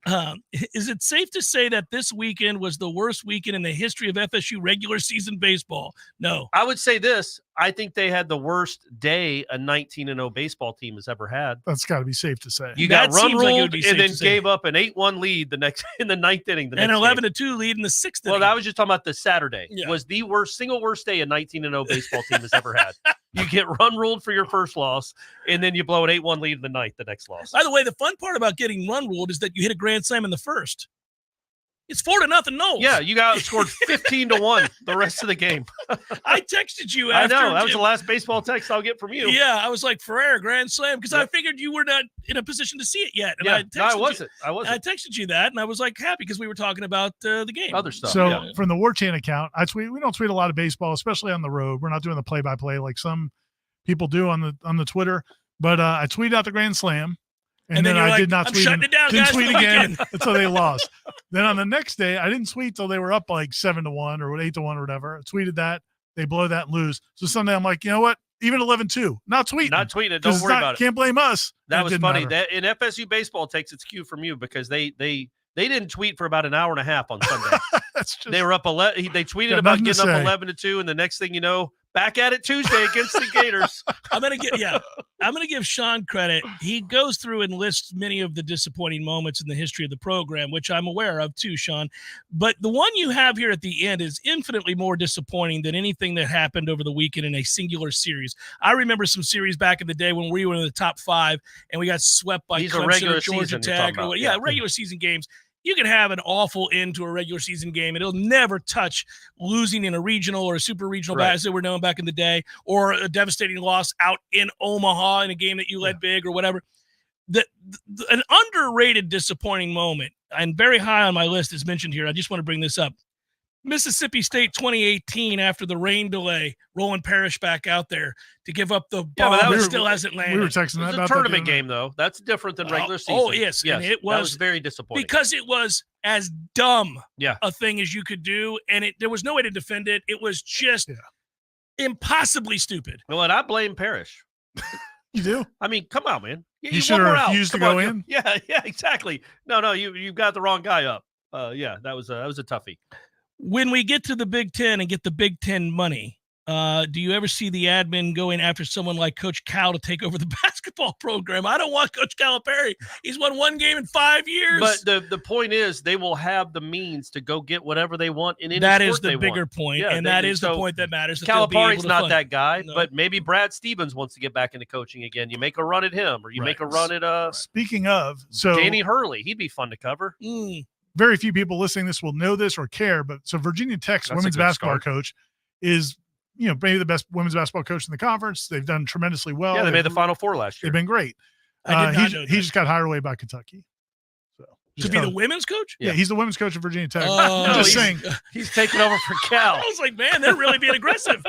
Is it safe to say that this weekend was the worst weekend in the history of FSU regular season baseball? No. I would say this. I think they had the worst day a 19-0 baseball team has ever had. That's got to be safe to say. You got run ruled and then gave up an 8-1 lead in the ninth inning. And 11-2 lead in the sixth inning. Well, I was just talking about the Saturday. Yeah. Was the single worst day a 19-0 baseball team has ever had. You get run ruled for your first loss, and then you blow an 8-1 lead in the ninth, the next loss. By the way, the fun part about getting run ruled is that you hit a grand slam in the first. It's 4-0 Noles. Yeah, you got scored 15-1 the rest of the game. I texted you after. I know. That was the last baseball text I'll get from you. Yeah, I was like, Ferrer, grand slam, because I figured you were not in a position to see it yet. And I wasn't. I texted you that, and I was like happy because we were talking about the game. Other stuff. So from the Warchant account, we don't tweet a lot of baseball, especially on the road. We're not doing the play-by-play like some people do on the Twitter. But I tweeted out the grand slam. And then I did not tweet. Shutting it down, didn't guys, tweet again until they lost. Then on the next day, I didn't tweet till they were up like 7-1 or 8-1 or whatever. I tweeted that. They blow that and lose. So Sunday, I'm like, you know what? even 11-2, not tweeting. Not tweeting it. Don't worry about it. Can't blame us. That was funny. That in FSU baseball takes its cue from you because they didn't tweet for about an hour and a half on Sunday. They were up 11. They tweeted about getting up 11-2, and the next thing you know, back at it Tuesday against the Gators. I'm gonna give Sean credit. He goes through and lists many of the disappointing moments in the history of the program, which I'm aware of too, Sean. But the one you have here at the end is infinitely more disappointing than anything that happened over the weekend in a singular series. I remember some series back in the day when we were in the top 5 and we got swept by Clemson or Georgia Tech. Regular season games. You can have an awful end to a regular season game. It'll never touch losing in a regional or a super regional, as they were known back in the day, or a devastating loss out in Omaha in a game that you led big or whatever. An underrated, disappointing moment, and very high on my list is mentioned here. I just want to bring this up. Mississippi State 2018, after the rain delay, Roland Parrish back out there to give up the ball that still hasn't landed. We were texting that about a tournament game, though. That's different than regular season. Oh, yes. And it was very disappointing. Because it was as dumb a thing as you could do, and there was no way to defend it. It was just impossibly stupid. Well, and I blame Parrish. You do? I mean, come on, man. You should have refused to go in? Yeah, exactly. No, you got the wrong guy up. That was a toughie. When we get to the Big Ten and get the Big Ten money, do you ever see the admin going after someone like Coach Cal to take over the basketball program? I don't want Coach Calipari. He's won one game in 5 years. But the point is they will have the means to go get whatever they want in any that sport is the bigger point, yeah, and that is the point that matters. Calipari's not that guy, but maybe Brad Stevens wants to get back into coaching again. You make a run at him, or you make a run at Speaking of, Danny Hurley. He'd be fun to cover. Very few people listening to this will know this or care, but so Virginia Tech's women's basketball coach is, maybe the best women's basketball coach in the conference. They've done tremendously well. Yeah, they made the Final Four last year. They've been great. He just got hired away by Kentucky. So to be the women's coach? Yeah, he's the women's coach of Virginia Tech. I'm just saying. He's taking over for Cal. I was like, man, they're really being aggressive.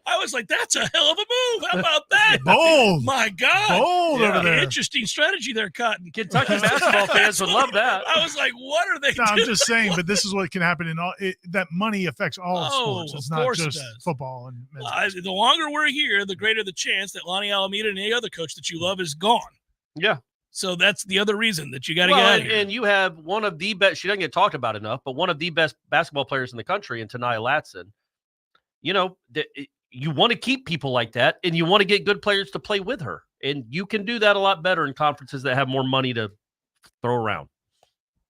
I was like, that's a hell of a move. How about that? Bold. My God. Bold over there. Interesting strategy there, Cotton. Kentucky basketball fans would love that. I was like, what are they doing? I'm just saying, but this is what can happen in all that money affects all sports. It's not just football. And the longer we're here, the greater the chance that Lonnie Alameda and any other coach that you love is gone. Yeah. So that's the other reason that you got to get out of here. And you have one of the best, she doesn't get talked about enough, but one of the best basketball players in the country in Tanaya Latson. You want to keep people like that, and you want to get good players to play with her. And you can do that a lot better in conferences that have more money to throw around.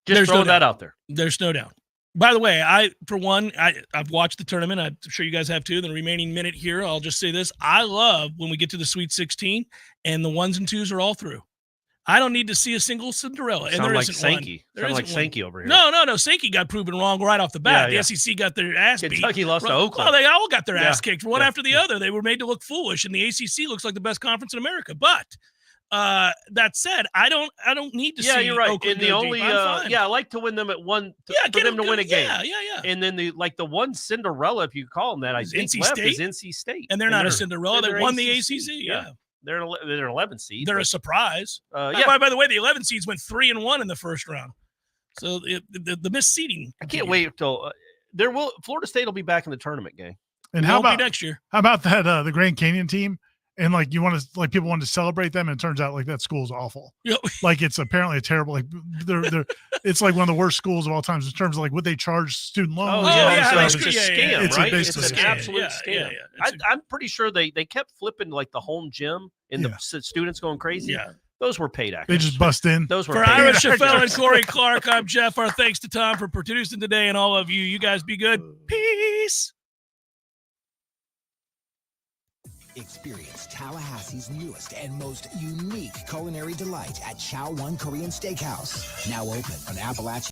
Just throw that out there. There's no doubt. By the way, I've watched the tournament. I'm sure you guys have too. The remaining minute here, I'll just say this. I love when we get to the Sweet 16 and the 1s and 2s are all through. I don't need to see a single Cinderella. And there isn't Sankey. one. Sound like Sankey over here. No. Sankey got proven wrong right off the bat. Yeah, the SEC got their ass beat. Kentucky lost to Oakland. Well, they all got their ass kicked one after the other. They were made to look foolish, and the ACC looks like the best conference in America. But that said, I don't need to see. Yeah, you're right. Oakland and the only, I like to win them at one. For them to win a game. Yeah. And then the one Cinderella, if you call them that, I think NC left State? is NC State. And they're not a Cinderella. They won the ACC. Yeah. They're an 11 seed. They're a surprise. By the way, the 11 seeds went 3-1 in the first round. So the misseeding. I can't wait till Florida State will be back in the tournament game. And how about next year? How about that the Grand Canyon team? And people want to celebrate them, and it turns out that school is awful. Yep. It's apparently a terrible. They're it's like one of the worst schools of all time in terms of what they charge student loans. It's a scam, It's right? It's an absolute scam. I'm pretty sure they kept flipping the home gym and the students going crazy. Yeah. Those were paid actors. They just bust in. Those were for paid Ira actors. Chaffel and Corey Clark. I'm Jeff. Our thanks to Tom for producing today, and all of you. You guys be good. Peace. Experience Tallahassee's newest and most unique culinary delight at Chow One Korean Steakhouse. Now open on Appalachian.